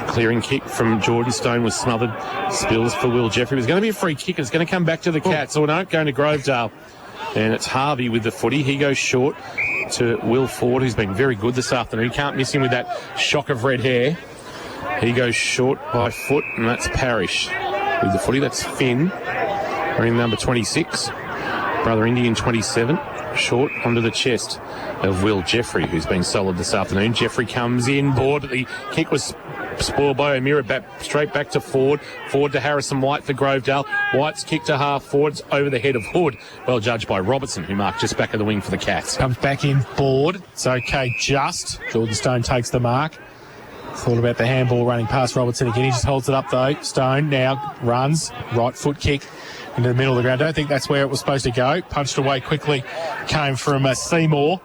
Clearing kick from Jordan Stone was smothered. Spills for Will Jeffrey. It was going to be a free kick. It's going to come back to the Cats. Or no, going to Grovedale. And it's Harvey with the footy. He goes short to Will Ford, who's been very good this afternoon. You can't miss him with that shock of red hair. He goes short by foot, and that's Parrish with the footy. That's Finn, wearing number 26. Brother Indian 27. short onto the chest of Will Jeffrey, who's been solid this afternoon. Jeffrey comes in, board. The kick was spoiled by O'Meara, straight back to Ford. Ford to Harrison White for Grovedale. White's kick to half forwards over the head of Hood. Well judged by Robertson, who marked just back of the wing for the Cats. Comes back in, board. It's okay, just. Jordan Stone takes the mark. Thought about the handball running past Robertson again. He just holds it up though. Stone now runs, right foot kick into the middle of the ground. I don't think that's where it was supposed to go. Punched away quickly. Came from Seymour.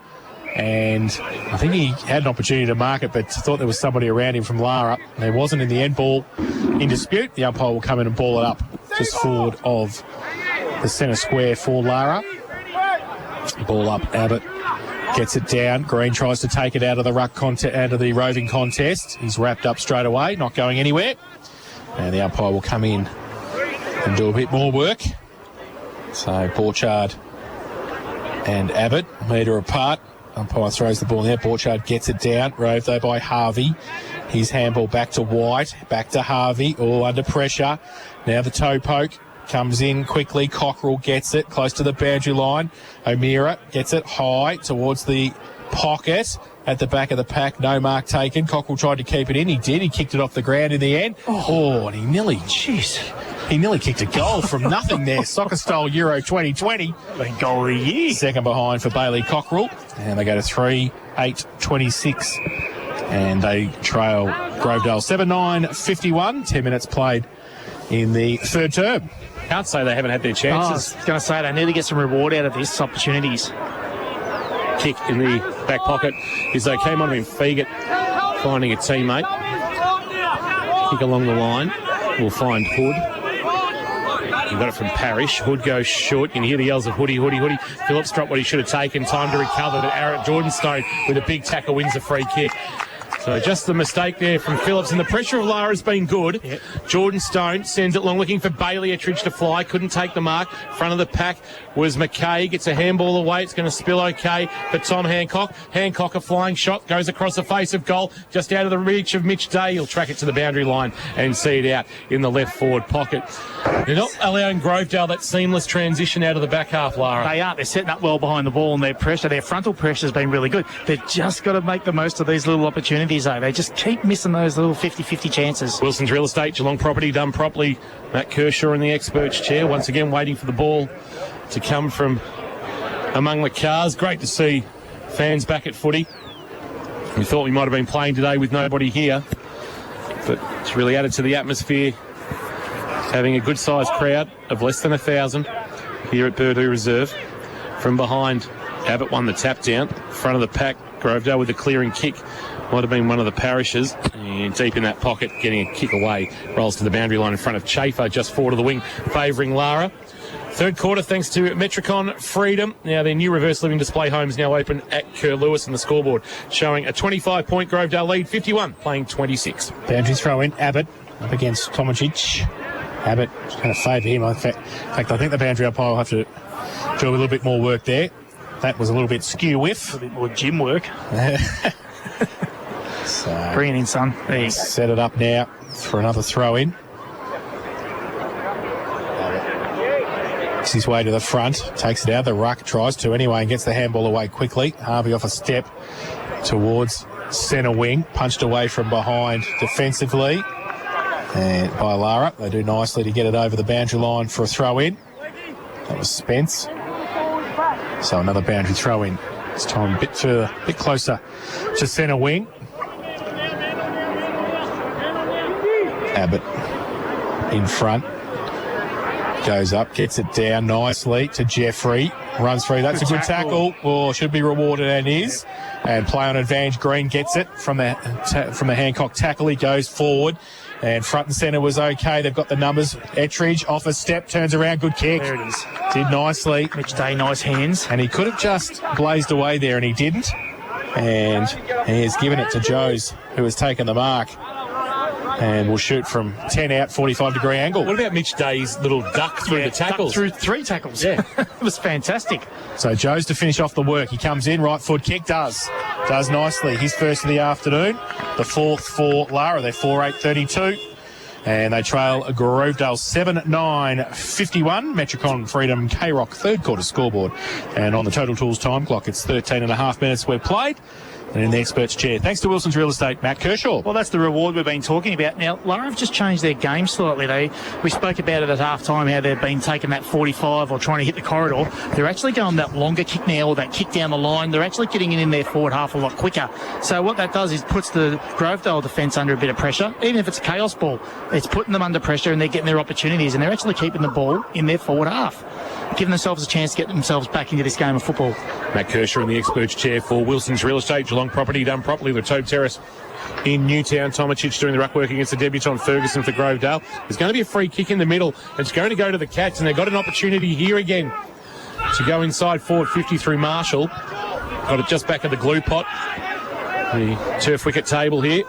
And I think he had an opportunity to mark it, but thought there was somebody around him from Lara. There wasn't in the end. Ball in dispute. The umpire will come in and ball it up just forward of the centre square for Lara. Ball up, Abbott gets it down. Green tries to take it out of the out of the roving contest. He's wrapped up straight away, not going anywhere. And the umpire will come in and do a bit more work. So Borchard and Abbott, a metre apart. Umpire throws the ball in there. Borchard gets it down. Rove, though, by Harvey. His handball back to White. Back to Harvey. All under pressure. Now the toe poke. Comes in quickly. Cockrell gets it close to the boundary line. O'Meara gets it high towards the pocket at the back of the pack. No mark taken. Cockrell tried to keep it in. He did. He kicked it off the ground in the end. Oh, and he nearly kicked a goal from nothing there. Soccer style Euro 2020. Goal of the year. Second behind for Bailey Cockrell. And they go to 3-8-26. And they trail Grovedale 7-9-51. 10 minutes played in the third term. Can't say they haven't had their chances. I was going to say they need to get some reward out of this opportunities. Kick in the back pocket is okay. Might have been Feagott finding a teammate. Kick along the line. We'll find Hood. He got it from Parrish. Hood goes short. You can hear the yells of Hoodie. Phillips dropped what he should have taken. Time to recover, but Jordan Stone with a big tackle wins a free kick. So just the mistake there from Phillips, and the pressure of Lara's been good. Yep. Jordan Stone sends it long, looking for Bailey Ettridge to fly. Couldn't take the mark. Front of the pack was McKay. Gets a handball away. It's going to spill okay for Tom Hancock. Hancock, a flying shot, goes across the face of goal, just out of the reach of Mitch Day. He'll track it to the boundary line and see it out in the left forward pocket. They're not allowing Grovedale that seamless transition out of the back half, Lara. They aren't. They're setting up well behind the ball, and their frontal pressure has been really good. They've just got to make the most of these little opportunities, though. They just keep missing those little 50-50 chances. Wilson's Real Estate, Geelong property done properly. Matt Kershaw in the expert's chair, once again waiting for the ball to come from among the cars. Great to see fans back at footy. We thought we might have been playing today with nobody here, but it's really added to the atmosphere. Having a good-sized crowd of less than 1,000 here at Purdue Reserve. From behind, Abbott won the tap down. Front of the pack, Grovedale with a clearing kick. Might have been one of the Parishes. And deep in that pocket, getting a kick away. Rolls to the boundary line in front of Chafer, just forward of the wing, favouring Lara. Third quarter, thanks to Metricon Freedom. Now, their new reverse living display homes now open at Kerr Lewis, and the scoreboard showing a 25-point Grovedale lead, 51, playing 26. Boundary throw in, Abbott up against Tomajic. Abbott going to favour him. In fact, I think the boundary umpire will have to do a little bit more work there. That was a little bit skew whiff. A bit more gym work. So, bring it in, son. There you go. Set it up now for another throw in. Makes his way to the front, takes it out. The ruck tries to anyway and gets the handball away quickly. Harvey off a step towards centre wing, punched away from behind defensively. And by Lara, they do nicely to get it over the boundary line for a throw in. That was Spence. So another boundary throw in. This time a bit further, a bit closer to centre wing. Abbott in front. Goes up, gets it down nicely to Jeffrey. Runs through. That's a good tackle. Oh, should be rewarded, and is. And play on advantage. Green gets it from the Hancock tackle. He goes forward. And front and centre was okay. They've got the numbers. Ettridge off a step, turns around, good kick. There it is. Did nicely. Mitch Day, nice hands. And he could have just blazed away there, and he didn't. And he has given it to Joes, who has taken the mark. And will shoot from 10 out, 45-degree angle. What about Mitch Day's little duck through the tackles? Through 3 tackles. Yeah. It was fantastic. So Joes to finish off the work. He comes in, right foot kick, does nicely. His first of the afternoon. The fourth for Lara. They're 4-8-32. And they trail Grovedale 7-9-51. Metricon Freedom K-Rock third quarter scoreboard. And on the Total Tools time clock, it's 13.5 minutes we've played. And in the experts chair, thanks to Wilson's Real Estate, Matt Kershaw. Well, that's the reward we've been talking about. Now, Lara have just changed their game slightly. We spoke about it at half-time, how they've been taking that 45 or trying to hit the corridor. They're actually going that longer kick now, or that kick down the line. They're actually getting it in their forward half a lot quicker. So what that does is puts the Grovedale defence under a bit of pressure. Even if it's a chaos ball, it's putting them under pressure and they're getting their opportunities, and they're actually keeping the ball in their forward half, giving themselves a chance to get themselves back into this game of football. Matt Kershaw in the experts chair for Wilson's Real Estate. Geelong property done properly. The Tobe Terrace in Newtown. Tomicic doing the ruck work against the debutant Ferguson for Grovedale. There's going to be a free kick in the middle. It's going to go to the Cats, and they've got an opportunity here again to go inside forward 50 through Marshall. Got it just back of the glue pot. The turf wicket table here.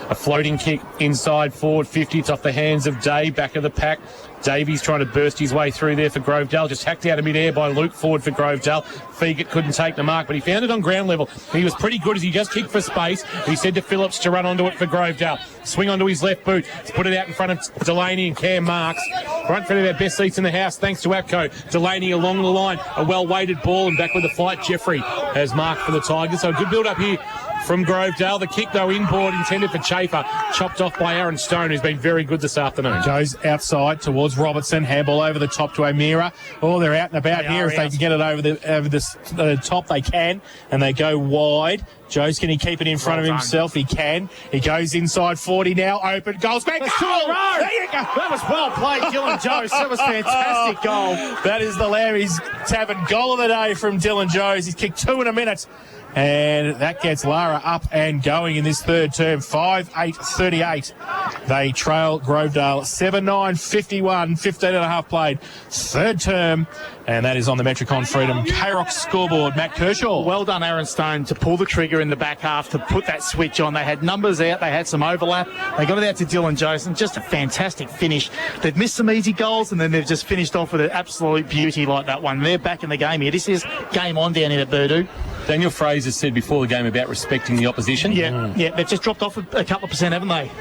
A floating kick inside forward 50. It's off the hands of Dave, back of the pack. Davies trying to burst his way through there for Grovedale. Just hacked out of mid-air by Luke forward for Grovedale. Fegit couldn't take the mark, but he found it on ground level. He was pretty good as he just kicked for space. He said to Phillips to run onto it for Grovedale. Swing onto his left boot. He's put it out in front of Delaney and Cam Marks. Right in front of our best seats in the house, thanks to APCO. Delaney along the line. A well-weighted ball, and back with the flight. Jeffrey has marked for the Tigers. So a good build-up here from Grovedale. The kick, though, inboard, intended for Chafer. Chopped off by Aaron Stone, who's been very good this afternoon. Goes outside towards Robertson. Handball over the top to O'Meara. Oh, they're out and about here. If they can get it over the top, they can. And they go wide. Joe's, can he keep it in front of himself? He can. He goes inside 40 now. Open. Goals back. That's 2 in a row. There you go. That was well played, Dylan Jones. That was fantastic goal. That is the Lambie's Tavern goal of the day from Dylan Jones. He's kicked 2 in a minute. And that gets Lara up and going in this third term. 5-8-38. They trail Grovedale 7-9-51. 15.5 played. Third term. And that is on the Metricon Freedom K-Rock scoreboard. Matt Kershaw. Well done, Aaron Stone, to pull the trigger in the back half, to put that switch on. They had numbers out. They had some overlap. They got it out to Dylan Johnson. Just a fantastic finish. They've missed some easy goals, and then they've just finished off with an absolute beauty like that one. They're back in the game here. This is game on down here at Burdu. Daniel Fraser said before the game about respecting the opposition. Yeah, they've just dropped off a couple of percent, haven't they?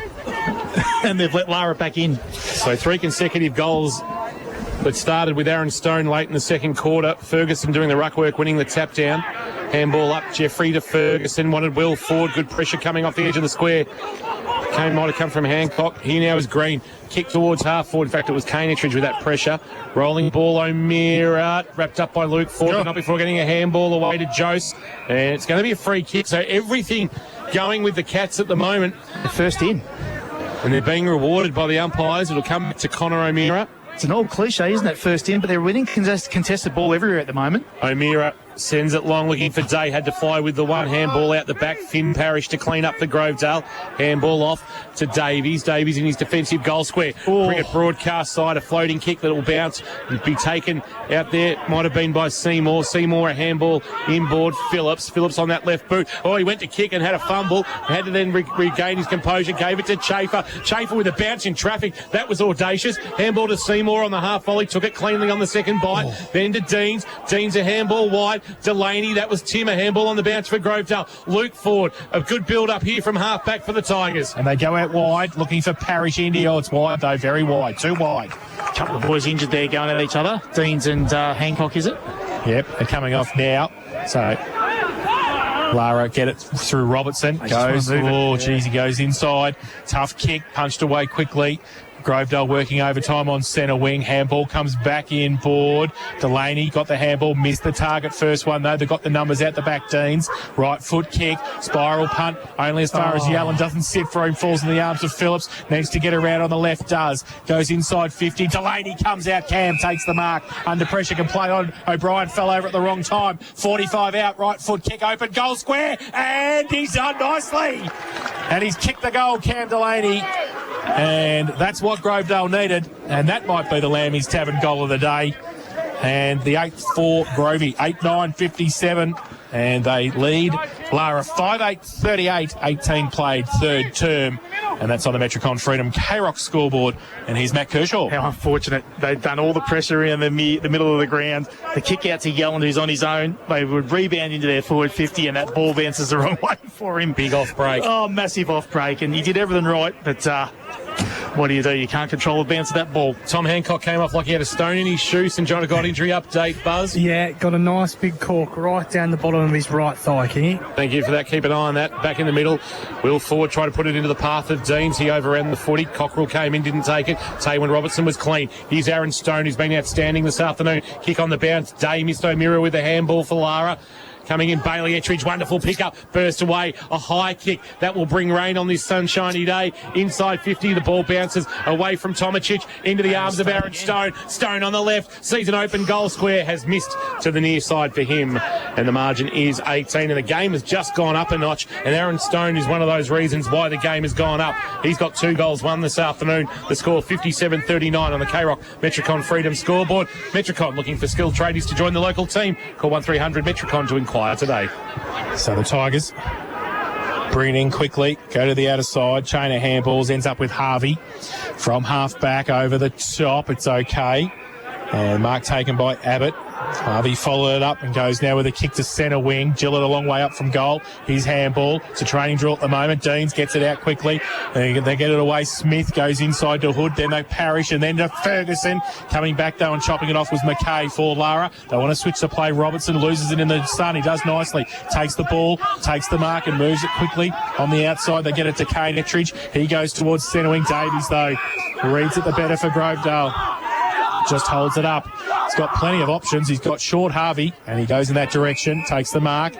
And they've let Lara back in. So 3 consecutive goals that started with Aaron Stone late in the second quarter. Ferguson doing the ruck work, winning the tap down. Handball up, Jeffrey to Ferguson. Wanted well forward, good pressure coming off the edge of the square. Kane might have come from Hancock. He now is Green. Kick towards half forward. In fact, it was Kane Ettridge with that pressure. Rolling ball, O'Meara. Wrapped up by Luke Ford, but not before getting a handball away to Jose. And it's going to be a free kick. So everything going with the Cats at the moment. The first in. And they're being rewarded by the umpires. It'll come to Connor O'Meara. It's an old cliche, isn't it? First in, but they're winning contested ball everywhere at the moment. O'Meara sends it long, looking for Day. Had to fly with the one handball out the back. Finn Parrish to clean up for Grovedale. Handball off to Davies. Davies in his defensive goal square. Bring it broadcast side. A floating kick that will bounce and be taken out there. Might have been by Seymour. Seymour a handball inboard. Phillips. Phillips on that left boot. Oh, he went to kick and had a fumble. Had to then regain his composure. Gave it to Chafer. Chafer with a bounce in traffic. That was audacious. Handball to Seymour on the half volley. Took it cleanly on the second bite. Then to Deans. Deans a handball wide. Delaney, that was Tim, a handball on the bounce for Grovedale. Luke Ford, a good build-up here from half-back for the Tigers. And they go out wide, looking for Parrish India. Oh, it's wide, though, very wide, too wide. A couple of boys injured there going at each other. Deans and Hancock, is it? Yep, they're coming off now. So Lara get it through Robertson. Goes, oh, geez, he goes inside. Tough kick, punched away quickly. Grovedale working overtime on centre wing. Handball comes back in board. Delaney got the handball, missed the target first one though. They've got the numbers out the back, Deans. Right foot kick, spiral punt, only as far as Yallen. Doesn't sit for him, falls in the arms of Phillips. Needs to get around on the left, does. Goes inside 50. Delaney comes out, Cam takes the mark. Under pressure, can play on. O'Brien fell over at the wrong time. 45 out, right foot kick open, goal square, and he's done nicely. And he's kicked the goal, Cam Delaney. And that's what Grovedale needed. And that might be the Lambie's Tavern goal of the day. And the 8th for Grovey, 8-9-57. And they lead Lara 5-8-38, 18 played, third term. And that's on the Metricon Freedom K-Rock scoreboard. And here's Matt Kershaw. How unfortunate. They've done all the pressure in the middle of the ground. The kick out to Yellen, who's on his own. They would rebound into their forward 50, and that ball bounces the wrong way for him. Big off break. Oh, massive off break. And he did everything right, but what do? You can't control the bounce of that ball. Tom Hancock came off like he had a stone in his shoe. St John got injury update, Buzz. Yeah, got a nice big cork right down the bottom of his right thigh, Kingy. Thank you for that. Keep an eye on that. Back in the middle. Will Ford tried to put it into the path of Deans. He overran the footy. Cockrell came in, didn't take it. Taywin Robertson was clean. Here's Aaron Stone, who's been outstanding this afternoon. Kick on the bounce. Day missed O'Meara with a handball for Lara. Coming in, Bailey Ettridge, wonderful pickup, burst away, a high kick that will bring rain on this sunshiny day. Inside 50, the ball bounces away from Tomacic into the arms of Aaron Stone. Stone on the left, sees an open goal square, has missed to the near side for him, and the margin is 18. And the game has just gone up a notch, and Aaron Stone is one of those reasons why the game has gone up. He's got 2 goals, one this afternoon. The score 57-39 on the K-Rock Metricon Freedom scoreboard. Metricon looking for skilled tradies to join the local team. Call 1300 Metricon to inquire today. So the Tigers bring it in quickly, go to the outer side, chain of handballs, ends up with Harvey from half back over the top. It's okay. And mark taken by Abbott. Harvey followed it up and goes now with a kick to centre wing. Gillett a long way up from goal. His handball. It's a training drill at the moment. Deans gets it out quickly. They get it away. Smith goes inside to Hood. Then they Parrish and then to Ferguson. Coming back though and chopping it off was McKay for Lara. They want to switch the play. Robertson loses it in the sun. He does nicely. Takes the ball, takes the mark and moves it quickly. On the outside they get it to Kane Ettridge. He goes towards centre wing. Davies though reads it the better for Grovedale. Just holds it up. He's got plenty of options. He's got short Harvey, and he goes in that direction, takes the mark.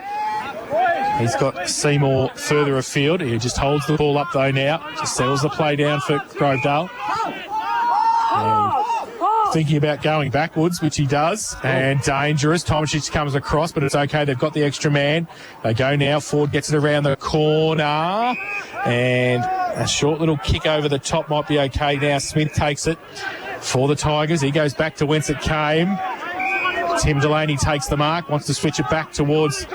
He's got Seymour further afield. He just holds the ball up, though, now. Just settles the play down for Grovedale. And thinking about going backwards, which he does, and dangerous. Tomacic comes across, but it's okay. They've got the extra man. They go now. Ford gets it around the corner, and a short little kick over the top might be okay now. Smith takes it for the Tigers. He goes back to whence it came. Tim Delaney takes the mark, wants to switch it back towards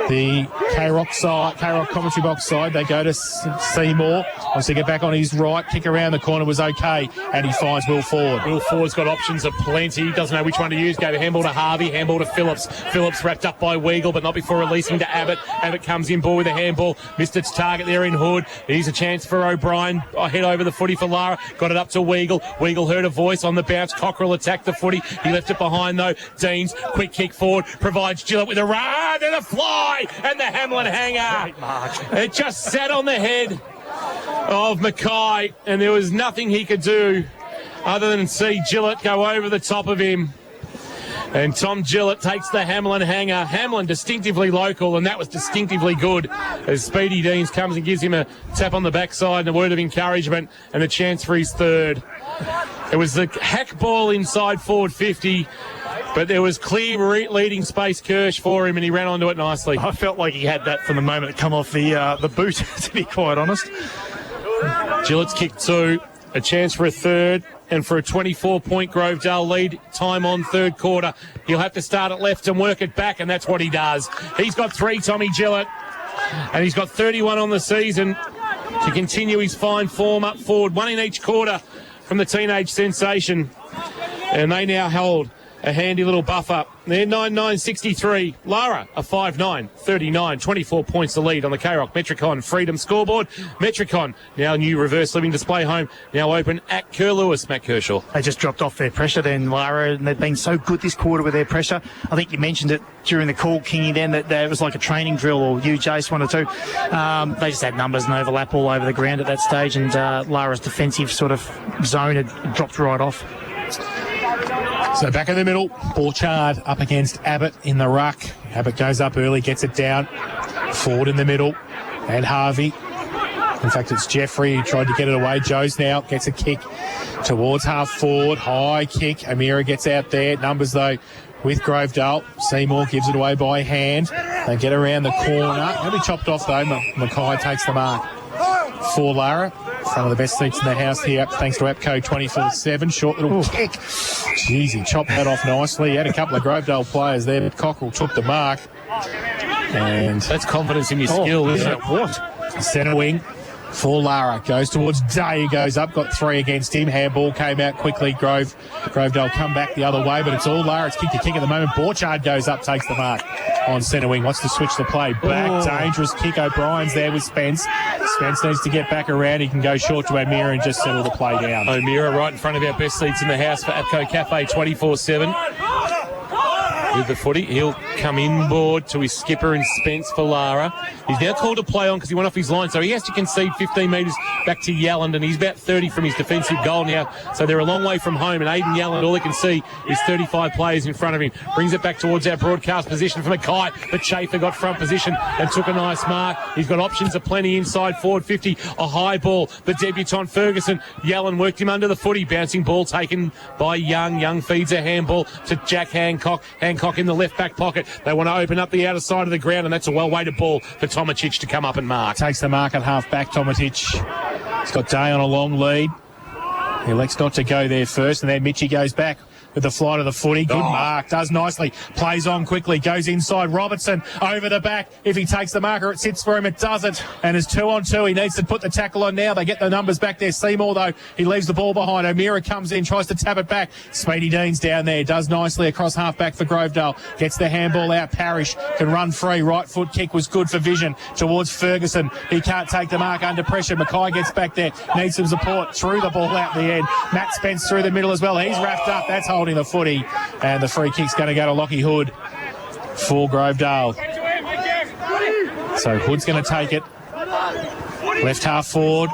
the K-Rock side, K-Rock commentary box side. They go to Seymour. Wants to get back on his right. Kick around the corner was okay, and he finds Will Ford. Will Ford's got options aplenty. Doesn't know which one to use. Gave a handball to Harvey, handball to Phillips. Phillips wrapped up by Weagle, but not before releasing to Abbott. Abbott comes in, ball with a handball. Missed its target there in Hood. Here's a chance for O'Brien. Head over the footy for Lara. Got it up to Weagle. Weagle heard a voice on the bounce. Cockrell attacked the footy. He left it behind though. Deans, quick kick forward, provides Gillett with a run and a fly. And the Hamlin hanger. It just sat on the head of Mackay, and there was nothing he could do other than see Gillett go over the top of him. And Tom Gillett takes the Hamlin hanger. Hamlin distinctively local, and that was distinctively good as Speedy Deans comes and gives him a tap on the backside and a word of encouragement and a chance for his third. It was the hack ball inside forward 50. But there was clear leading space Kirsch for him, and he ran onto it nicely. I felt like he had that from the moment it come off the boot, to be quite honest. Gillett's kick 2, a chance for a third, and for a 24-point Grovedale lead, time on third quarter. He'll have to start at left and work it back, and that's what he does. He's got 3, Tommy Gillett, and he's got 31 on the season to continue his fine form up forward. 1 in each quarter from the teenage sensation, and they now hold a handy little buff up. They're 9-9-63. Lara, a 5-9-39. 24 points to lead on the K-Rock Metricon Freedom scoreboard. Metricon, now new reverse living display home, now open at Kerr-Lewis. Matt Kershaw. They just dropped off their pressure then, Lara, and they've been so good this quarter with their pressure. I think you mentioned it during the call, Kingy, then, that it was like a training drill, or you, Jace, one or two. They just had numbers and overlap all over the ground at that stage, and Lara's defensive sort of zone had dropped right off. So back in the middle, Borchard up against Abbott in the ruck. Abbott goes up early, gets it down. Ford in the middle, and Harvey. In fact, it's Jeffrey who tried to get it away. Joe's now gets a kick towards half forward. High kick. Amira gets out there. Numbers, though, with Grovedale. Seymour gives it away by hand. They get around the corner. They'll be chopped off, though. Mackay takes the mark for Lara. One of the best seats in the house here, thanks to APCO 24/7. Short little kick. Jeez, he chopped that off nicely. He had a couple of Grovedale players there, but Cockrell took the mark. And that's confidence in your skill, isn't it? What? Centre wing. for Lara. Goes towards Day. Goes up. Got 3 against him. Handball came out quickly. Grovedale come back the other way, but it's all Lara. It's kick to kick at the moment. Borchard goes up, takes the mark on centre wing. Wants to switch the play back. Dangerous kick. O'Brien's there with Spence. Spence needs to get back around. He can go short to O'Meara and just settle the play down. O'Meara right in front of our best seats in the house for APCO Cafe 24/7. With the footy, he'll come inboard to his skipper and Spence for Lara. He's now called to play on because he went off his line, so he has to concede 15 metres back to Yelland, and he's about 30 from his defensive goal now, so they're a long way from home, and Aidan Yelland, all he can see is 35 players in front of him. Brings it back towards our broadcast position for Mackay, but Chafer got front position and took a nice mark. He's got options aplenty inside forward 50, a high ball. The debutant Ferguson, Yelland worked him under the footy, bouncing ball taken by Young. Young feeds a handball to Jack Hancock. Hancock in the left back pocket. They want to open up the outer side of the ground, and that's a well-weighted ball for Tomacic to come up and mark. Takes the mark at half back, Tomacic. He's got Day on a long lead. He elects not to go there first, and then Mitchie goes back with the flight of the footy. Good mark. Does nicely. Plays on quickly. Goes inside. Robertson over the back. If he takes the marker, it sits for him. It doesn't. And it's 2-on-2. He needs to put the tackle on now. They get the numbers back there. Seymour, though, he leaves the ball behind. O'Meara comes in, tries to tap it back. Speedy Dean's down there. Does nicely across half back for Grovedale. Gets the handball out. Parrish can run free. Right foot kick was good for Vision towards Ferguson. He can't take the mark under pressure. Mackay gets back there. Needs some support. Threw the ball out the end. Matt Spence through the middle as well. He's wrapped up. That's holding the footy. And the free kick's going to go to Lockie Hood for Grovedale. So Hood's going to take it. Left half forward.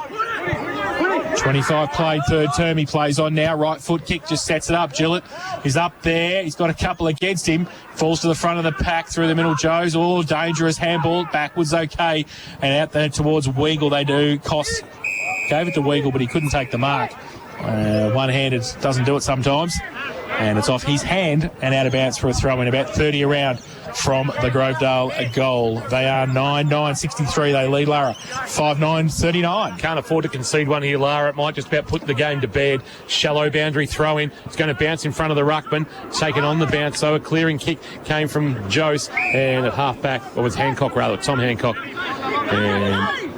25 played third term. He plays on now. Right foot kick just sets it up. Gillett is up there. He's got a couple against him. Falls to the front of the pack through the middle. Joes. Oh, dangerous handball. Backwards okay. And out there towards Weagle they do. Koss gave it to Weagle, but he couldn't take the mark. One-handed doesn't do it sometimes. And it's off his hand and out of bounds for a throw-in. About 30 around from the Grovedale goal. They are 9-9-63. They lead Lara 5-9-39. Can't afford to concede one here, Lara. It might just about put the game to bed. Shallow boundary throw-in. It's going to bounce in front of the ruckman. Taken on the bounce, so a clearing kick came from Jose. And at half-back, or was Hancock rather, Tom Hancock. And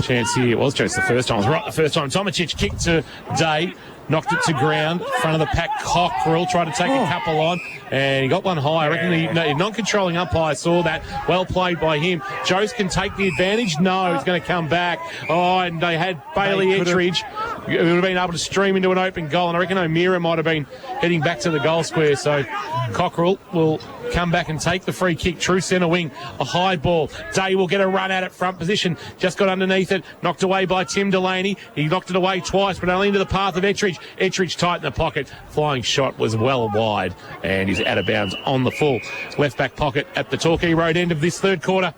chance here. It was Jose the first time. It was right the first time. Tomacic kicked to Day. Knocked it to ground, front of the pack. Cockrell tried to take a couple on, and he got one high. I reckon the non-controlling umpire saw that. Well played by him. Jose can take the advantage. No, he's going to come back. Oh, and they had Bailey Ettridge. He would have been able to stream into an open goal, and I reckon O'Meara might have been heading back to the goal square. So Cockrell will come back and take the free kick. True centre wing, a high ball. Day will get a run at it, front position. Just got underneath it. Knocked away by Tim Delaney. He knocked it away twice, but only into the path of Ettridge. Ettridge tight in the pocket. Flying shot was well wide, and he's out of bounds on the full left back pocket at the Torquay Road end of this third quarter.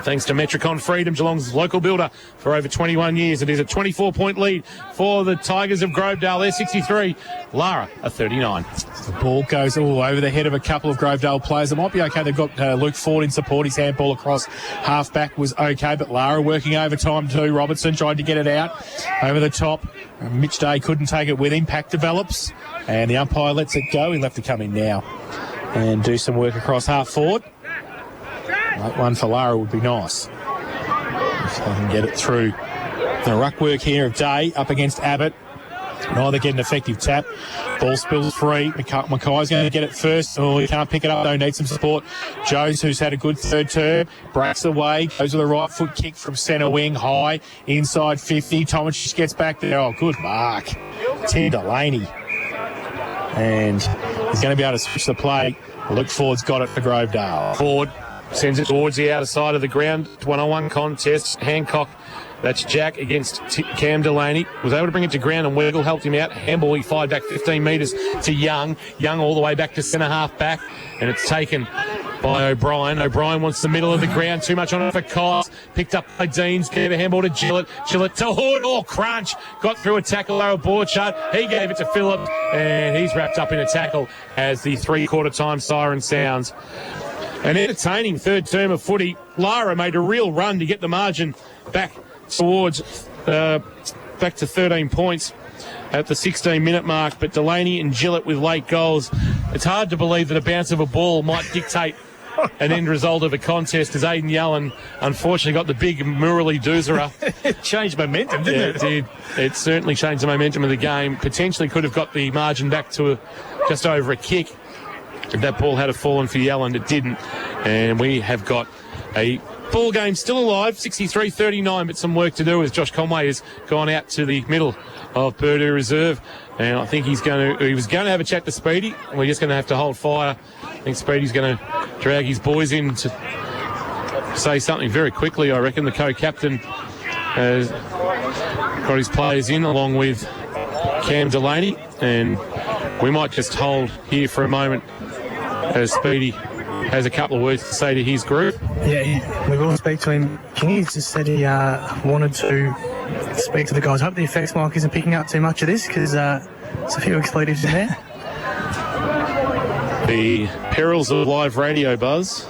Thanks to Metricon Freedom, Geelong's local builder for over 21 years. It is a 24-point lead for the Tigers of Grovedale. They're 63. Lara, a 39. The ball goes all over the head of a couple of Grovedale players. It might be okay. They've got Luke Ford in support. His handball across half-back was okay, but Lara working overtime too. Robertson tried to get it out over the top. Mitch Day couldn't take it with him. Pack develops, and the umpire lets it go. He'll have to come in now and do some work across half-forward. That one for Lara would be nice if they can get it through. The ruck work here of Day up against Abbott. Neither get an effective tap. Ball spills free. Mackay's going to get it first. Oh, he can't pick it up though. Needs some support. Jones, who's had a good third term, breaks away. Goes with a right foot kick from centre wing. High. Inside 50. Tomacic gets back there. Oh, good mark. Tim Delaney. And he's going to be able to switch the play. Luke Ford's got it for Grovedale. Ford sends it towards the outer side of the ground. One-on-one contest. Hancock, that's Jack against Cam Delaney. Was able to bring it to ground, and Weagle helped him out. Handball, he fired back 15 metres to Young. Young all the way back to centre half back, and it's taken by O'Brien. O'Brien wants the middle of the ground. Too much on it for Coles. Picked up by Deans. Gave a handball to Gillett. Gillett to Hood. Oh, crunch. Got through a tackle. Lara Borchard. He gave it to Phillip, and he's wrapped up in a tackle as the three-quarter time siren sounds. An entertaining third term of footy. Lara made a real run to get the margin back towards back to 13 points at the 16-minute mark, but Delaney and Gillett with late goals. It's hard to believe that a bounce of a ball might dictate an end result of a contest as Aidan Yellen unfortunately got the big Murali Doozera. It changed momentum, didn't it? It did. It certainly changed the momentum of the game. Potentially could have got the margin back to just over a kick. If that ball had fallen for Yellen, it didn't. And we have got a ball game still alive, 63-39, but some work to do as Josh Conway has gone out to the middle of Purdue Reserve. And I think he was going to have a chat to Speedy. And we're just going to have to hold fire. I think Speedy's going to drag his boys in to say something very quickly. I reckon the co-captain has got his players in along with Cam Delaney. And we might just hold here for a moment as Speedy has a couple of words to say to his group. Yeah, we will speak to him. King just said he wanted to speak to the guys. Hope the effects mic isn't picking up too much of this because there's a few expletives in there. The perils of live radio, Buzz,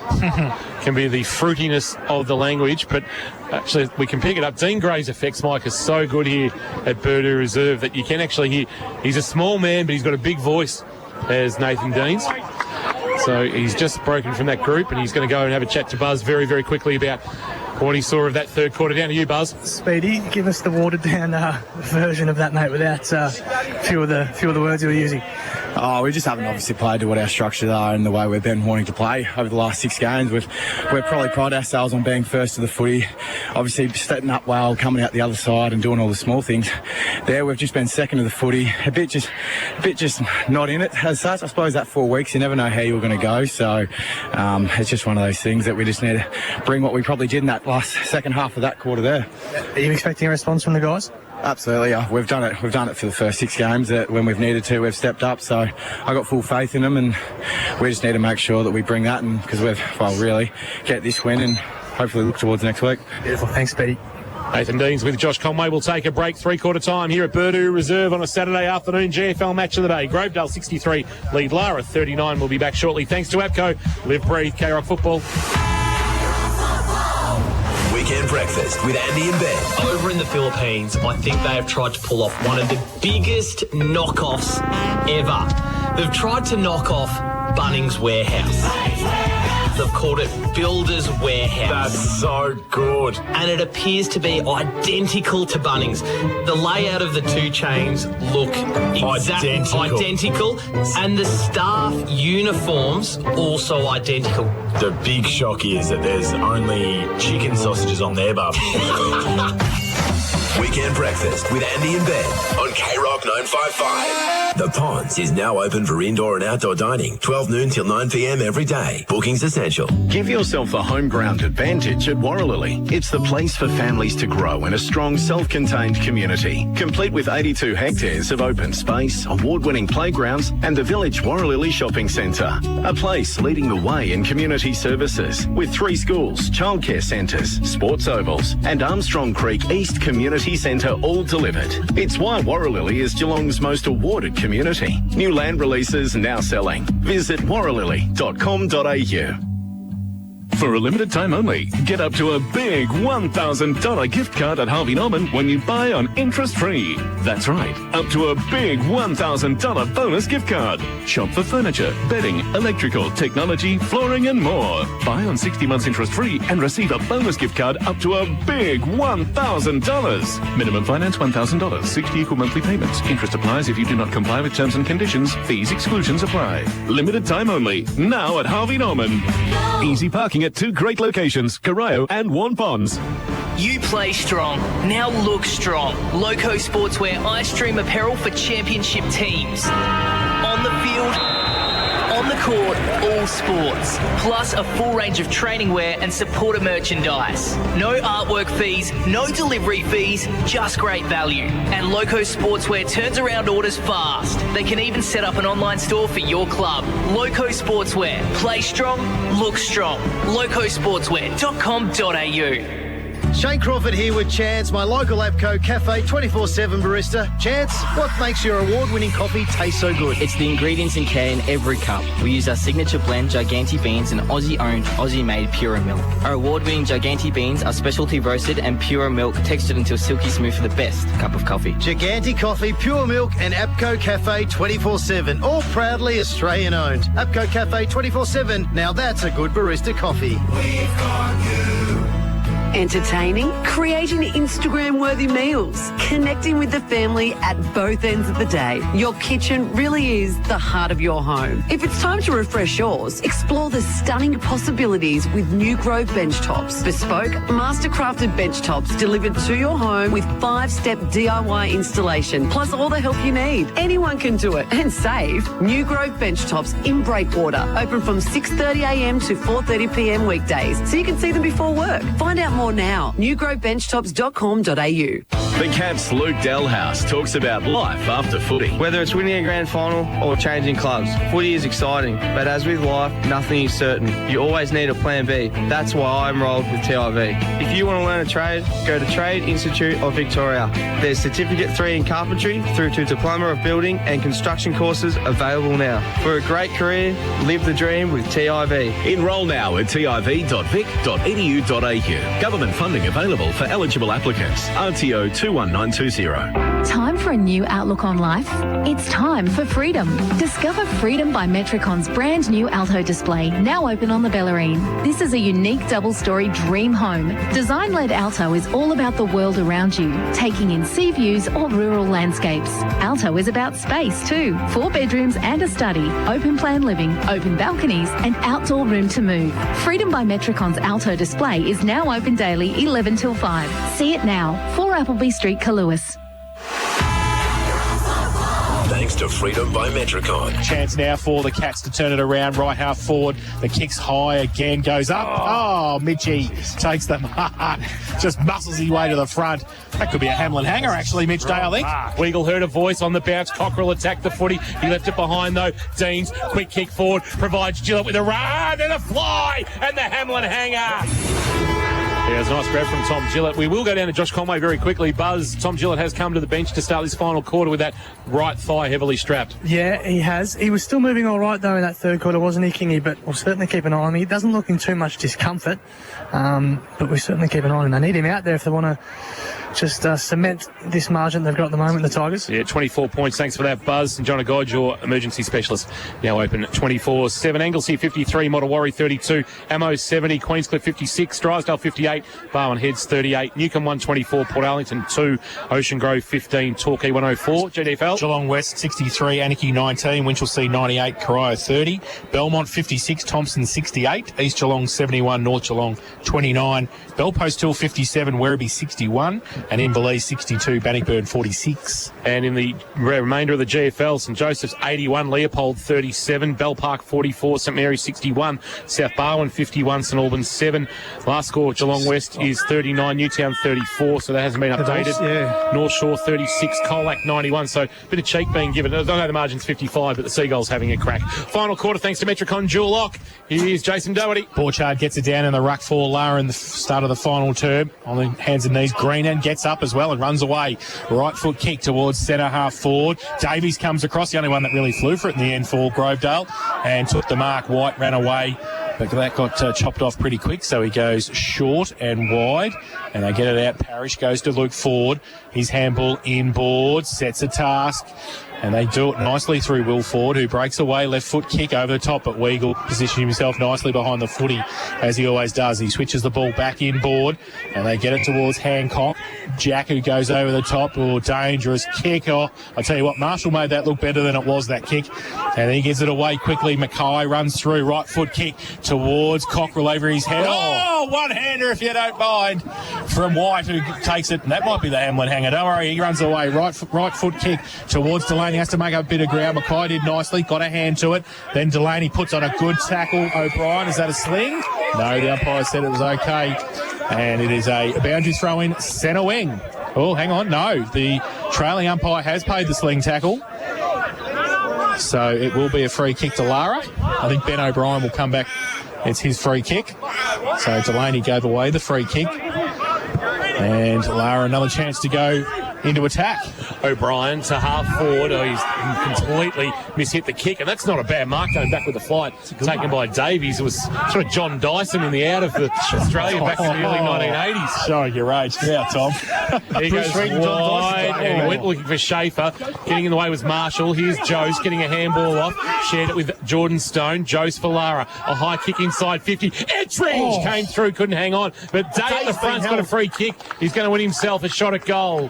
can be the fruitiness of the language, but actually we can pick it up. Dean Gray's effects mic is so good here at Purdue Reserve that you can actually hear. He's a small man, but he's got a big voice, as Nathan Deans. So he's just broken from that group, and he's going to go and have a chat to Buzz very, very quickly about what he saw of that third quarter. Down to you, Buzz. Speedy, give us the watered-down version of that, mate, without a few of the words you were using. Oh, we just haven't obviously played to what our structures are and the way we've been wanting to play over the last 6 games. We've probably prided ourselves on being first to the footy, obviously stepping up well, coming out the other side and doing all the small things. There, we've just been second to the footy, a bit just not in it as such. I suppose that 4 weeks, you never know how you're going to go. So it's just one of those things that we just need to bring what we probably did in that last second half of that quarter there. Are you expecting a response from the guys? Absolutely, yeah. We've done it for the first 6 games. That when we've needed to, we've stepped up. So I got full faith in them, and we just need to make sure that we bring that, and because really get this win and hopefully look towards next week. Beautiful, thanks, Speedy. Nathan Deans with Josh Conway. We'll take a break. 3/4 time here at Purdue Reserve on a Saturday afternoon. GFL match of the day. Grovedale 63 lead Lara 39. We'll be back shortly. Thanks to APCO. Live, breathe, K-Rock football. Weekend breakfast with Andy and Ben. Over in the Philippines, I think they have tried to pull off one of the biggest knockoffs ever. They've tried to knock off Bunnings Warehouse. They've called it Builder's Warehouse. That's so good. And it appears to be identical to Bunnings. The layout of the two chains look identical. And the staff uniforms also identical. The big shock is that there's only chicken sausages on their barbecue. Weekend breakfast with Andy and Ben on K-Rock 955. The Ponds is now open for indoor and outdoor dining, 12 noon till 9 p.m. every day. Bookings essential. Give yourself a home ground advantage at Warralilly. It's the place for families to grow in a strong, self-contained community, complete with 82 hectares of open space, award-winning playgrounds, and the Village Warralilly Shopping Centre. A place leading the way in community services with 3 schools, childcare centres, sports ovals, and Armstrong Creek East Community Centre all delivered. It's why Warralilly is Geelong's most awarded community. New land releases now selling. Visit warralilly.com.au. For a limited time only, get up to a big $1,000 gift card at Harvey Norman when you buy on interest-free. That's right, up to a big $1,000 bonus gift card. Shop for furniture, bedding, electrical, technology, flooring and more. Buy on 60 months interest-free and receive a bonus gift card up to a big $1,000. Minimum finance $1,000, 60 equal monthly payments. Interest applies if you do not comply with terms and conditions. Fees, exclusions apply. Limited time only, now at Harvey Norman. Easy parking at 2 great locations, Corio and Warn Ponds. You play strong. Now look strong. Loco Sportswear Ice Dream apparel for championship teams. On the field, on the court, all sports. Plus a full range of training wear and supporter merchandise. No artwork fees, no delivery fees, just great value. And Loco Sportswear turns around orders fast. They can even set up an online store for your club. Loco Sportswear. Play strong, look strong. LocoSportswear.com.au. Shane Crawford here with Chance, my local APCO Cafe 24/7 barista. Chance, what makes your award-winning coffee taste so good? It's the ingredients and care in every cup. We use our signature blend Giganti beans and Aussie-owned, Aussie-made Pura Milk. Our award-winning Giganti beans are specialty roasted and Pura Milk textured until silky smooth for the best cup of coffee. Giganti Coffee, Pure Milk and APCO Cafe 24/7, all proudly Australian-owned. APCO Cafe 24/7, now that's a good barista coffee. We've got you. Entertaining, creating Instagram-worthy meals, connecting with the family at both ends of the day. Your kitchen really is the heart of your home. If it's time to refresh yours, explore the stunning possibilities with new Grove bench tops. Bespoke, master-crafted bench tops delivered to your home with 5-step DIY installation, plus all the help you need. Anyone can do it and save. New Grove bench tops in Breakwater, open from 6:30am to 4:30pm weekdays, so you can see them before work. Find out more now. newgrovebenchtops.com.au. The Caps Luke Delhouse talks about life after footy. Whether it's winning a grand final or changing clubs, footy is exciting, but as with life, nothing is certain. You always need a plan B. That's why I'm enrolled with TIV. If you want to learn a trade, go to Trade Institute of Victoria. There's Certificate 3 in Carpentry through to Diploma of Building and Construction courses available now. For a great career, live the dream with TIV. Enrol now at tiv.vic.edu.au. Government funding available for eligible applicants. RTO 21920. Time for a new outlook on life? It's time for freedom. Discover freedom by Metricon's brand new Alto display, now open on the Bellarine. This is a unique double-storey dream home. Design-led Alto is all about the world around you, taking in sea views or rural landscapes. Alto is about space too. 4 bedrooms and a study, open plan living, open balconies and outdoor room to move. Freedom by Metricon's Alto display is now open daily 11 till 5. See it now. 4 Appleby Street, Kaluas. Thanks to Freedom by Metricon. Chance now for the Cats to turn it around, right half forward. The kick's high again, goes up. Oh, Mitchie takes them. Just muscles his way to the front. That could be a Hamlin hanger, actually, Mitch Day, I think. Weagle heard a voice on the bounce. Cockerell attacked the footy. He left it behind, though. Deans, quick kick forward, provides Gillett with a run and a fly, and the Hamlin hanger. Yeah, it's a nice grab from Tom Gillett. We will go down to Josh Conway very quickly. Buzz, Tom Gillett has come to the bench to start this final quarter with that right thigh heavily strapped. Yeah, he has. He was still moving all right, though, in that third quarter, wasn't he, Kingy? But we'll certainly keep an eye on him. He doesn't look in too much discomfort, but we certainly keep an eye on him. They need him out there if they want to just cement this margin they've got at the moment, the Tigers. Yeah, 24 points. Thanks for that, Buzz. And John Agod, your emergency specialist, now open at 24-7. Anglesey 53, Mottawarri 32, Ammo 70, Queenscliff 56, Drysdale 58, Barwon Heads 38, Newcombe 124, Port Arlington 2, Ocean Grove 15, Torquay 104, GeelongFL. Geelong West 63, Anarchy 19, Winchelsea 98, Corio 30, Belmont 56, Thompson 68, East Geelong 71, North Geelong 29, Bellpost Hill 57, Werribee 61, and Inverleigh 62, Bannockburn 46. And in the remainder of the GFL, St Joseph's 81, Leopold 37, Bell Park 44, St Mary's 61, South Barwon 51, St Albans 7. Last score, Geelong West is 39, Newtown 34, so that hasn't been updated. Yeah. North Shore 36, Colac 91, so a bit of cheek being given. I know the margin's 55, but the Seagulls having a crack. Final quarter, thanks to Metricon Dual Lock. Here's Jason Doherty. Borchard gets it down in the ruck for Lara in the start of the final term. On the hands and knees, Greenan gets up as well and runs away. Right foot kick towards centre half forward. Davies comes across, the only one that really flew for it in the end for Grovedale, and took the mark. White ran away, but that got chopped off pretty quick, so he goes short and wide, and they get it out. Parrish goes to Luke Ford. His handball inboard, sets a task, and they do it nicely through Will Ford, who breaks away, left foot kick over the top, but Weagle positioning himself nicely behind the footy, as he always does. He switches the ball back inboard, and they get it towards Hancock. Jack, who goes over the top. Oh, dangerous kick. Oh, I tell you what, Marshall made that look better than it was, that kick. And he gives it away quickly. Mackay runs through, right foot kick towards Cockerell over his head. Oh, one-hander if you don't mind, from White, who takes it. And that might be the Hamlin hanger. Don't worry, he runs away. Right foot kick towards Delaney. Has to make up a bit of ground. Mackay did nicely, got a hand to it. Then Delaney puts on a good tackle. O'Brien, is that a sling? No, the umpire said it was okay. And it is a boundary throw in centre wing. Oh, hang on. No, the trailing umpire has paid the sling tackle. So it will be a free kick to Lara. I think Ben O'Brien will come back. It's his free kick. So Delaney gave away the free kick. And Lara, another chance to go into attack. O'Brien to half forward. Oh, he's completely mishit the kick, and that's not a bad mark going back with the flight taken by Davies. It was sort of John Dyson in the out of the Australia back in the early 1980s. Showing your age now, Tom. He goes wide, and he went looking for Schaefer. Getting in the way was Marshall. Here's Jose getting a handball off. Shared it with Jordan Stone. Jose for Lara. A high kick inside 50. Ettridge came through, couldn't hang on. But Day at the front's got a free kick. He's going to win himself a shot at goal.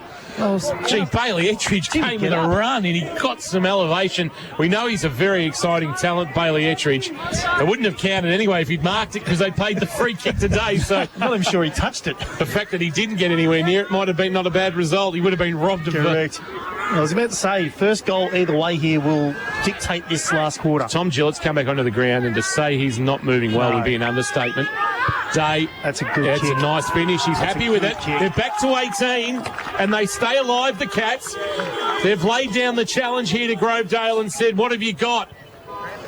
Gee, Bailey Ettridge came with a run and he got some elevation. We know he's a very exciting talent, Bailey Ettridge. It wouldn't have counted anyway if he'd marked it because they paid the free kick today. So I'm not even sure he touched it. The fact that he didn't get anywhere near it might have been not a bad result. He would have been robbed of Correct. I was about to say, first goal either way here will dictate this last quarter. Tom Gillett's come back onto the ground, and to say he's not moving well would be an understatement. Day. That's a good It's kick. a nice finish. He's happy with it. They're back to 18, and they stay alive, the Cats. They've laid down the challenge here to Grovedale and said, what have you got?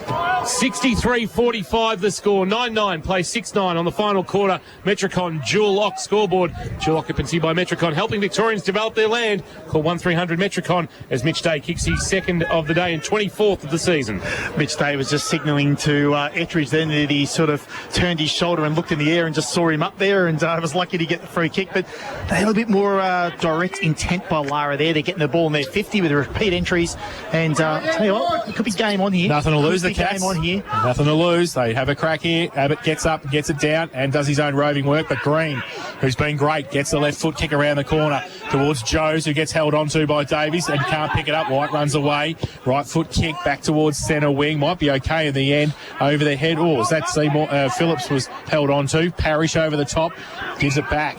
63-45 the score. 9-9 plays 6-9 on the final quarter. Metricon dual lock scoreboard. Dual occupancy by Metricon, helping Victorians develop their land. Call 1300 Metricon as Mitch Day kicks his second of the day and 24th of the season. Mitch Day was just signalling to Ettridge then that he sort of turned his shoulder and looked in the air and just saw him up there, and was lucky to get the free kick. But they had a bit more direct intent by Lara there. They're getting the ball in their 50 with the repeat entries. And I'll tell you what, it could be game on here. Nothing to lose, the Cats. Game on here. Nothing to lose. They have a crack here. Abbott gets up, gets it down, and does his own roving work. But Green, who's been great, gets the left foot kick around the corner towards Joes, who gets held onto by Davies and can't pick it up. White runs away. Right foot kick back towards centre wing. Might be okay in the end. Over the head. Oh, is that Seymour? Phillips was held onto. Parrish over the top. Gives it back.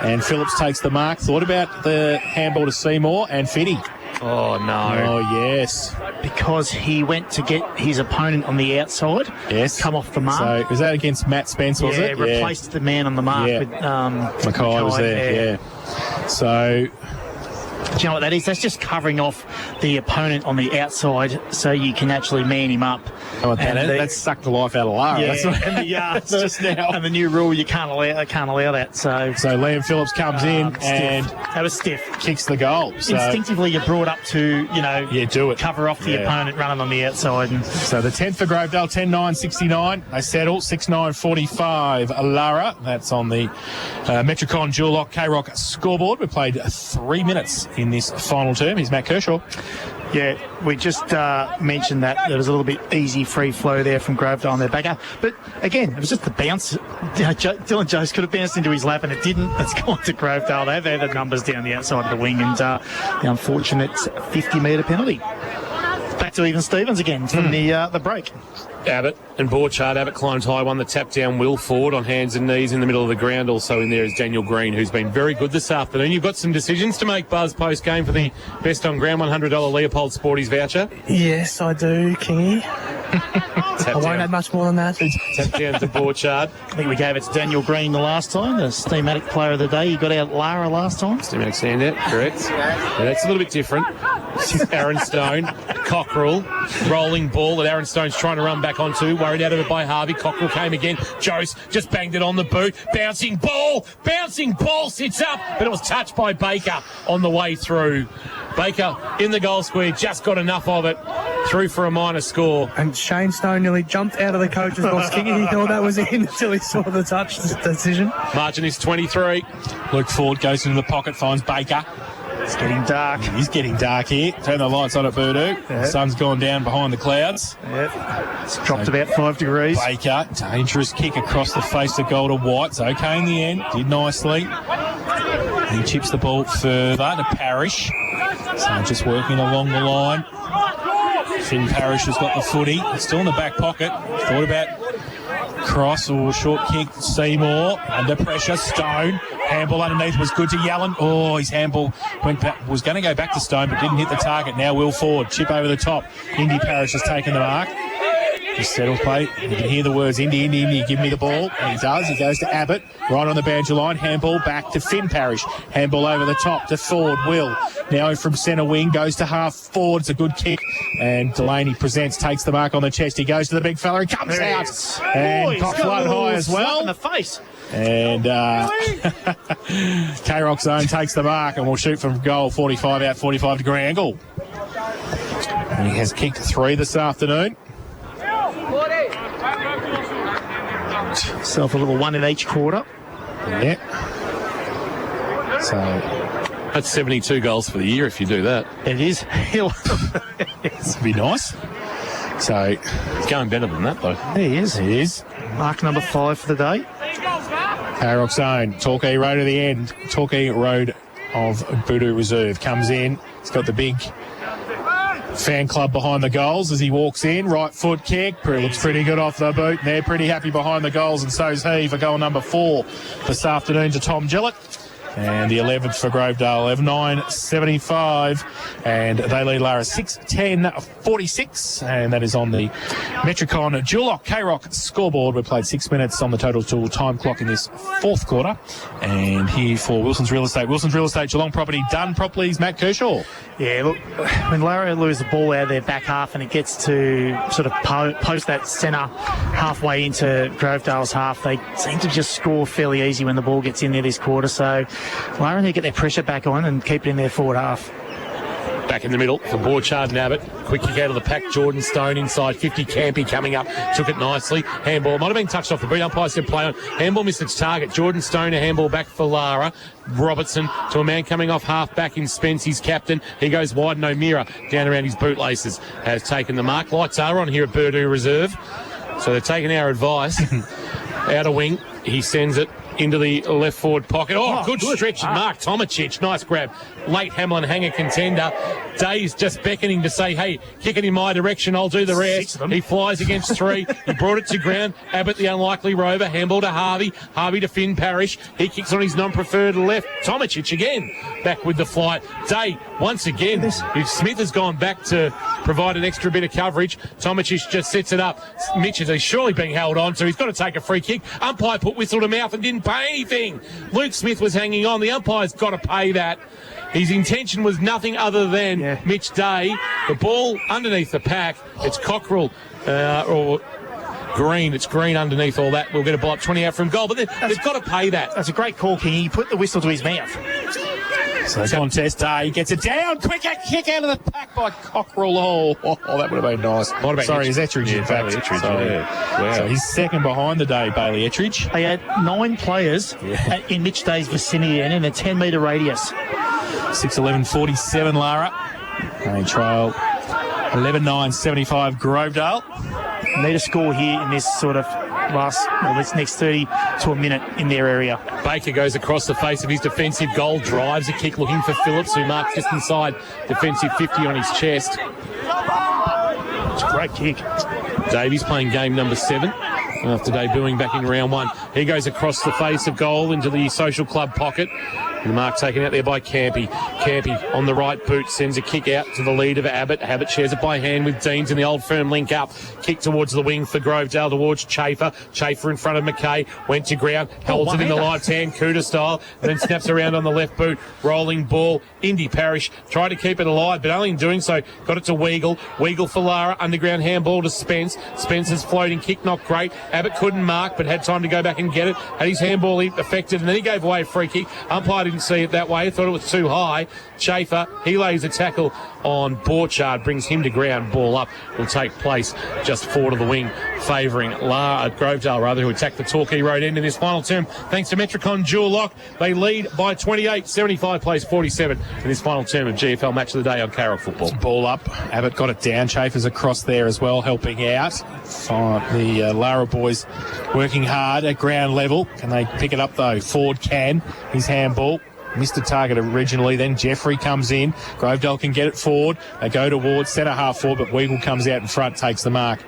And Phillips takes the mark. Thought about the handball to Seymour and Fiddy. Oh, no. Oh, yes. Because he went to get his opponent on the outside. Yes. Come off the mark. So, was that against Matt Spence, was it? Yeah, replaced the man on the mark with Mackay was there, yeah. So... Do you know what that is? That's just covering off the opponent on the outside so you can actually man him up. Oh, that sucked the life out of Lara. Yeah, that's and just now. And the new rule, you can't allow that. So Liam Phillips comes in and that was stiff. Kicks the goal. So instinctively, you're brought up to do it. Cover off the opponent running on the outside. And so the 10th for Grovedale, 10-9-69. They settle 6-9-45. Lara. That's on the Metricon Dual Lock K-Rock scoreboard. We played 3 minutes in this final term. Here's Matt Kershaw. Yeah, we just mentioned that there was a little bit easy free flow there from Grovedale on their backer. But again, it was just the bounce. Dylan Jones could have bounced into his lap and it didn't. It's gone to Grovedale. They have the numbers down the outside of the wing, and the unfortunate 50-metre penalty. Back to even Stevens again from the break. Abbott and Borchard. Abbott climbed high, won the tap down. Will Ford on hands and knees in the middle of the ground. Also in there is Daniel Green, who's been very good this afternoon. You've got some decisions to make, Buzz, post-game for the Best on Ground $100 Leopold Sporties voucher. Yes, I do, Kingy. I won't add much more than that. Tap down to Borchard. I think we gave it to Daniel Green the last time, the Steamatic player of the day. He got out Lara last time. Steamatic standout, correct. Yeah, that's a little bit different. Aaron Stone, Cockrell, rolling ball that Aaron Stone's trying to run back onto, worried out of it by Harvey. Cockrell came again. Jose just banged it on the boot. Bouncing ball, sits up, but it was touched by Baker on the way through. Baker in the goal square, just got enough of it, through for a minor score. And Shane Stone nearly jumped out of the coach's box. He thought that was in until he saw the touch decision. Margin is 23. Luke Ford goes into the pocket, finds Baker. It's getting dark. He's getting dark here. Turn the lights on at Voodoo. The sun's gone down behind the clouds. It's dropped about 5 degrees. Baker, dangerous kick across the face of goal to White. It's okay in the end. Did nicely. He chips the ball further to Parrish. So just working along the line. Finn Parrish has got the footy. It's still in the back pocket. Thought about cross or short kick. Seymour under pressure. Stone. Handball underneath was good to Yallen. Oh, his handball went back, was going to go back to Stone, but didn't hit the target. Now Will Ford, chip over the top. Indy Parrish has taken the mark. Just settle play. You can hear the words, Indy, give me the ball. And he does. He goes to Abbott, right on the boundary line. Handball back to Finn Parrish. Handball over the top to Ford. Will, now from centre wing, goes to half forward. It's a good kick. And Delaney presents, takes the mark on the chest. He goes to the big fella. He comes out. And cocked one high as well. In the face. And K-Rock Zone takes the mark and will shoot from goal, 45 out, 45-degree angle. And he has kicked 3 this afternoon. Self a little one in each quarter. Yeah. So that's 72 goals for the year if you do that. It is. It'd be nice. So he's going better than that, though. He is. He is. Mark number 5 for the day. K-Rock Zone, Torquay Road to the end. Torquay Road of Boodoo Reserve comes in. He's got the big fan club behind the goals as he walks in. Right foot kick. Looks pretty good off the boot. And they're pretty happy behind the goals, and so's he for goal number 4 this afternoon to Tom Gillett. And the 11th for Grovedale, 9.75. And they lead Lara 6-10-46. And that is on the Metricon Geelong K-Rock scoreboard. We played 6 minutes on the total time clock in this 4th quarter. And here for Wilson's Real Estate. Wilson's Real Estate, Geelong property done properly is Matt Kershaw. Yeah, look, when Lara lose the ball out of their back half and it gets to sort of post that centre halfway into Grovedale's half, they seem to just score fairly easy when the ball gets in there this quarter. So Lara need to get their pressure back on and keep it in their forward half. Back in the middle for Borchard and Abbott. Quick kick out of the pack. Jordan Stone inside 50. Campy coming up. Took it nicely. Handball. Might have been touched off the boot. Umpire said play on. Handball missed its target. Jordan Stone, a handball back for Lara. Robertson to a man coming off half back in Spence, his captain. He goes wide and O'Meara down around his bootlaces. Has taken the mark. Lights are on here at Boodoo Reserve. So they're taking our advice. Out of wing. He sends it into the left forward pocket. Oh, good stretch. Mark Tomicic. Nice grab. Late Hamlin hanger contender. Day's just beckoning to say, hey, kick it in my direction. I'll do the rest. He flies against 3. He brought it to ground. Abbott, the unlikely rover. Handball to Harvey. Harvey to Finn Parrish. He kicks on his non-preferred left. Tomicic again. Back with the flight. Day, once again. If Smith has gone back to provide an extra bit of coverage, Tomicic just sets it up. Mitch is surely being held on, so he's got to take a free kick. Umpire put whistle to mouth and didn't pay anything. Luke Smith was hanging on. The umpire's got to pay that. His intention was nothing other than Mitch Day. The ball underneath the pack. It's Cockrell or Green. It's Green underneath all that. We'll get a ball up 20 out from goal, but they've got to pay that. That's a great call, King. He put the whistle to his mouth. So contest, Day gets it down. Quick kick out of the pack by Cockrell. Oh, that would have been nice. Sorry, it's Ettridge, in fact. Wow. So he's second behind the Day, Bailey Ettridge. They had 9 players in Mitch Day's vicinity and in a 10-metre radius. 6-11-47, Lara. They trail 11-9-75 Grovedale. Need a score here in this sort of this next 30 to a minute in their area. Baker goes across the face of his defensive goal, drives a kick looking for Phillips, who marks just inside defensive 50 on his chest. It's a great kick. Davies playing game number 7 after debuting back in round 1. He goes across the face of goal into the Social Club pocket. The mark taken out there by Campy. Campy on the right boot sends a kick out to the lead of Abbott. Abbott shares it by hand with Deans in the Old Firm link up. Kick towards the wing for Grovedale towards Chafer. Chafer in front of McKay. Went to ground. Holds it in the left hand, Cooter style. Then snaps around on the left boot. Rolling ball. Indy Parrish tried to keep it alive, but only in doing so got it to Weagle. Weagle for Lara. Underground handball to Spence. Spence's floating kick not great. Abbott couldn't mark, but had time to go back and get it. Had his handball affected, and then he gave away a free kick. Umpire didn't see it that way. Thought it was too high. Chafer, he lays a tackle on Borchard, brings him to ground. Ball up will take place just forward of the wing, favouring Grovedale, who attacked the Torquay Road end in this final term. Thanks to Metricon Dual Lock, they lead by 28. 75 plays 47 in this final term of GFL Match of the Day on K-Rock Football. Ball up. Abbott got it down. Chafer's across there as well, helping out. The Lara boys working hard at ground level. Can they pick it up though? Ford can. His handball. Missed a target originally, then Jeffrey comes in. Grovedale can get it forward. They go towards centre half forward, but Weagle comes out in front, takes the mark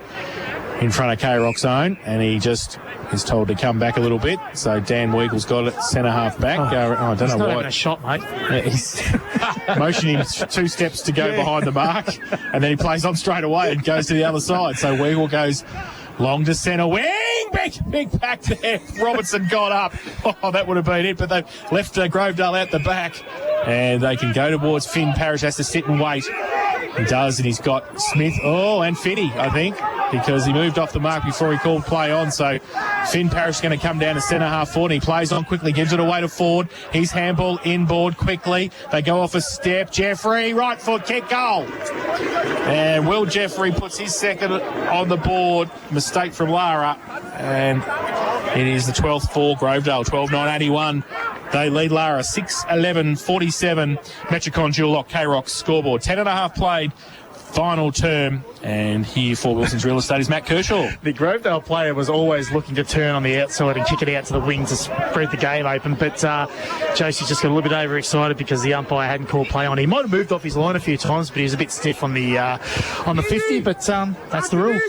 in front of K-Rock Zone, and he just is told to come back a little bit. So Dan Weagle's got it centre half back. I don't know what. A shot, mate. Yeah, he's motioning 2 steps to go behind the mark, and then he plays on straight away and goes to the other side. So Weagle goes long to centre wing. Big pack there. Robertson got up. Oh, that would have been it, but they've left Grovedale out the back, and they can go towards Finn. Parrish has to sit and wait. He does, and he's got Smith, and Finney, I think, because he moved off the mark before he called play on. So Finn Parrish is going to come down to centre half forward. He plays on quickly, gives it away to Ford. He's handball inboard quickly. They go off a step. Jeffrey, right foot kick, goal. And Will Jeffrey puts his second on the board. Mistake from Lara. And it is the 12th for Grovedale, 12-9-81. They lead Lara 6-11-47. Metricon Dual Lock K-Rock scoreboard. 10.5 played. Final term, and here for Wilson's Real Estate is Matt Kershaw. The Grovedale player was always looking to turn on the outside and kick it out to the wing to spread the game open, but Josie just got a little bit overexcited because the umpire hadn't called play on. He might have moved off his line a few times, but he was a bit stiff on the 50, but that's the rule.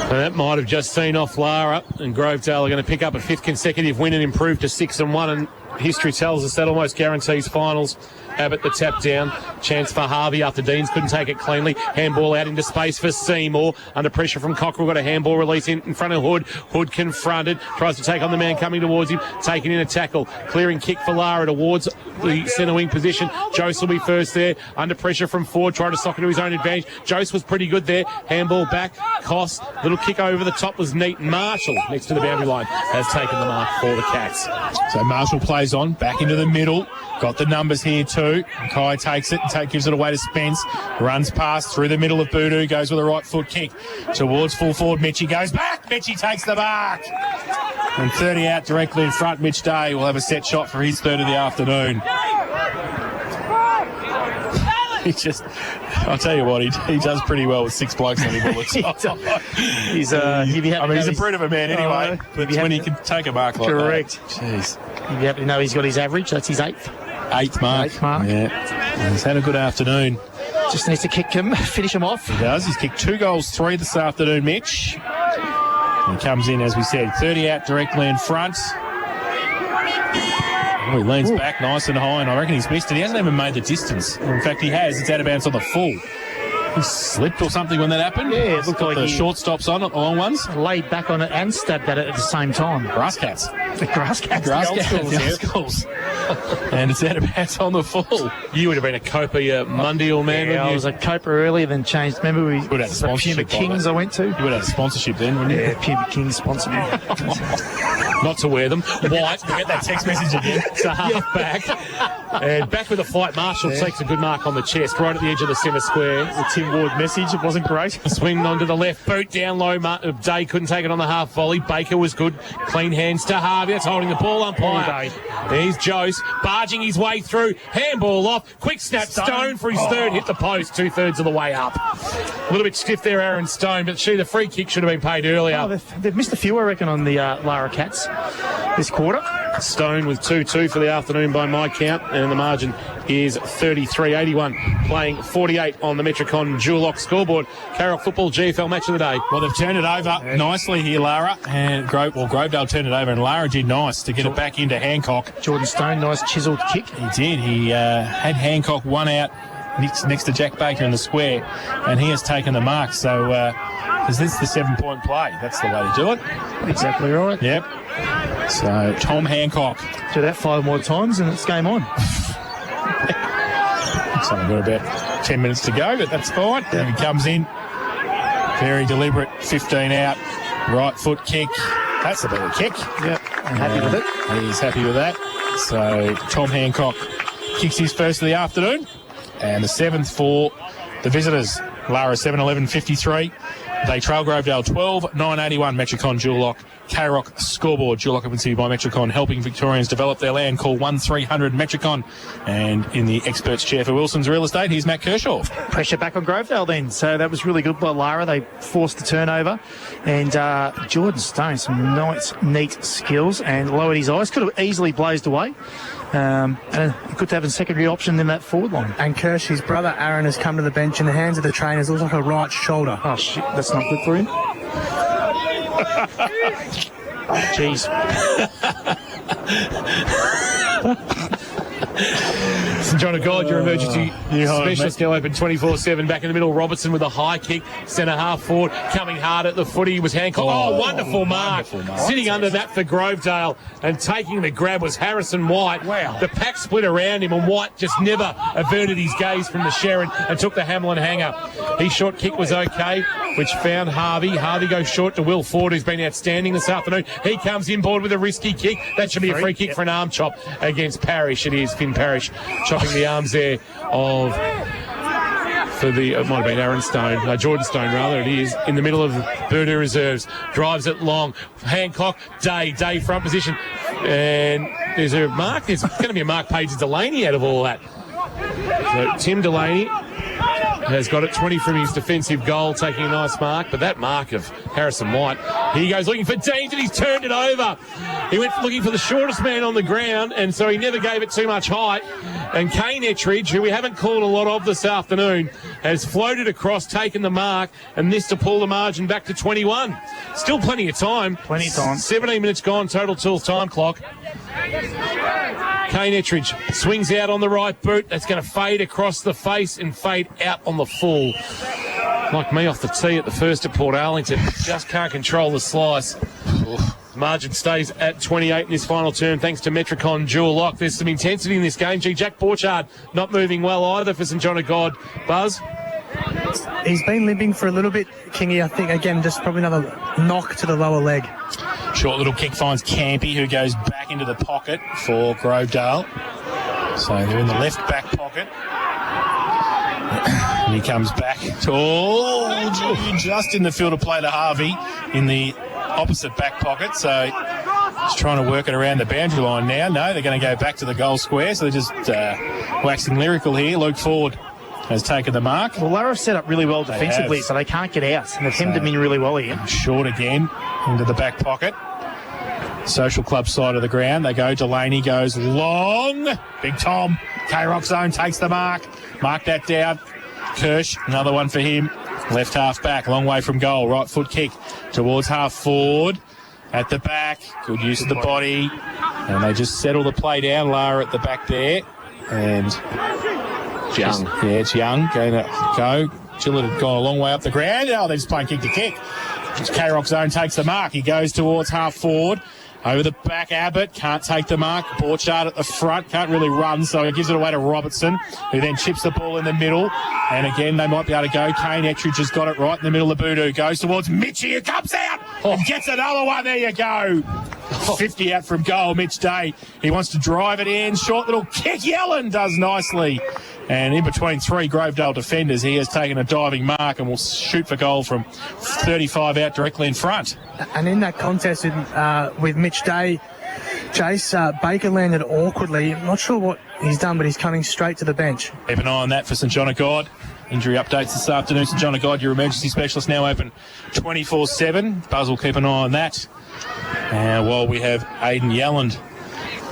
So that might have just seen off Lara, and Grovedale are going to pick up a 5th consecutive win and improve to 6-1, and history tells us that almost guarantees finals. Abbott the tap down. Chance for Harvey after Deans couldn't take it cleanly. Handball out into space for Seymour. Under pressure from Cockrell. Got a handball release in front of Hood. Hood confronted. Tries to take on the man coming towards him. Taking in a tackle. Clearing kick for Lara towards the centre wing position. Jose will be first there. Under pressure from Ford. Trying to sock it to his own advantage. Jose was pretty good there. Handball back. Koss. Little kick over the top was neat. Marshall next to the boundary line has taken the mark for the Cats. So Marshall plays on. Back into the middle. Got the numbers here too. Kai takes it and gives it away to Spence. Runs past through the middle of Boodoo. Goes with a right foot kick towards full forward. Mitchie goes back. Mitchie takes the mark. And 30 out directly in front. Mitch Day will have a set shot for his third of the afternoon. I'll tell you what, he does pretty well with 6 blokes on him all the time. He's a brute of a man anyway, but when he can take a mark like correct. That. Jeez. You'd be happy to know he's got his average. That's his 8th. 8th mark. 8th mark. Yeah. He's had a good afternoon. Just needs to kick him, finish him off. He does. He's kicked 2 goals, 3 this afternoon, Mitch. He comes in, as we said, 30 out directly in front. Oh, he leans back nice and high, and I reckon he's missed it. He hasn't even made the distance. In fact, he has. It's out of bounds on the full. He slipped or something when that happened. Yeah, it looked like the he short stops on it, the long ones. Laid back on it and stabbed at it at the same time. Grass Cats. The Grass Cats. The old schools. And it's out of bounds on the full. You would have been a Copa Mundial man. Yeah, I was a Copa earlier, then changed. Remember we would have a sponsorship. Puma Kings I went to. You would have a sponsorship then, wouldn't you? Yeah, Puma Kings sponsored me. Not to wear them. White. We get that text message again. It's a half back. And back with the fight. Marshall takes a good mark on the chest, right at the edge of the centre square. The Tim Ward message. It wasn't great. Swing onto the left. Boot down low. Day couldn't take it on the half volley. Baker was good. Clean hands to Harvey. That's holding the ball umpire. There's Jose barging his way through. Handball off. Quick snap. Stone for his third. Hit the post 2/3 of the way up. A little bit stiff there, Aaron Stone, but the free kick should have been paid earlier. Oh, they've missed a few, I reckon, on the Lara Cats this quarter. Stone with 2-2 for the afternoon by my count, and the margin is 33-81, playing 48 on the Metricon Dual Lock scoreboard. K-Rock Football GFL match of the day. Well, they've turned it over nicely here, Lara, and Grovedale turned it over, and Lara did nice to get it back into Hancock. Jordan Stone, nice chiselled kick. He did. He had Hancock one out next to Jack Baker in the square, and he has taken the mark. So, because this is the 7-point play, that's the way to do it. Exactly right. Yep. So, Tom Hancock. Do that 5 more times and it's game on. So we've got about 10 minutes to go, but that's fine. And he comes in. Very deliberate, 15 out. Right foot kick. That's a better kick. Yep. I'm happy with it. He's happy with that. So, Tom Hancock kicks his first of the afternoon. And the 7th for the visitors. Lara 7-11-53. They trail Grovedale 12-9-81. Metricon Dual Lock K-Rock scoreboard. Dual occupancy by Metricon, helping Victorians develop their land. Call 1300 Metricon. And in the experts chair for Wilson's Real Estate, here's Matt Kershaw. Pressure back on Grovedale then. So that was really good by Lara. They forced the turnover. And Jordan Stone, some nice, neat skills, and lowered his eyes. Could have easily blazed away. And good to have a secondary option in that forward line. And Kersh's brother Aaron has come to the bench in the hands of the trainers. Looks like a right shoulder. Oh shit, that's not good for him. Jeez. St John of God, your emergency specialist, now open 24/7. Back in the middle, Robertson with a high kick, centre half forward, coming hard at the footy was Hancock. Wonderful mark. Sitting under that for Grovedale and taking the grab was Harrison White. Wow. The pack split around him and White just never averted his gaze from the Sharon and took the Hamlin hanger. His short kick was okay, which found Harvey. Harvey goes short to Will Ford, who's been outstanding this afternoon. He comes inboard with a risky kick. That should be a free kick for an arm chop against Parrish. It is Finn Parrish chopping the arms there of... it might have been Aaron Stone, Jordan Stone rather, it is, in the middle of Burnley reserves, drives it long, Hancock, Day front position, and there's a mark, there's going to be a Mark Page Delaney out of all that. So Tim Delaney has got it 20 from his defensive goal, taking a nice mark, but that mark of Harrison White, he goes looking for Deans and he's turned it over. He went looking for the shortest man on the ground, and so he never gave it too much height. And Kane Ettridge, who we haven't called a lot of this afternoon, has floated across, taken the mark, and this to pull the margin back to 21. Still plenty of time. 17 minutes gone total till time clock. Kane Ettridge swings out on the right boot. That's going to fade across the face and fade out on the full. Like me off the tee at the first at Port Arlington. Just can't control the slice. Margin stays at 28 in this final turn thanks to Metricon Dual Lock. There's some intensity in this game. Jack Borchard not moving well either for St John of God. Buzz? He's been limping for a little bit, Kingy. I think, again, just probably another knock to the lower leg. Short little kick finds Campy, who goes back into the pocket for Grovedale. So they're in the left back pocket. And he comes back. Just in the field of play to Harvey in the opposite back pocket. So he's trying to work it around the boundary line now. No, they're going to go back to the goal square. So they're just waxing lyrical here. Luke Ford has taken the mark. Well, Lara set up really well defensively, so they can't get out. And they've hemmed him in really well here. Short again into the back pocket. Social Club side of the ground. They go. Delaney goes long. Big Tom. K-Rock zone takes the mark. Mark that down. Kirsch, another one for him. Left half back, long way from goal. Right foot kick towards half forward. At the back. Good use of the body. And they just settle the play down. Lara at the back there. And Young. It's Young going to go. Gillett had gone a long way up the ground. Oh, they're just playing kick to kick. K-Rock zone takes the mark. He goes towards half forward. Over the back, Abbott can't take the mark. Borchard at the front, can't really run, so he gives it away to Robertson, who then chips the ball in the middle. And again, they might be able to go. Kane Ettridge has got it right in the middle of the boot. Goes towards Mitchie, who comes out and gets another one. There you go. 50 out from goal, Mitch Day. He wants to drive it in. Short little kick. Yellen does nicely. And in between three Grovedale defenders, he has taken a diving mark and will shoot for goal from 35 out directly in front. And in that contest with Mitch Day, Jace, Baker landed awkwardly. I'm not sure what he's done, but he's coming straight to the bench. Keep an eye on that for St John of God. Injury updates this afternoon. St John of God, your emergency specialist, now open 24/7. Buzz will keep an eye on that. While we have Aidan Yelland,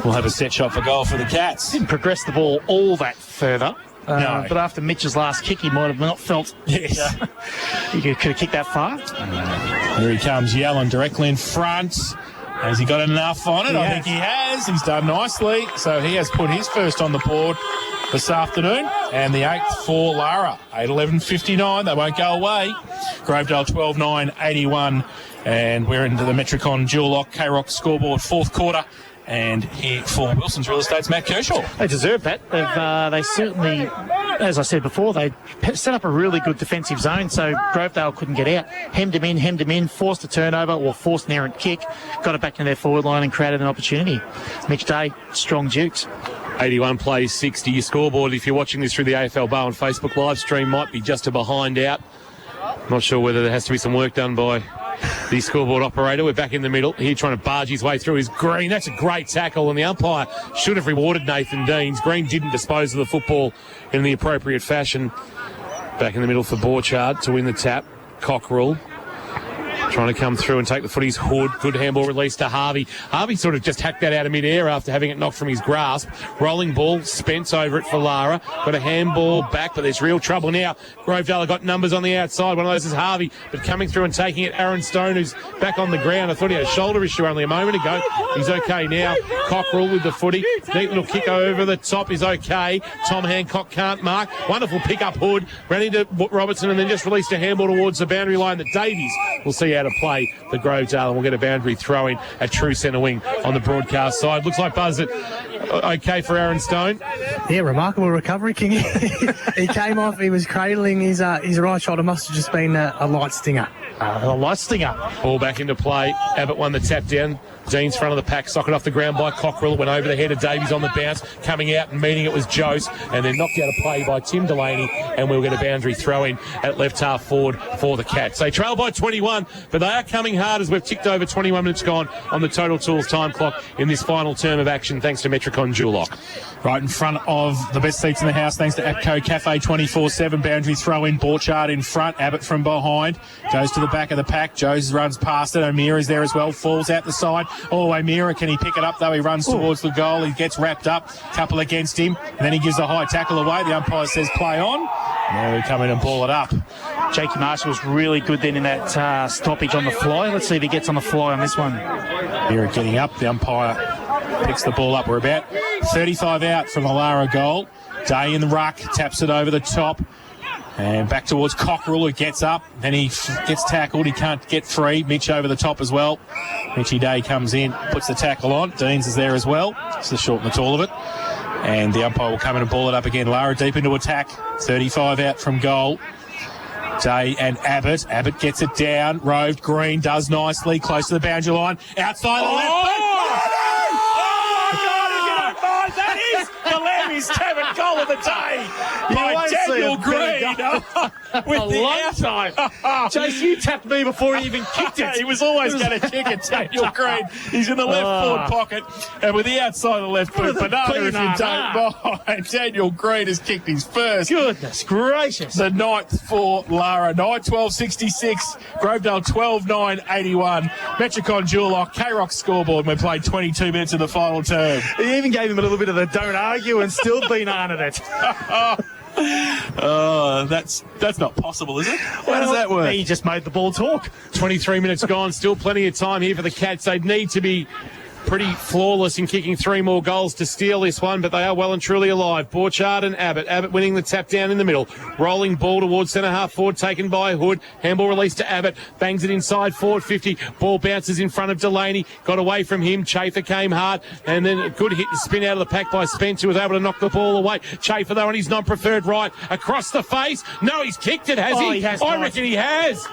we'll have a set shot for goal for the Cats. Didn't progress the ball all that further. No. But after Mitch's last kick, he might have not felt he could have kicked that far. Here he comes, Yellen directly in front. Has he got enough on it? I think he has. He's done nicely. So he has put his first on the board this afternoon. And the 8th for Lara. 8-11-59. They won't go away. Grovedale 12-9-81. And we're into the Metricon Dual Lock K-Rock scoreboard, fourth quarter. And here for Wilson's Real Estate's Matt Kershaw. They deserve that. They certainly, as I said before, they set up a really good defensive zone, so Grovedale couldn't get out. Hemmed him in, forced a turnover or forced an errant kick, got it back in their forward line and created an opportunity. Mitch Day, strong dukes. 81 plays 60. Your scoreboard, if you're watching this through the AFL Bowen Facebook live stream, might be just a behind out. Not sure whether there has to be some work done by the scoreboard operator. We're back in the middle. Here trying to barge his way through his Green. That's a great tackle, and the umpire should have rewarded Nathan Deans. Green didn't dispose of the football in the appropriate fashion. Back in the middle for Borchard to win the tap. Cockerell trying to come through and take the footies. Hood, good handball release to Harvey. Harvey sort of just hacked that out of mid-air after having it knocked from his grasp. Rolling ball, Spence over it for Lara. Got a handball back, but there's real trouble now. Grovedale got numbers on the outside. One of those is Harvey, but coming through and taking it, Aaron Stone, who's back on the ground. I thought he had a shoulder issue only a moment ago. He's okay now. Cockrell with the footy. Neat little kick over the top is okay. Tom Hancock can't mark. Wonderful pick up Hood. Ran into Robertson and then just released a handball towards the boundary line that Davies will see how to play the Grovedale, and we'll get a boundary throw in at true centre wing on the broadcast side. Looks like Buzz it okay for Aaron Stone. Yeah, remarkable recovery, King. He came off, he was cradling his right shoulder. Must have just been a light stinger. A light stinger. Ball back into play. Abbott won the tap down. Dean's front of the pack, socket off the ground by Cockrell. It went over the head of Davies on the bounce. Coming out and meeting it was Jose, and then knocked out a play by Tim Delaney, and we'll get a boundary throw in at left half forward for the Cats. They trail by 21, but they are coming hard as we've ticked over 21 minutes gone on the Total Tools time clock in this final term of action, thanks to Metricon Dual Lock. Right in front of the best seats in the house, thanks to APCO Cafe 24/7. Boundary throw in. Borchard in front. Abbott from behind. Goes to the back of the pack. Jones runs past it. O'Meara's there as well. Falls out the side. Oh, O'Meara, can he pick it up though? He runs towards the goal. He gets wrapped up. Couple against him. And then he gives a high tackle away. The umpire says play on. Now we come in and ball it up. Jakey Marshall was really good then in that stoppage on the fly. Let's see if he gets on the fly on this one. O'Meara getting up. The umpire picks the ball up. We're about 35 out from the Lara goal. Day in the ruck, taps it over the top. And back towards Cockrell, who gets up. Then he gets tackled. He can't get free. Mitch over the top as well. Mitchy Day comes in, puts the tackle on. Deans is there as well. It's the short and the tall of it. And the umpire will come in and ball it up again. Lara deep into attack. 35 out from goal. Day and Abbott. Abbott gets it down. Roved. Green does nicely. Close to the boundary line. Outside the left. That is the Lambie's 7th goal of the day by Daniel Green with the outside. Chase, you tapped me before he even kicked it. He was always going to kick it, Daniel Green. He's in the left forward pocket, and with the outside of the left boot, Banana, if you don't mind, Daniel Green has kicked his first. Goodness gracious. The 9th for Lara. 9-12-66. Grovedale 12-9-81. Metricon Dual Lock. K-Rock scoreboard. We played 22 minutes of the final term. He even gave him a little bit of the don't argue and still been on at it. That's not possible, is it? How does that work? He just made the ball talk. 23 minutes gone. Still plenty of time here for the Cats. They'd need to be pretty flawless in kicking 3 more goals to steal this one, but they are well and truly alive. Borchard and Abbott. Abbott winning the tap down in the middle. Rolling ball towards centre half forward, taken by Hood. Handball released to Abbott. Bangs it inside forward 50. Ball bounces in front of Delaney. Got away from him. Chafer came hard, and then a good hit spin out of the pack by Spence, who was able to knock the ball away. Chafer, though, on his non-preferred right. Across the face. No, he's kicked it, has he? He has. I reckon he has.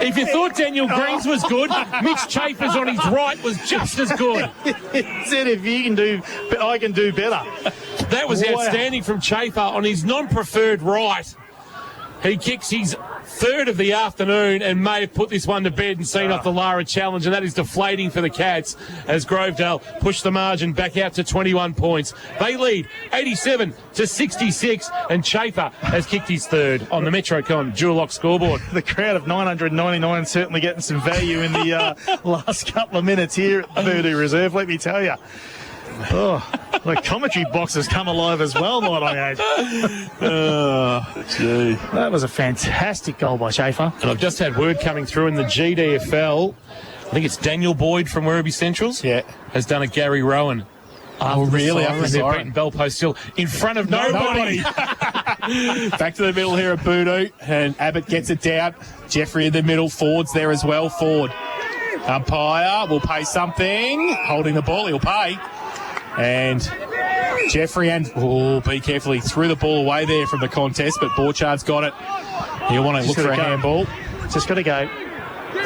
If you thought Daniel Green's was good, Mitch Chafer's on his right was just as good. He said, if you can do, I can do better. That was outstanding from Chafer on his non-preferred right. He kicks his 3rd of the afternoon and may have put this one to bed and seen off the Lara challenge, and that is deflating for the Cats as Grovedale push the margin back out to 21 points. They lead 87-66, and Chafer has kicked his 3rd on the Metrocon Dual Lock scoreboard. The crowd of 999 certainly getting some value in the last couple of minutes here at the Voodoo Reserve, let me tell you. Oh, the commentary box has come alive as well, might I add. Oh, gee. That was a fantastic goal by Chafer. And I've just had word coming through in the GDFL. I think it's Daniel Boyd from Werribee Centrals. Yeah. Has done a Gary Rowan. Oh, really? They've beaten Bellpost Hill in front of nobody. Back to the middle here at Voodoo, and Abbott gets it down. Jeffrey in the middle. Ford's there as well. Ford. Umpire will pay something. Holding the ball, he'll pay. And Jeffrey be careful. He threw the ball away there from the contest, but Borchard's got it. He'll want to look for a handball. Just got to go.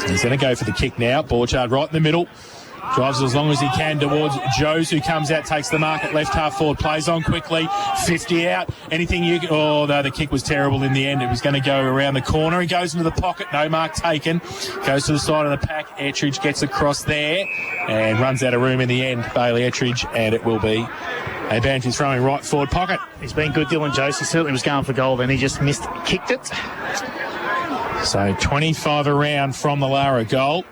He's going to go for the kick now. Borchard right in the middle. Drives as long as he can towards Joes, who comes out, takes the mark at left half forward, plays on quickly, 50 out. Anything you can... Oh, no, the kick was terrible in the end. It was going to go around the corner. He goes into the pocket, no mark taken. Goes to the side of the pack. Ettridge gets across there and runs out of room in the end. Bailey Ettridge, and it will be a boundary throwing right forward pocket. He's been good, Dylan Jones. He certainly was going for goal, then he just kicked it. So 25 around from the Lara goal.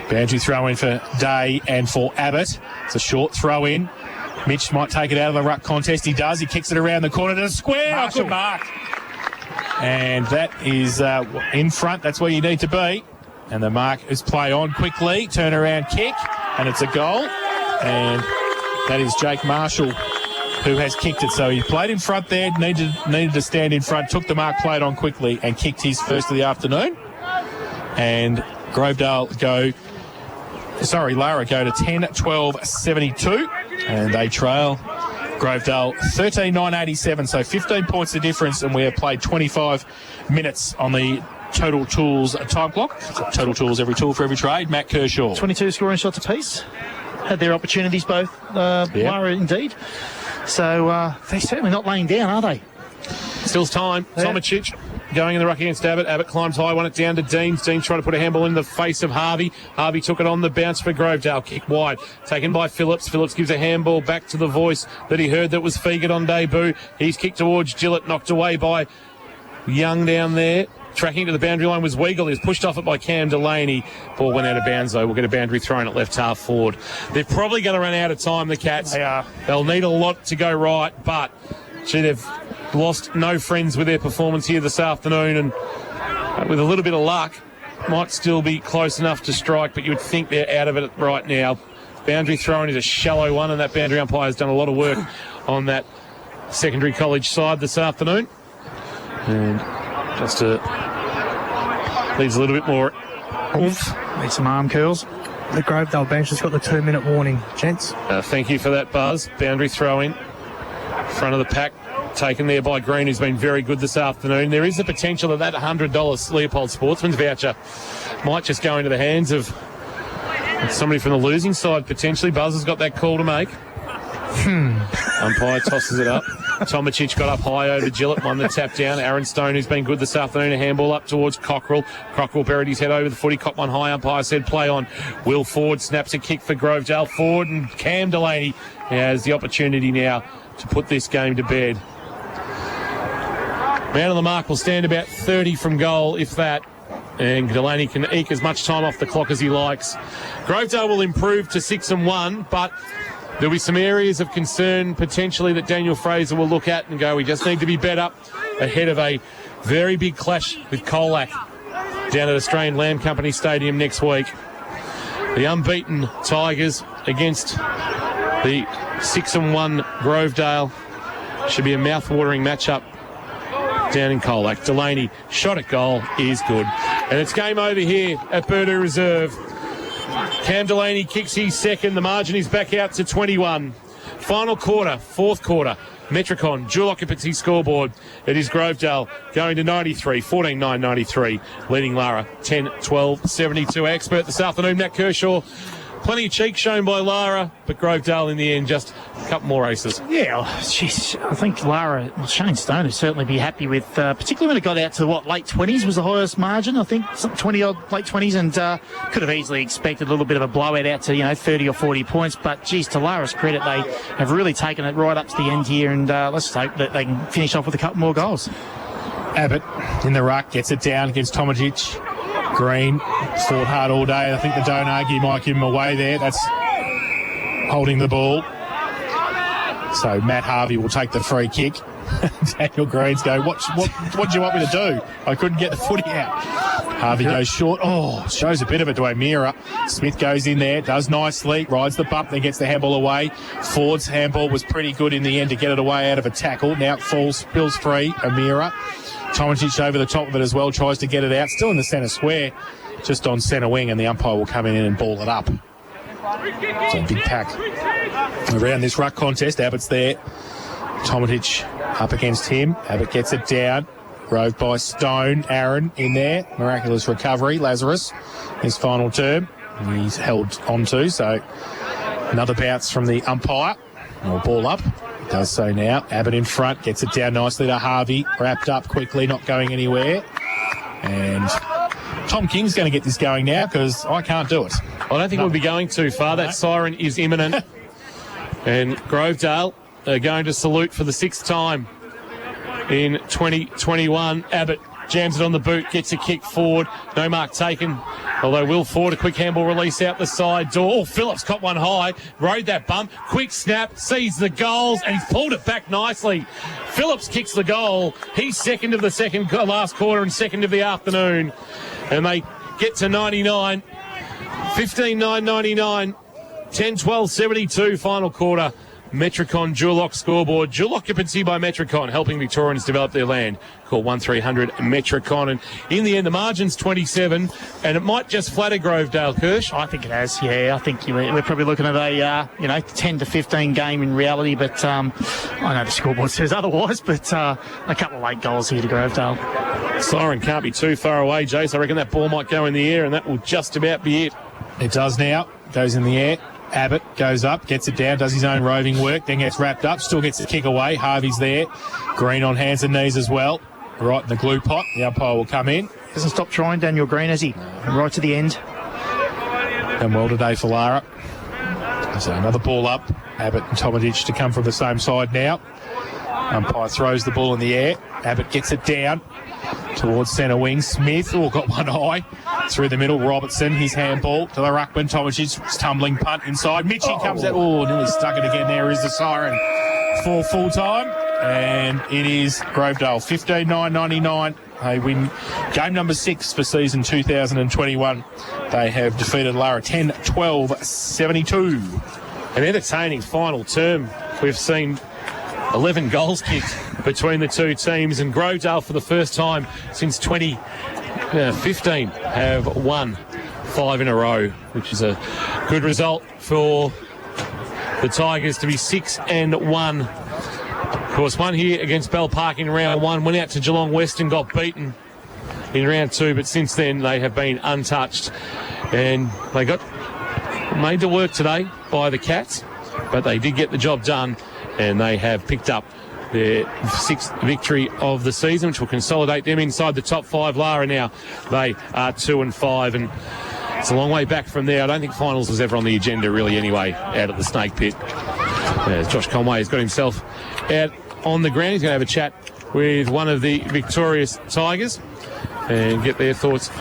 Boundary throw in for Day and for Abbott. It's a short throw in. Mitch might take it out of the ruck contest. He does. He kicks it around the corner to the square. Oh, good mark. And that is in front. That's where you need to be. And the mark is play on quickly. Turn around kick. And it's a goal. And that is Jake Marshall who has kicked it. So he played in front there. Needed to stand in front. Took the mark, played on quickly, and kicked his first of the afternoon. And Grovedale Lara go to 10-12-72. And they trail Grovedale 13-9-87, so 15 points the difference, and we have played 25 minutes on the Total Tools time clock. Total Tools, every tool for every trade. Matt Kershaw. 22 scoring shots apiece. Had their opportunities both, Lara indeed. So they're certainly not laying down, are they? Still time. Yeah. Tomicic going in the ruck against Abbott. Abbott climbs high, won it down to Deans. Deans trying to put a handball in the face of Harvey. Harvey took it on the bounce for Grovedale. Kick wide. Taken by Phillips. Phillips gives a handball back to the voice that he heard that was Feagert on debut. He's kicked towards Gillett, knocked away by Young down there. Tracking to the boundary line was Weagle. He was pushed off it by Cam Delaney. Ball went out of bounds, though. We'll get a boundary thrown at left half forward. They're probably going to run out of time, the Cats. They are. They'll need a lot to go right, but they've lost no friends with their performance here this afternoon, and with a little bit of luck, might still be close enough to strike, but you would think they're out of it right now. Boundary thrown is a shallow one, and that boundary umpire has done a lot of work on that secondary college side this afternoon. And just needs a little bit more oomph. Need some arm curls. The Grovedale bench has got the 2-minute warning, gents. Thank you for that, Buzz. Boundary throw in. Front of the pack, taken there by Green, who's been very good this afternoon. There is the potential that $100 Leopold Sportsman's voucher might just go into the hands of somebody from the losing side, potentially. Buzz has got that call to make. Umpire tosses it up. Tomicic got up high over Gillett, won the tap down. Aaron Stone, who's been good this afternoon, a handball up towards Cockrell. Cockrell buried his head over the footy, caught one high. Umpire said play on. Will Ford snaps a kick for Grovedale. Ford and Cam Delaney has the opportunity now to put this game to bed. Man on the mark will stand about 30 from goal, if that. And Delaney can eke as much time off the clock as he likes. Grovedale will improve to 6-1, but there'll be some areas of concern potentially that Daniel Fraser will look at and go, we just need to be better ahead of a very big clash with Colac down at Australian Lamb Company Stadium next week. The unbeaten Tigers against the 6-1 Grovedale. Should be a mouth-watering matchup down in Colac. Delaney shot at goal is good. And it's game over here at Purdue Reserve. Cam Delaney kicks his second. The margin is back out to 21. Final quarter, fourth quarter. Metricon, dual occupancy scoreboard. It is Grovedale going to 93, 14-9-93, leading Lara 10-12-72. Expert this afternoon, Matt Kershaw. Plenty of cheek shown by Lara, but Grovedale in the end, just a couple more aces. Yeah, I think Lara, Shane Stone would certainly be happy with, particularly when it got out to late 20s was the highest margin, I think, 20-odd, late 20s, and could have easily expected a little bit of a blowout out to, 30 or 40 points, but geez, to Lara's credit, they have really taken it right up to the end here, and let's hope that they can finish off with a couple more goals. Abbott in the ruck, gets it down against Tomicic. Green fought hard all day. I think the don't argue might give him away there. That's holding the ball. So Matt Harvey will take the free kick. Daniel Green's go, what do you want me to do? I couldn't get the footy out. Harvey goes short. Oh, shows a bit of it to O'Meara. Smith goes in there, does nicely, rides the bump, then gets the handball away. Ford's handball was pretty good in the end to get it away out of a tackle. Now it spills free, O'Meara. Tomicic over the top of it as well, tries to get it out. Still in the centre square, just on centre wing, and the umpire will come in and ball it up. So a big pack around this ruck contest. Abbott's there. Tomicic up against him. Abbott gets it down. Rove by Stone. Aaron in there. Miraculous recovery. Lazarus, his final term. He's held onto, so another bounce from the umpire. Or ball up. Does so now. Abbott in front, gets it down nicely to Harvey. Wrapped up quickly, not going anywhere. And Tom King's going to get this going now because I can't do it. I don't think we'll be going too far. That siren is imminent. And Grovedale are going to salute for the sixth time in 2021. Abbott jams it on the boot, gets a kick forward. No mark taken. Although Will Ford, a quick handball release out the side door. Oh, Phillips caught one high, rode that bump. Quick snap, sees the goals, and he's pulled it back nicely. Phillips kicks the goal. He's second of the last quarter and second of the afternoon. And they get to 99. 15-9-99. 10-12-72 final quarter. Metricon dual lock scoreboard. Dual occupancy by Metricon, helping Victorians develop their land. Call 1300 Metricon. And in the end, the margin's 27, and it might just flatter Grovedale, Kirsch. I think it has, yeah. I think we're probably looking at a 10 to 15 game in reality, but I know the scoreboard says otherwise, but a couple of late goals here to Grovedale. Siren can't be too far away, Jace. I reckon that ball might go in the air, and that will just about be it. It does now. Goes in the air. Abbott goes up, gets it down, does his own roving work, then gets wrapped up, still gets the kick away. Harvey's there. Green on hands and knees as well. Right in the glue pot. The umpire will come in. Hasn't stopped trying, Daniel Green, has he? Right to the end. Done well today for Lara. So another ball up. Abbott and Tomadich to come from the same side now. Umpire throws the ball in the air. Abbott gets it down towards centre wing. Smith, got one high. Through the middle, Robertson, his handball to the ruckman. Tomajic, tumbling punt inside. Mitchie comes out. Nearly stuck it again. There is the siren for full time. And it is Grovedale, 15-9-99. They win game number 6 for season 2021. They have defeated Lara 10-12-72. An entertaining final term. We've seen 11 goals kicked between the two teams, and Grovedale for the first time since 2015 have won 5 in a row, which is a good result for the Tigers to be 6-1. Of course, one here against Bell Park in round 1, went out to Geelong West and got beaten in round 2, but since then they have been untouched, and they got made to work today by the Cats, but they did get the job done, and they have picked up their 6th victory of the season, which will consolidate them inside the top 5. Lara now, they are 2-5, and it's a long way back from there. I don't think finals was ever on the agenda really anyway out at the Snake Pit. As Josh Conway has got himself out on the ground, he's going to have a chat with one of the victorious Tigers and get their thoughts on